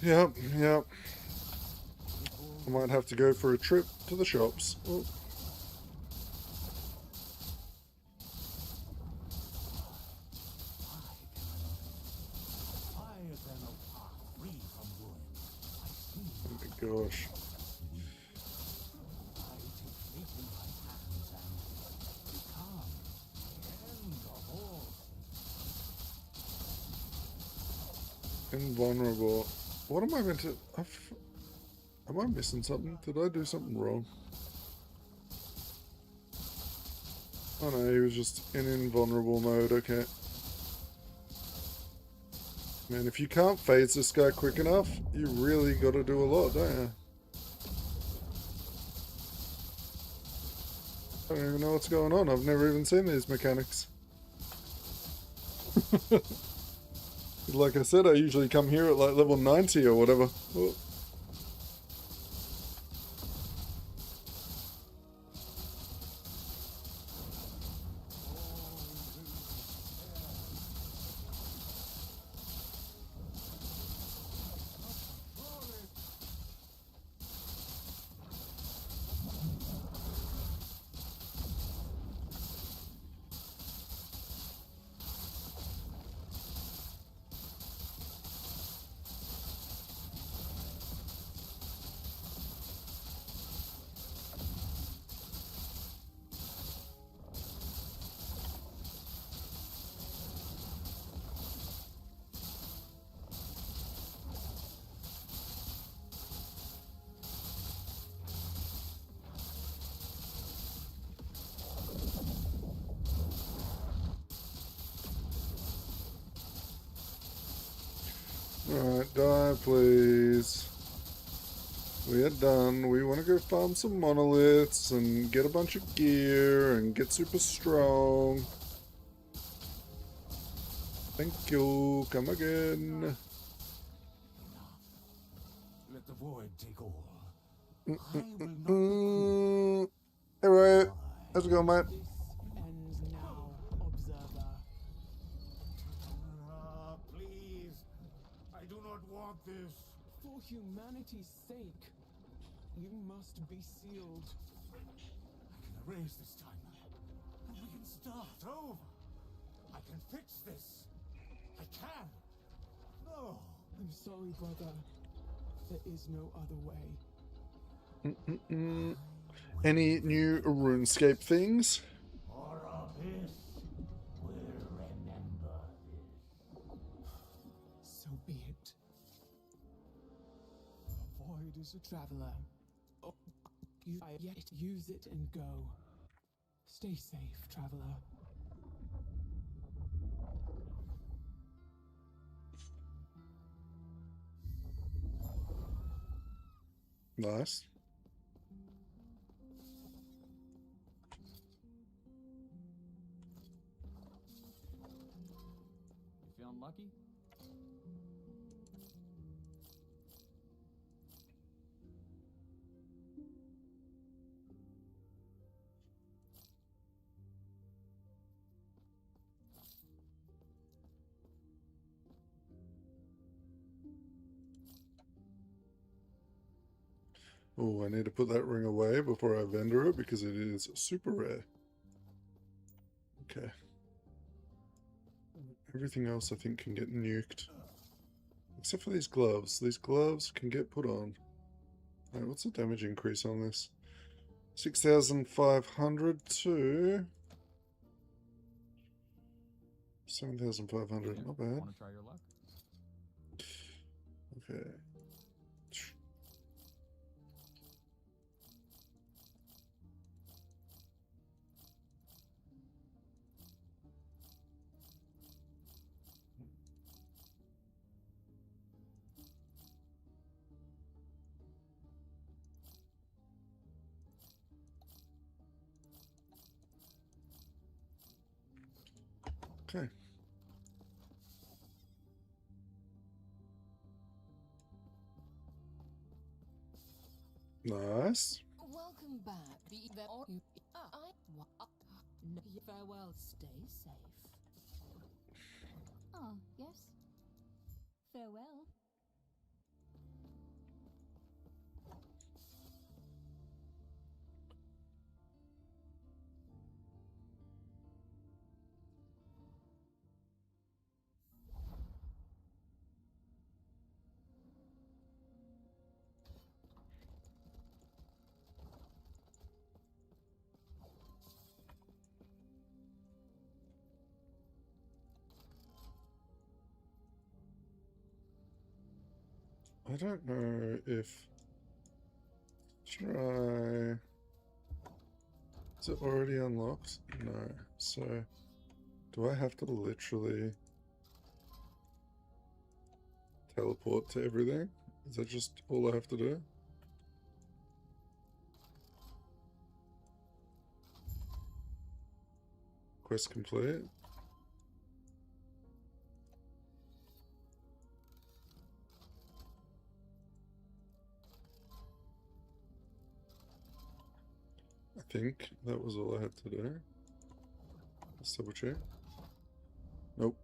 Yep. I might have to go for a trip to the shops. Oh. Oh my gosh. Invulnerable. What am I meant to... Am I missing something? Did I do something wrong? Oh no, he was just in invulnerable mode, okay. Man, if you can't phase this guy quick enough, you really gotta do a lot, don't you? I don't even know what's going on. I've never even seen these mechanics. Like I said, I usually come here at like level 90 or whatever. Oh. Alright, die please. We are done. We want to go farm some monoliths and get a bunch of gear and get super strong. Thank you. Come again. Let the void take all. Hey, Riot. How's it going, mate? Ends now, observer. Please, I do not want this. For humanity's sake, you must be sealed. I can erase this time, and we can start over. I can fix this. I can. No. I'm sorry, brother. There is no other way. Any new RuneScape things? Or Abyss will remember this. So be it. The void is a traveler. Oh, yet use it and go. Stay safe, traveler. Nice. You feeling lucky? Oh, I need to put that ring away before I vendor it because it is super rare. Okay. Everything else I think can get nuked. Except for these gloves. These gloves can get put on. Alright, what's the damage increase on this? 6,500 to 7,500. Not bad. Want to try your luck? Okay. Okay. Nice. Welcome back. Be there or you. Farewell. Stay safe. Ah, yes. Farewell. I don't know if try Is it already unlocked? No. So, do I have to literally teleport to everything? Is that just all I have to do? Quest complete. I think that was all I had to do. Let's double check. Nope.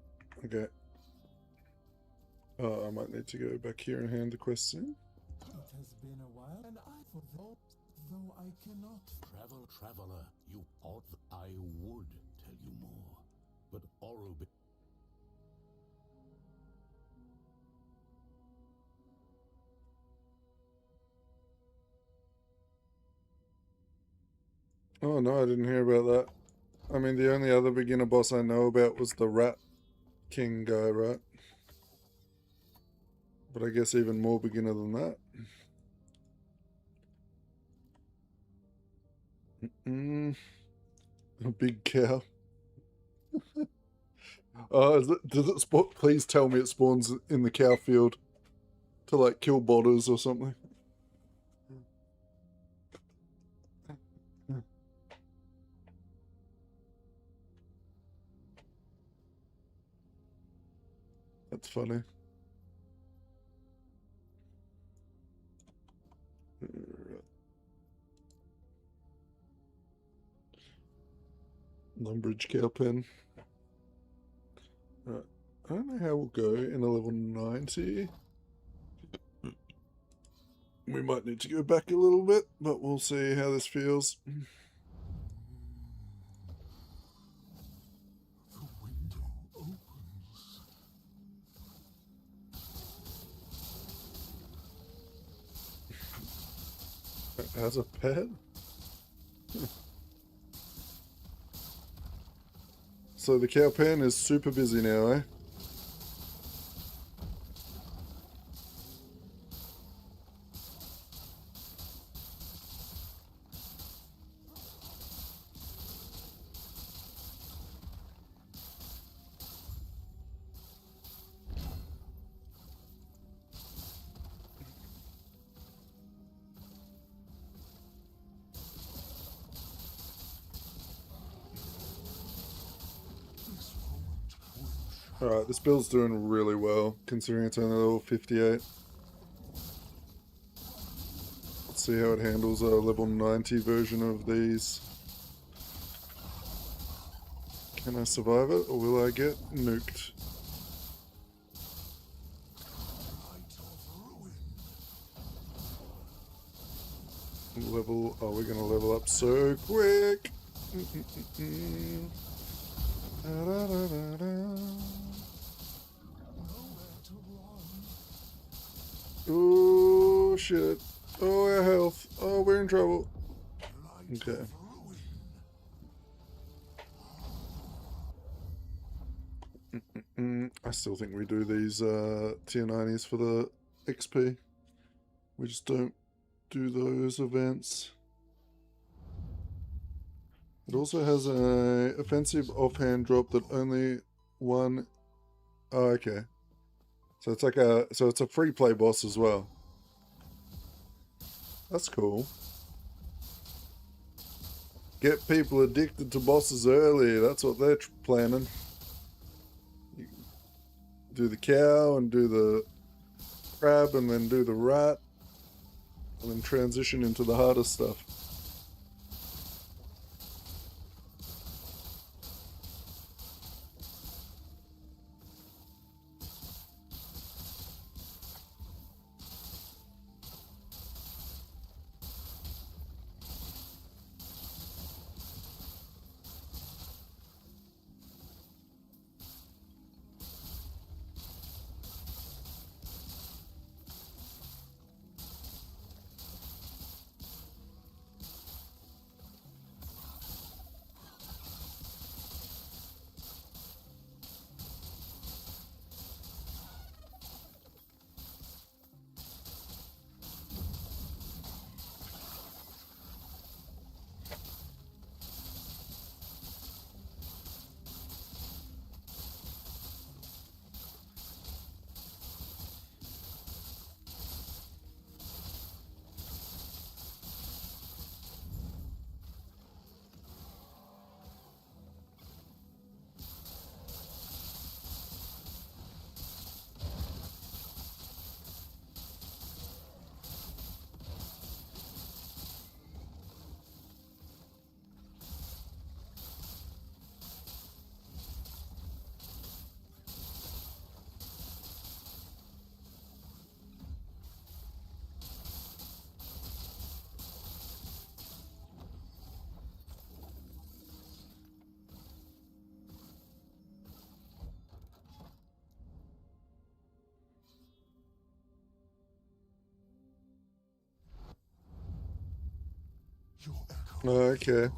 Okay. I might need to go back here and hand the quests in. It has been a while, and I for though I cannot. Traveler, you ought. I would tell you more, but Orob. Oh no, I didn't hear about that. I mean, the only other beginner boss I know about was the Rat King guy, right? But I guess even more beginner than that. A big cow. Does it spawn? Please tell me it spawns in the cow field to like kill botters or something. That's funny. Lumbridge cow pen. I don't know how we'll go in a level 90. We might need to go back a little bit, but we'll see how this feels. The window opens. As a pet? So the cow pen is super busy now, eh? Alright, this build's doing really well, considering it's only level 58. Let's see how it handles a level 90 version of these. Can I survive it, or will I get nuked? Level... Oh, we're gonna level up so quick! Oh shit. Oh, our health. Oh, we're in trouble. Okay. I still think we do these tier 90s for the XP. We just don't do those events. It also has a offensive offhand drop that only one... Oh, okay. So it's like a... So it's a free play boss as well. That's cool. Get people addicted to bosses early. That's what they're planning. You do the cow and do the crab and then do the rat. And then transition into the harder stuff. your echo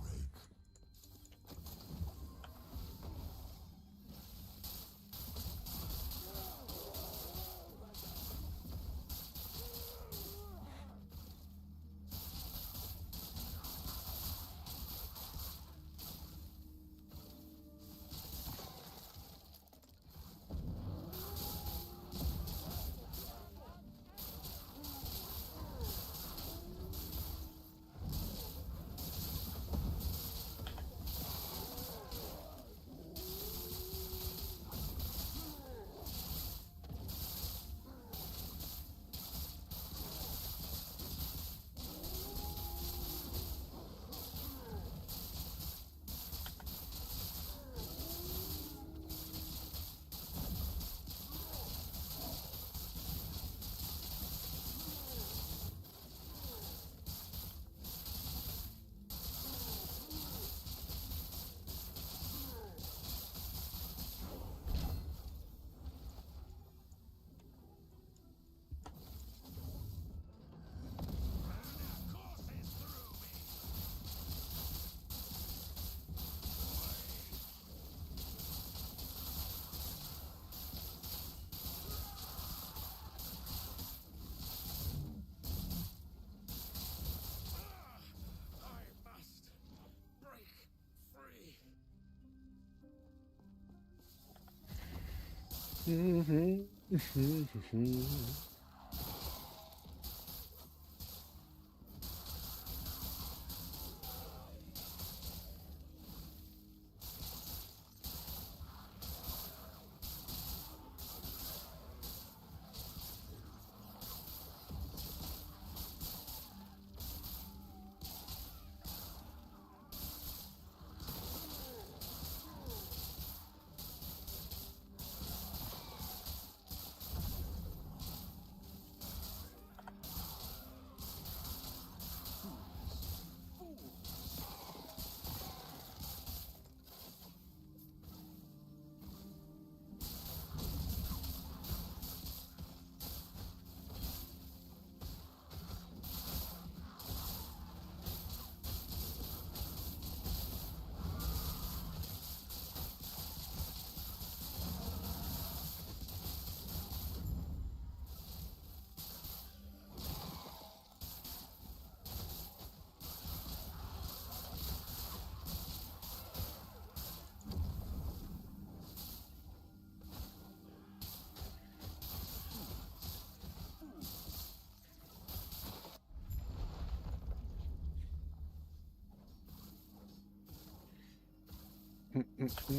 Okay.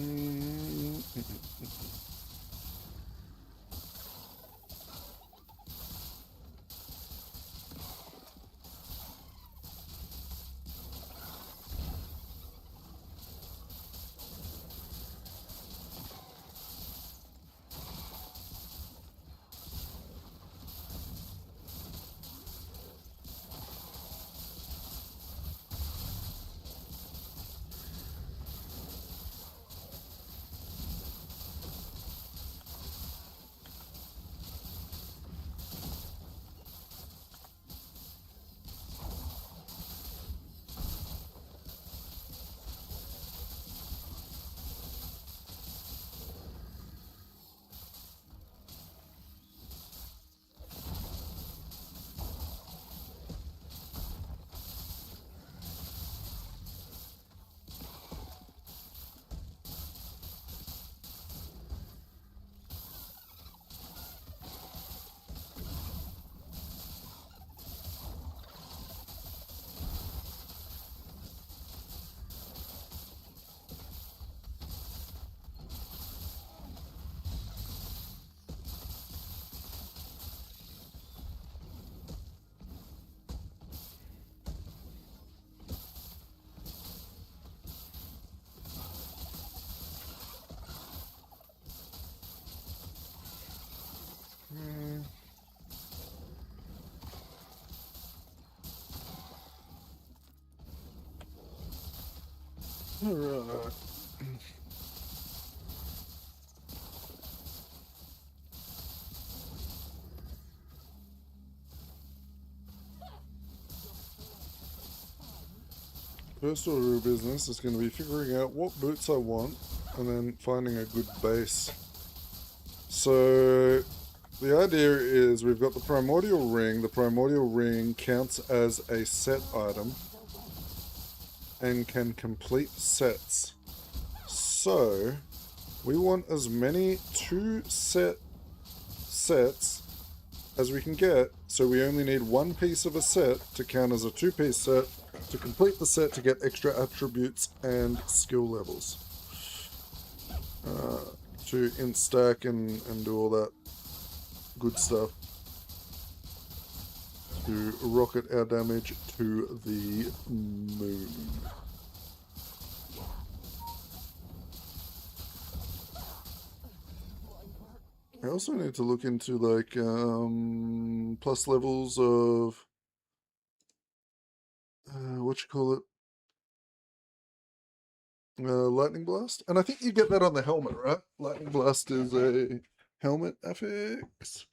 break. Alright. First order of business is going to be figuring out what boots I want and then finding a good base. So the idea is we've got the primordial ring. The primordial ring counts as a set item and can complete sets. So we want as many two-set sets as we can get, so we only need one piece of a set to count as a two-piece set to complete the set to get extra attributes and skill levels. To instack and do all that good stuff. To rocket our damage to the moon. I also need to look into like plus levels of what you call it, lightning blast, and I think you get that on the helmet, right? Lightning blast is a helmet affix.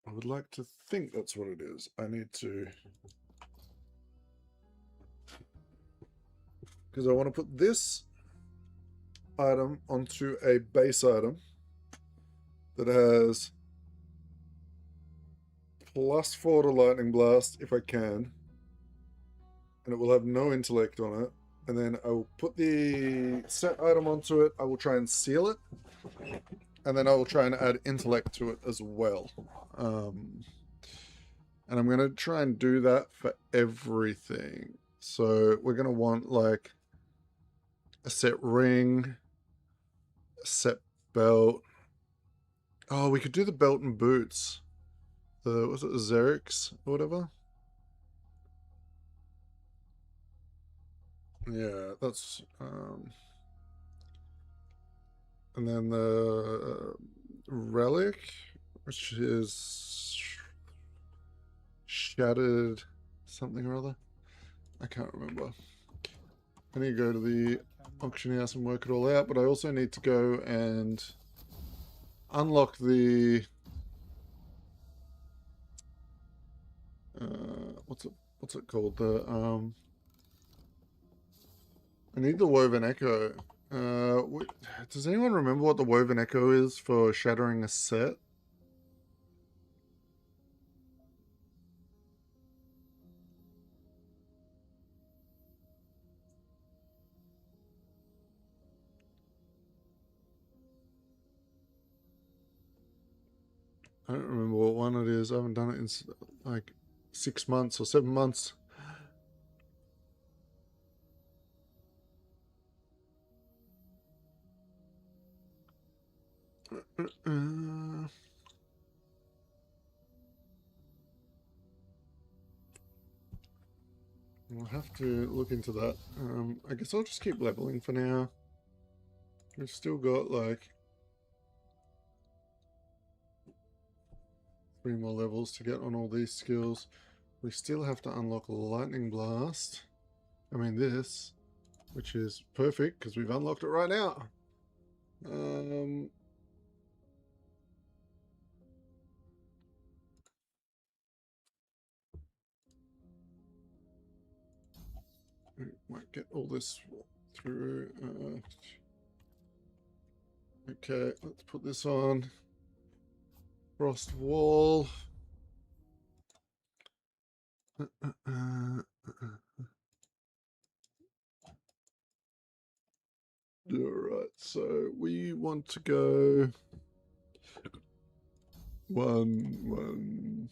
I would like to think that's what it is. I need to, because I want to put this item onto a base item that has +4 to lightning blast if I can, and it will have no intellect on it. And then I will put the set item onto it. I will try and seal it, and then I will try and add intellect to it as well. And I'm going to try and do that for everything. So we're going to want like a set ring, a set belt. Oh, we could do the belt and boots. Was it the Xerix or whatever? Yeah, that's and then the relic, which is shattered something or other. I can't remember. I need to go to the auction house and work it all out, but I also need to go and unlock the what's it called? The I need the woven echo. Does anyone remember what the woven echo is for shattering a set? I don't remember what one it is. I haven't done it in like 6 months or 7 months. We'll have to look into that. I guess I'll just keep leveling for now. We've still got like 3 more levels to get on all these skills. We still have to unlock Lightning Blast. I mean this, which is perfect because we've unlocked it right now. We might get all this through. Okay, let's put this on. Frost Wall. Alright, so we want to go one.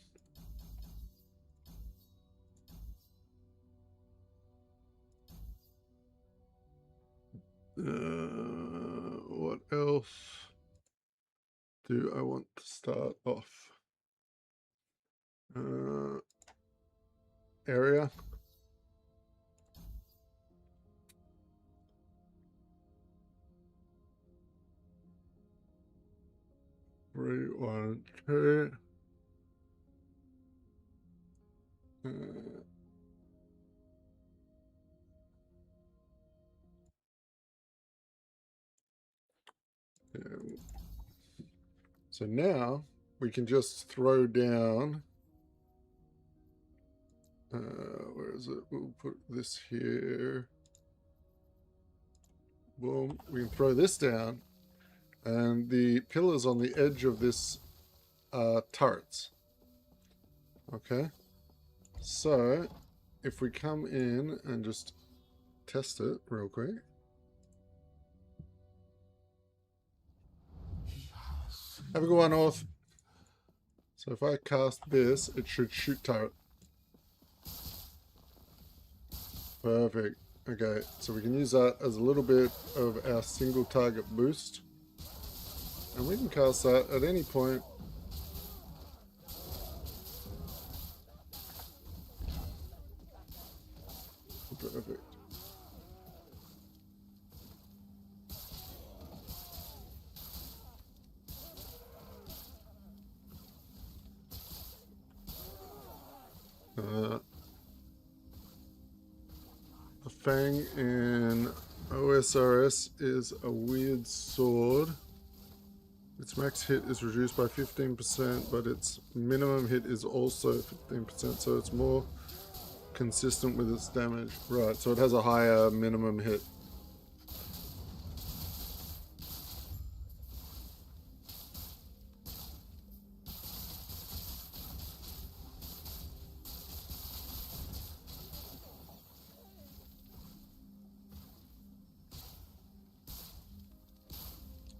What else do I want to start off? Area. 3, 1, 2. So now we can just throw down. Where is it? We'll put this here. Boom. We can throw this down, and the pillars on the edge of this are turrets. Okay. So if we come in and just test it real quick. Have a good one, North. So if I cast this, it should shoot turret. Perfect. Okay, so we can use that as a little bit of our single target boost. And we can cast that at any point. Perfect. The Fang in OSRS is a weird sword. Its max hit is reduced by 15%, but its minimum hit is also 15%, so it's more consistent with its damage. Right, so it has a higher minimum hit.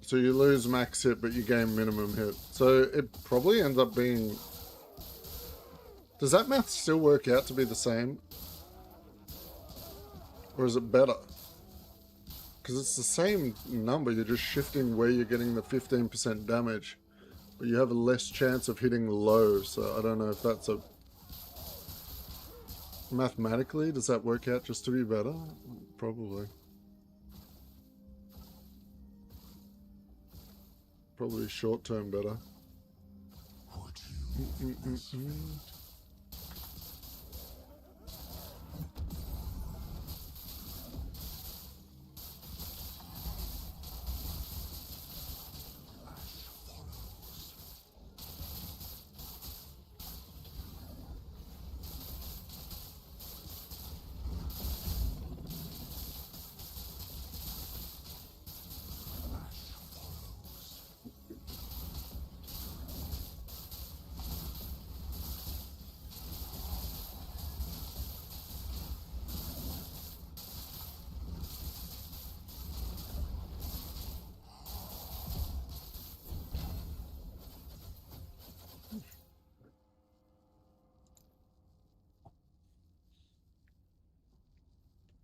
So you lose max hit, but you gain minimum hit. So it probably ends up being... Does that math still work out to be the same? Or is it better? Because it's the same number, you're just shifting where you're getting the 15% damage. But you have a less chance of hitting low, so I don't know if that's a... Mathematically, does that work out just to be better? Probably. Probably short-term better.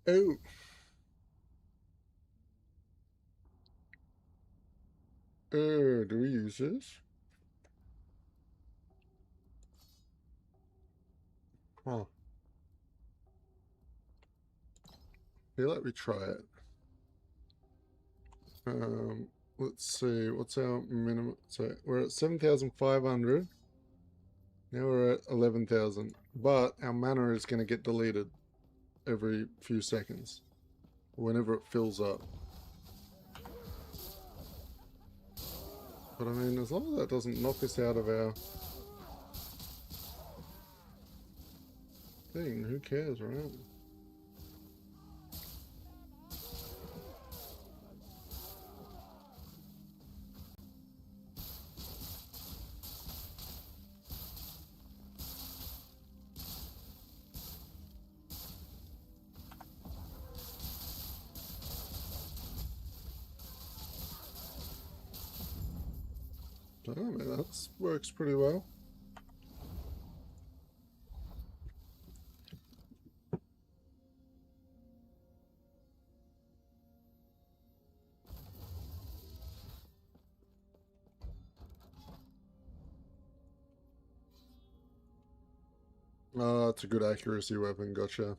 Oh. Do we use this? Huh. Here, let me try it. Let's see, what's our minimum? So we're at 7,500. Now we're at 11,000. But our mana is going to get deleted every few seconds. Whenever it fills up. But I mean, as long as that doesn't knock us out of our thing, who cares, right? Oh, man, that works pretty well. Oh, it's a good accuracy weapon, gotcha.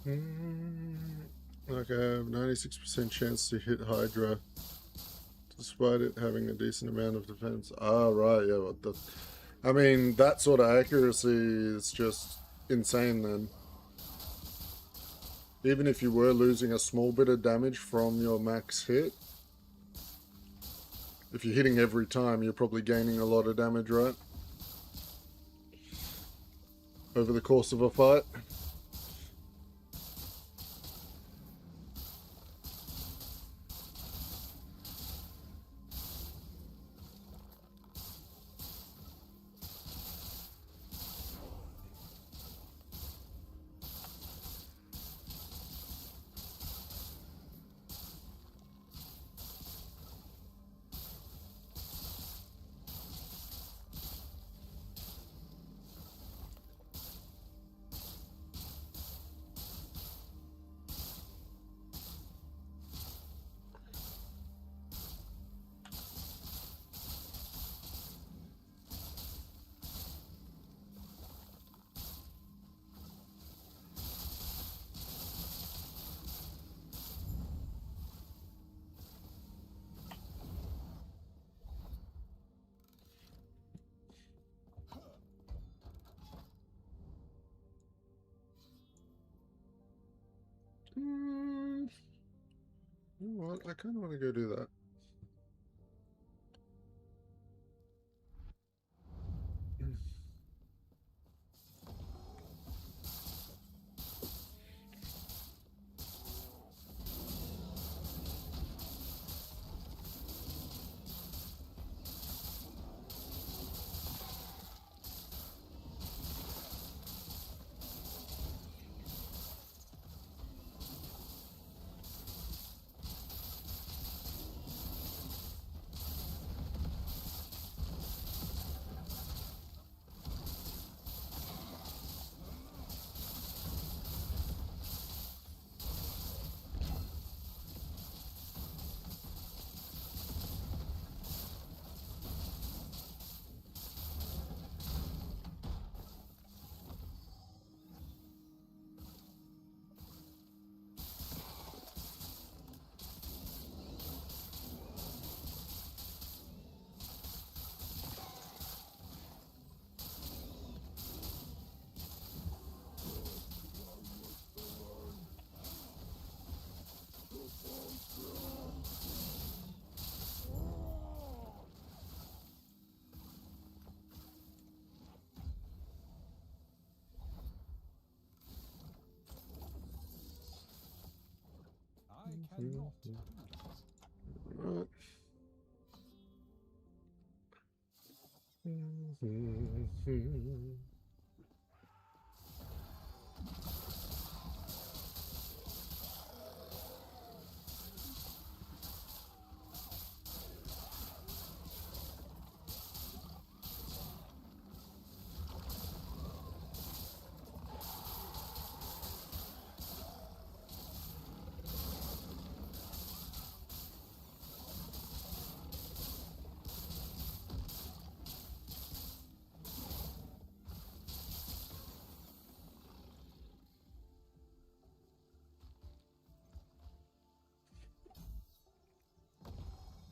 Okay, I have 96% chance to hit Hydra, despite it having a decent amount of defense. Ah, right, yeah. I mean, that sort of accuracy is just insane then. Even if you were losing a small bit of damage from your max hit, if you're hitting every time, you're probably gaining a lot of damage, right? Over the course of a fight. You know what? I kind of want to go do that. I cannot do this. Right.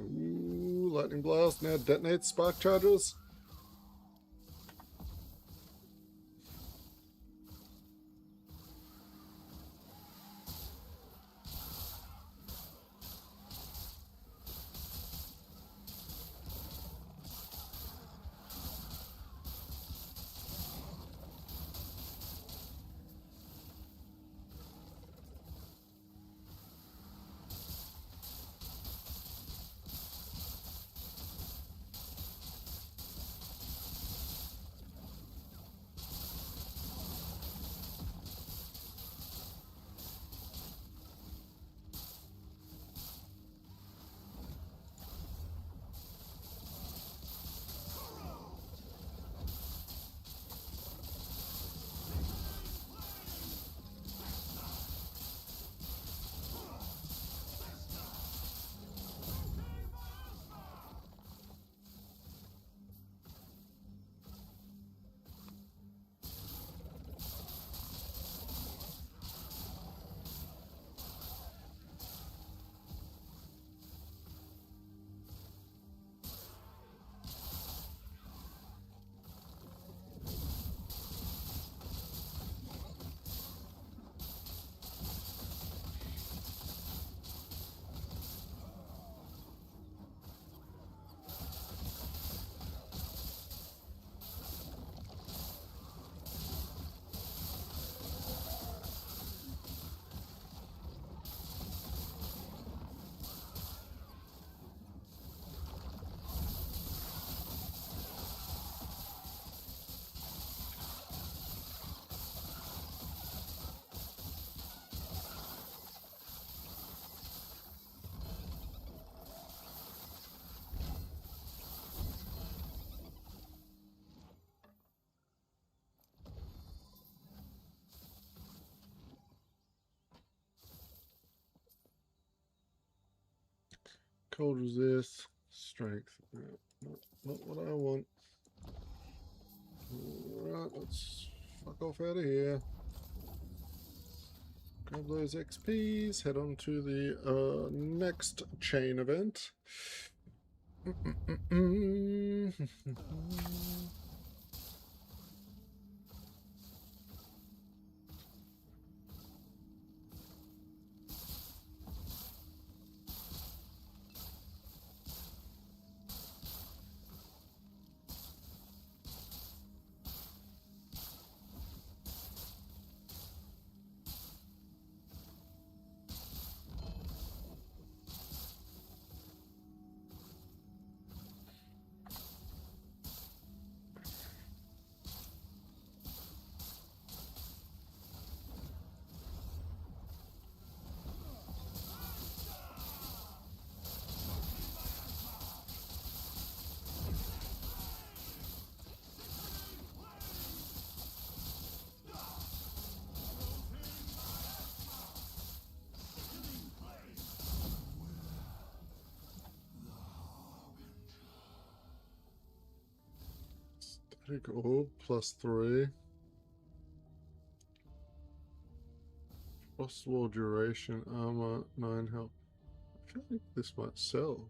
Ooh, lightning blast now detonates spark charges. Cold resist. Strength. No, not what I want. Alright, let's fuck off out of here. Grab those XPs, head on to the next chain event. Static orb +3. Frost wall duration, armor, 9 health. I feel like this might sell.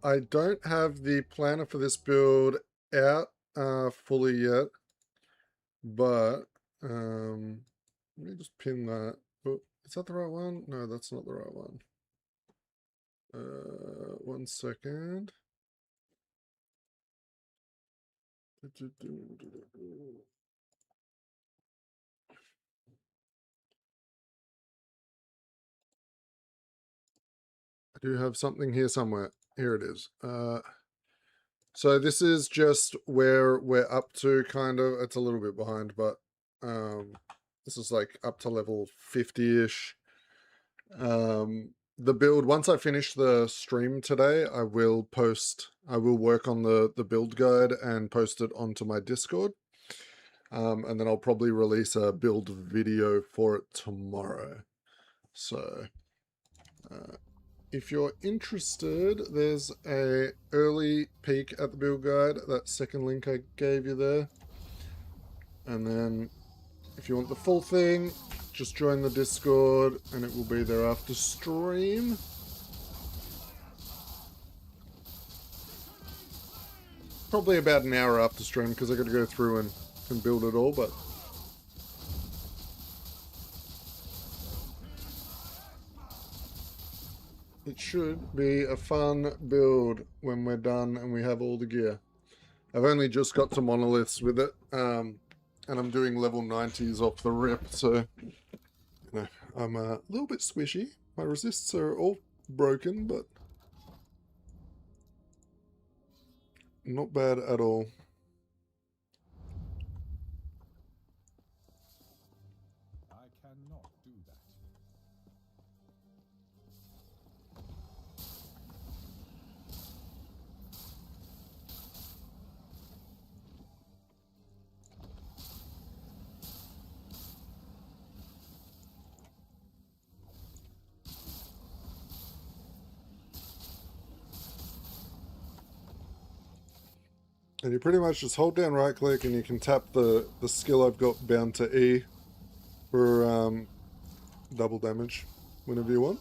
I don't have the planner for this build out fully yet, but let me just pin that. Oh, is that the right one? No, that's not the right one. 1 second. I do have something here somewhere. Here it is. So this is just where we're up to, kind of. It's a little bit behind, but this is like up to level 50-ish. The build, once I finish the stream today, I will work on the build guide and post it onto my Discord. And then I'll probably release a build video for it tomorrow. So if you're interested, there's a early peek at the build guide, that second link I gave you there. And then if you want the full thing, just join the Discord and it will be there after stream. Probably about an hour after stream because I got to go through and build it all, but it should be a fun build when we're done and we have all the gear. I've only just got to monoliths with it, and I'm doing level 90s off the rip, so you know, I'm a little bit squishy. My resists are all broken, but not bad at all. I cannot do that. And you pretty much just hold down right click and you can tap the skill I've got bound to E for double damage whenever you want.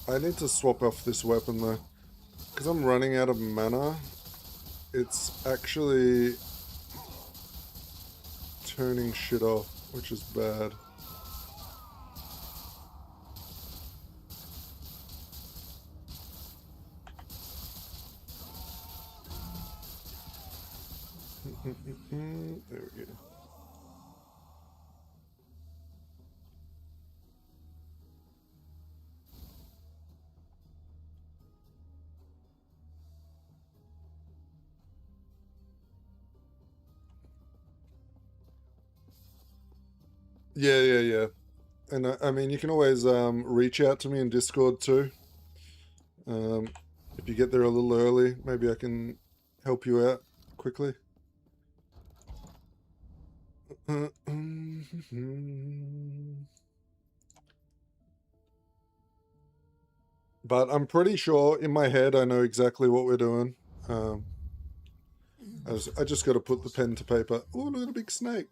I need to swap off this weapon though, because I'm running out of mana. It's actually turning shit off, which is bad. There we go. Yeah. And I mean, you can always reach out to me in Discord too. If you get there a little early, maybe I can help you out quickly. But I'm pretty sure in my head I know exactly what we're doing. I just got to put the pen to paper. Oh, look at a big snake.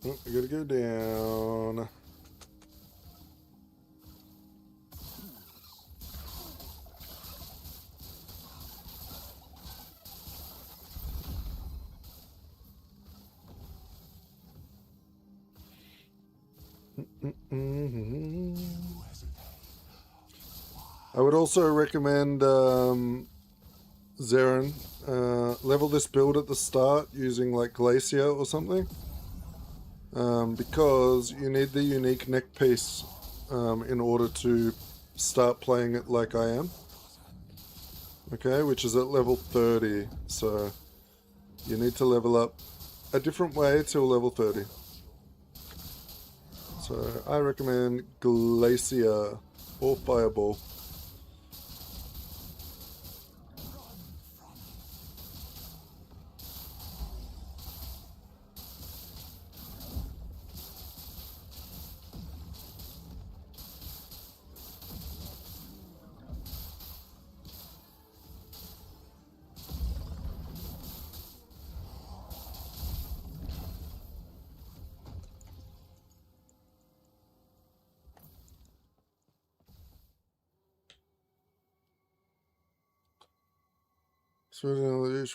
Oh, I gotta go down. I would also recommend Zeren level this build at the start using like Glacier or something, because you need the unique neck piece in order to start playing it like I am. Okay, which is at level 30, so you need to level up a different way till level 30. So I recommend Glacier or Fireball. So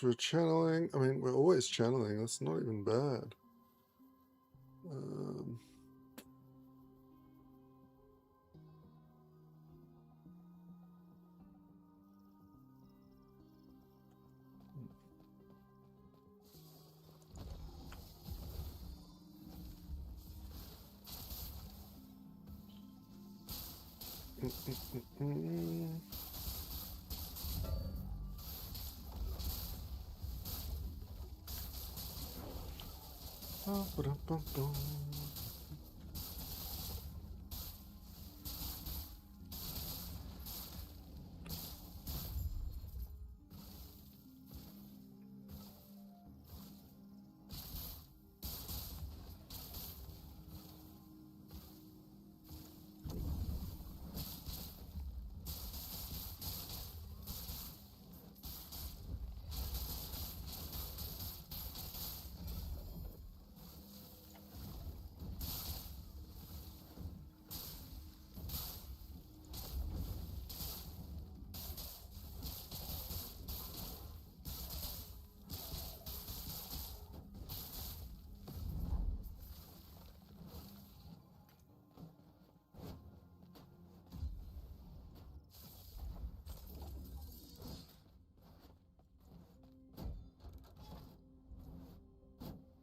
we're channeling. I mean, we're always channeling. That's not even bad.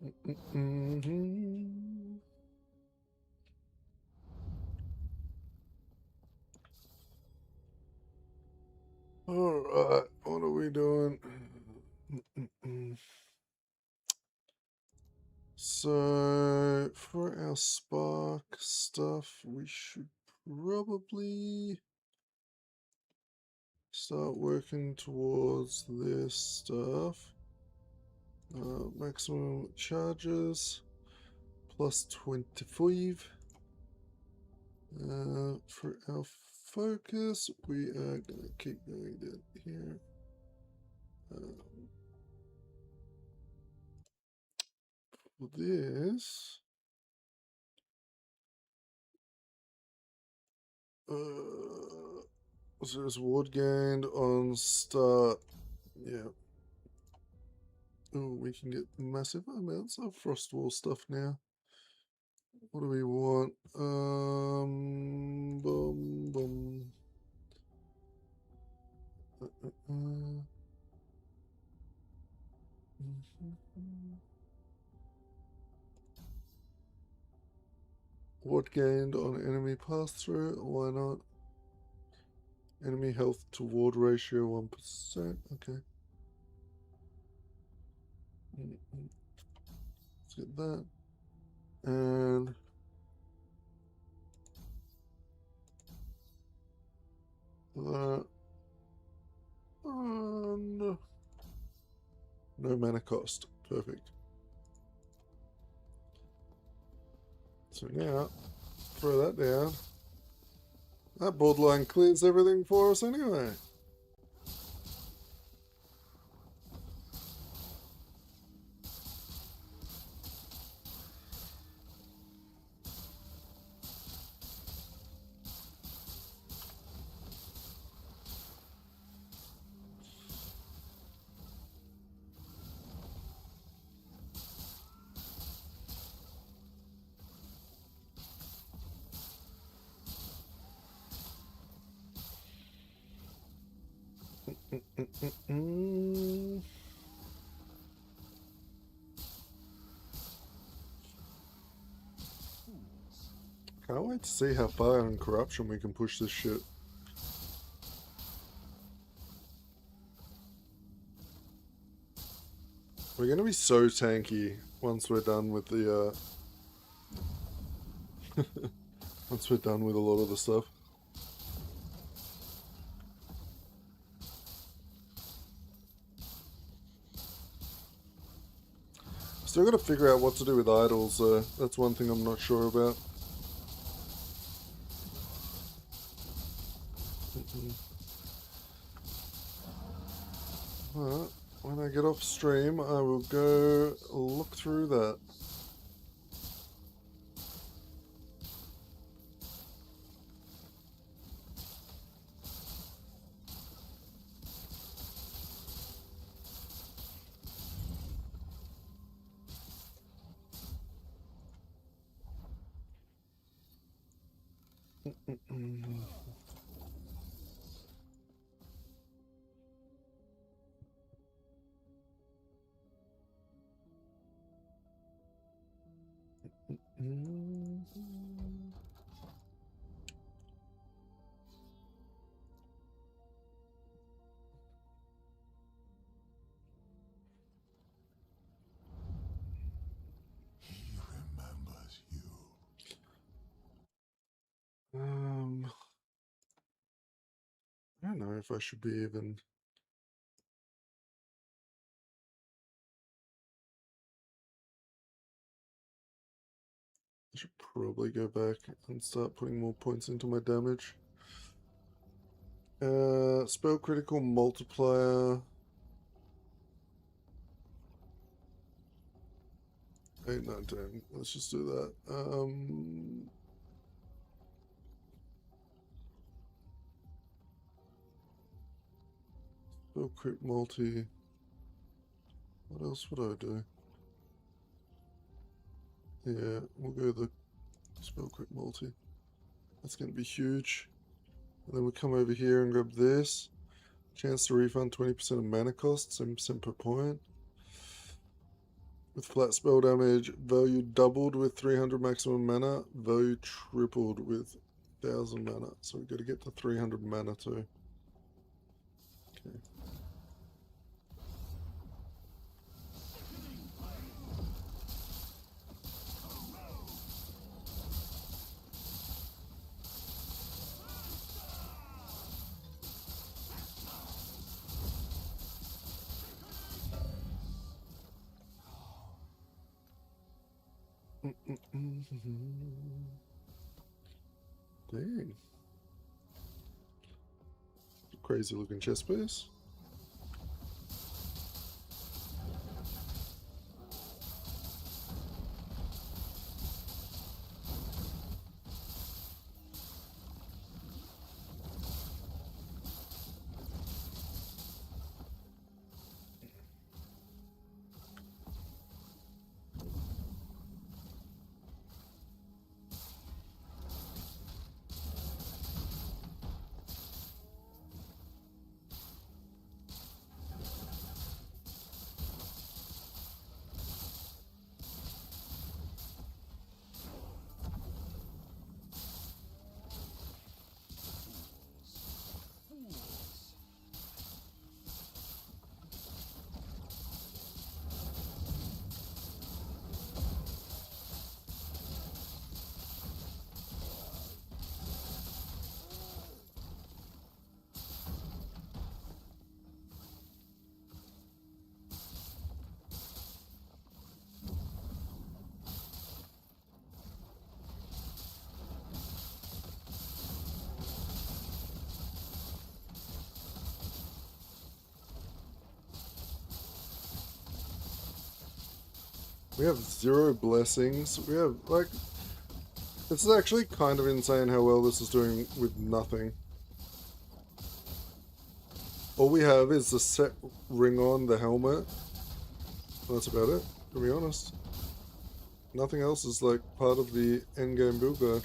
Alright, what are we doing? So, for our spark stuff, we should probably start working towards this stuff. Maximum charges, plus 25. For our focus, we are going to keep going down here. For this, so there's ward gained on start. Yeah. Oh, we can get massive amounts of frost wall stuff now. What do we want? Boom, boom. Ward gained on enemy pass through. Why not? Enemy health to ward ratio 1%. Okay. Let's get that. And that. And no mana cost. Perfect. So now, throw that down. That borderline clears everything for us anyway. Can't wait to see how far in corruption we can push this shit. We're gonna be so tanky once we're done with the once we're done with a lot of the stuff. Still gotta figure out what to do with idols, that's one thing I'm not sure about. Alright, when I get off stream, I will go look through that. He remembers you. I don't know if I should be even... I should probably go back and start putting more points into my damage. Spell critical multiplier. 8, 9, 10. Let's just do that. Spell crit multi. What else would I do? Yeah, we'll go the spell crit multi. That's going to be huge. And then we come over here and grab this. Chance to refund 20% of mana cost, 7% per point. With flat spell damage, value doubled with 300 maximum mana, value tripled with 1000 mana. So we've got to get to 300 mana too. Okay. Dang. Crazy looking chest piece. We have 0 blessings. We have, like... This is actually kind of insane how well this is doing with nothing. All we have is the set ring on the helmet. That's about it, to be honest. Nothing else is, like, part of the endgame build guide.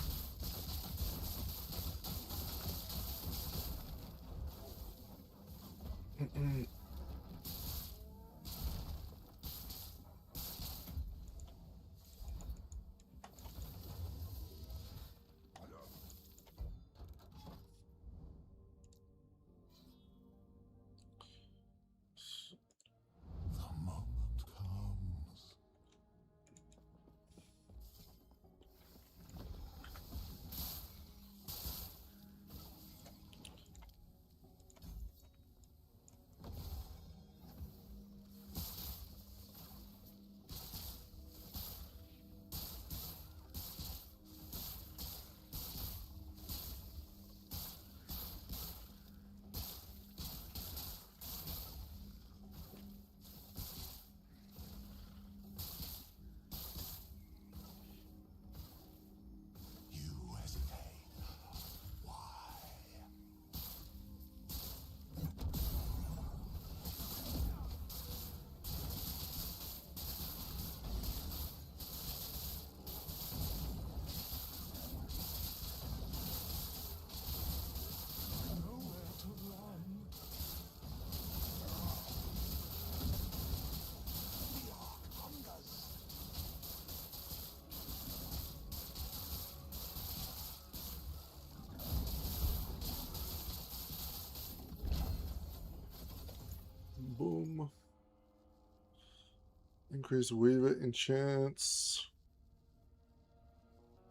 The moment comes. You hesitate. Why? Nowhere to run. The Ark hungers. Boom. Increase Weaver enchants.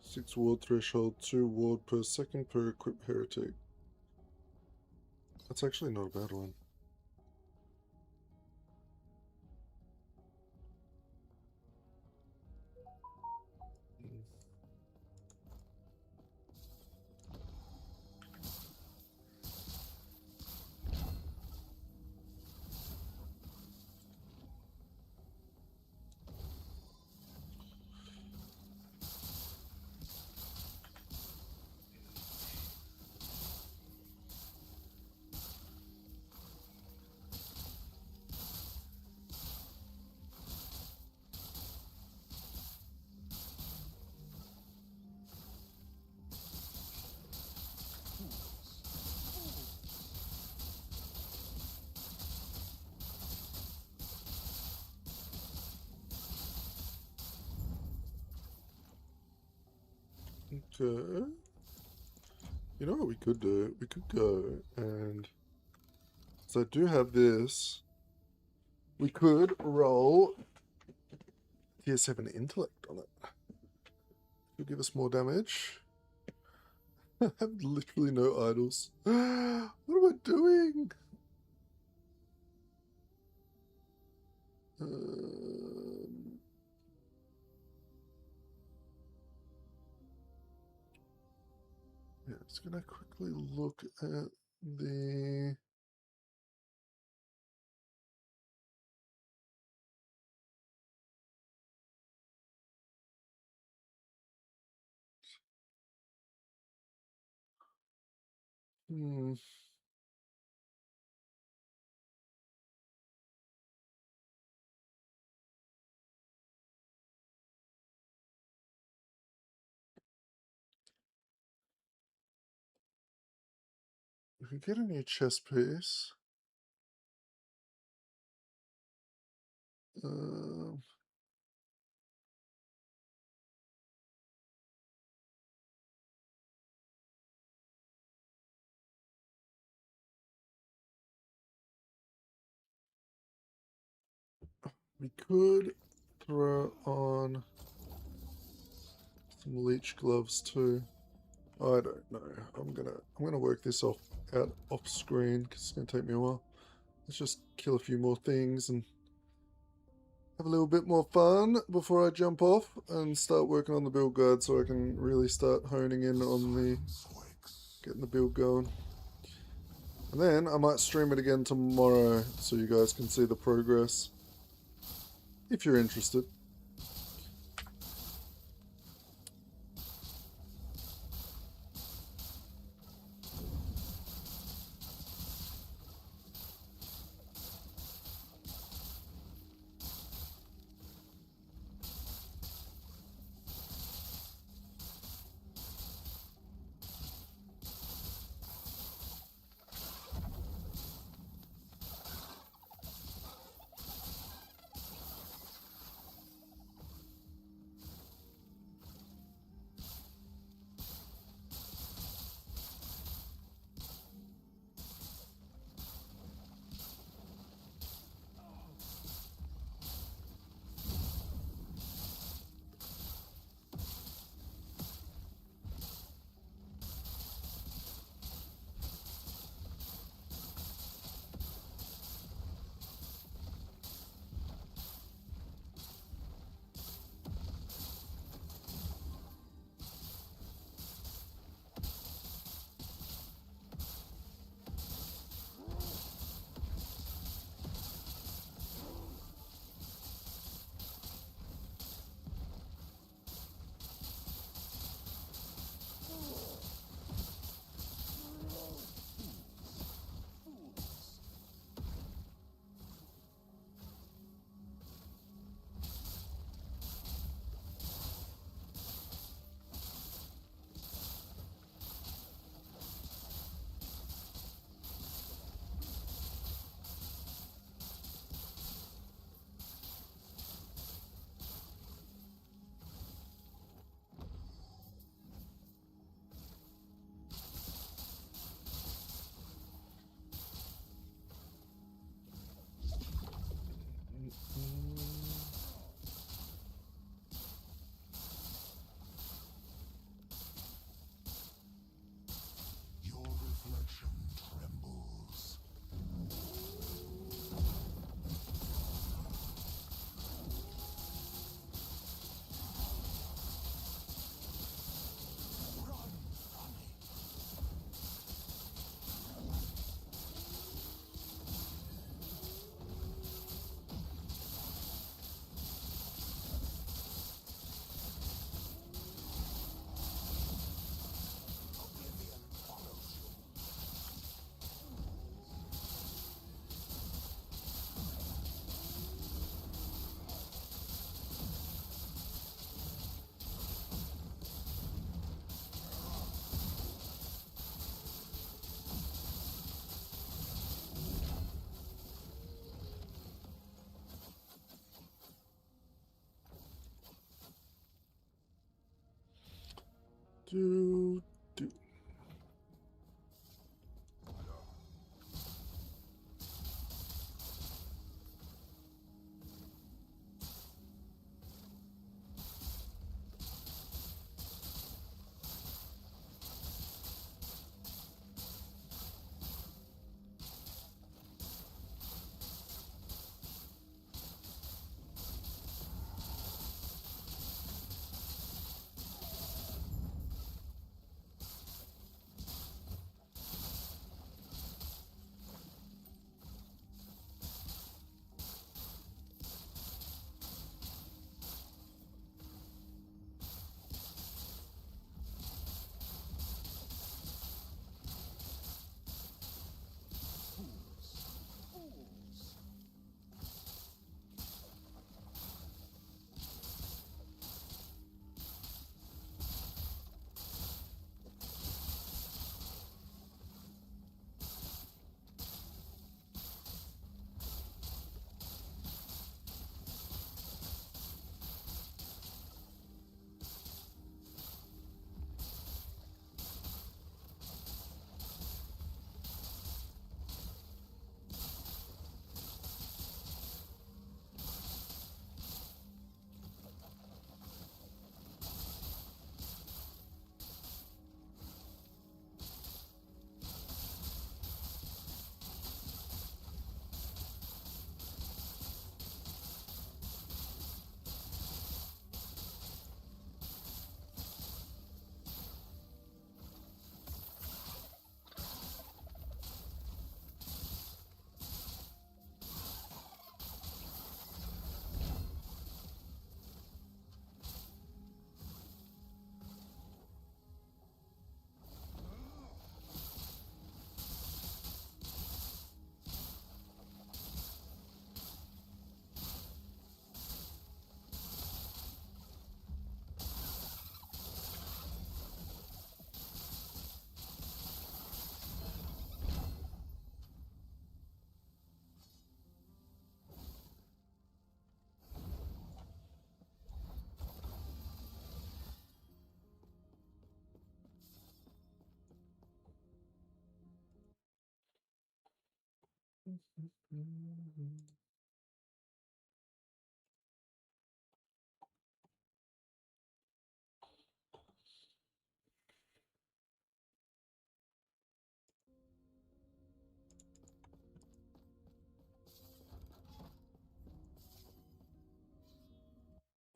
6 ward threshold, 2 ward per second per equip heretic. That's actually not a bad one. Okay. You know what we could do? We could go and... So I do have this. We could roll tier 7 intellect on it. It'll give us more damage. I have literally no idols. What am I doing? Yeah, just gonna quickly look at the... If we get a new chess piece... we could throw on some leech gloves too. I don't know. I'm gonna work this off screen because it's gonna take me a while. Let's just kill a few more things and have a little bit more fun before I jump off and start working on the build guide so I can really start honing in on the getting the build going. And then I might stream it again tomorrow so you guys can see the progress if you're interested. do, do.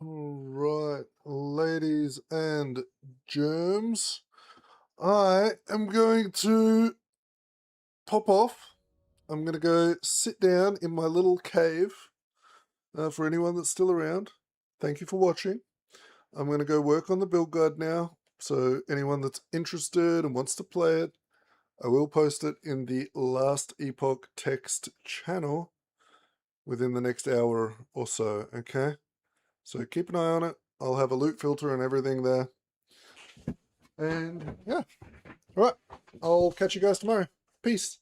All right, ladies and germs, I am going to pop off. I'm going to go sit down in my little cave. For anyone that's still around, thank you for watching. I'm going to go work on the build guide now. So anyone that's interested and wants to play it, I will post it in the Last Epoch text channel within the next hour or so, okay? So keep an eye on it. I'll have a loot filter and everything there. And yeah, all right. I'll catch you guys tomorrow. Peace.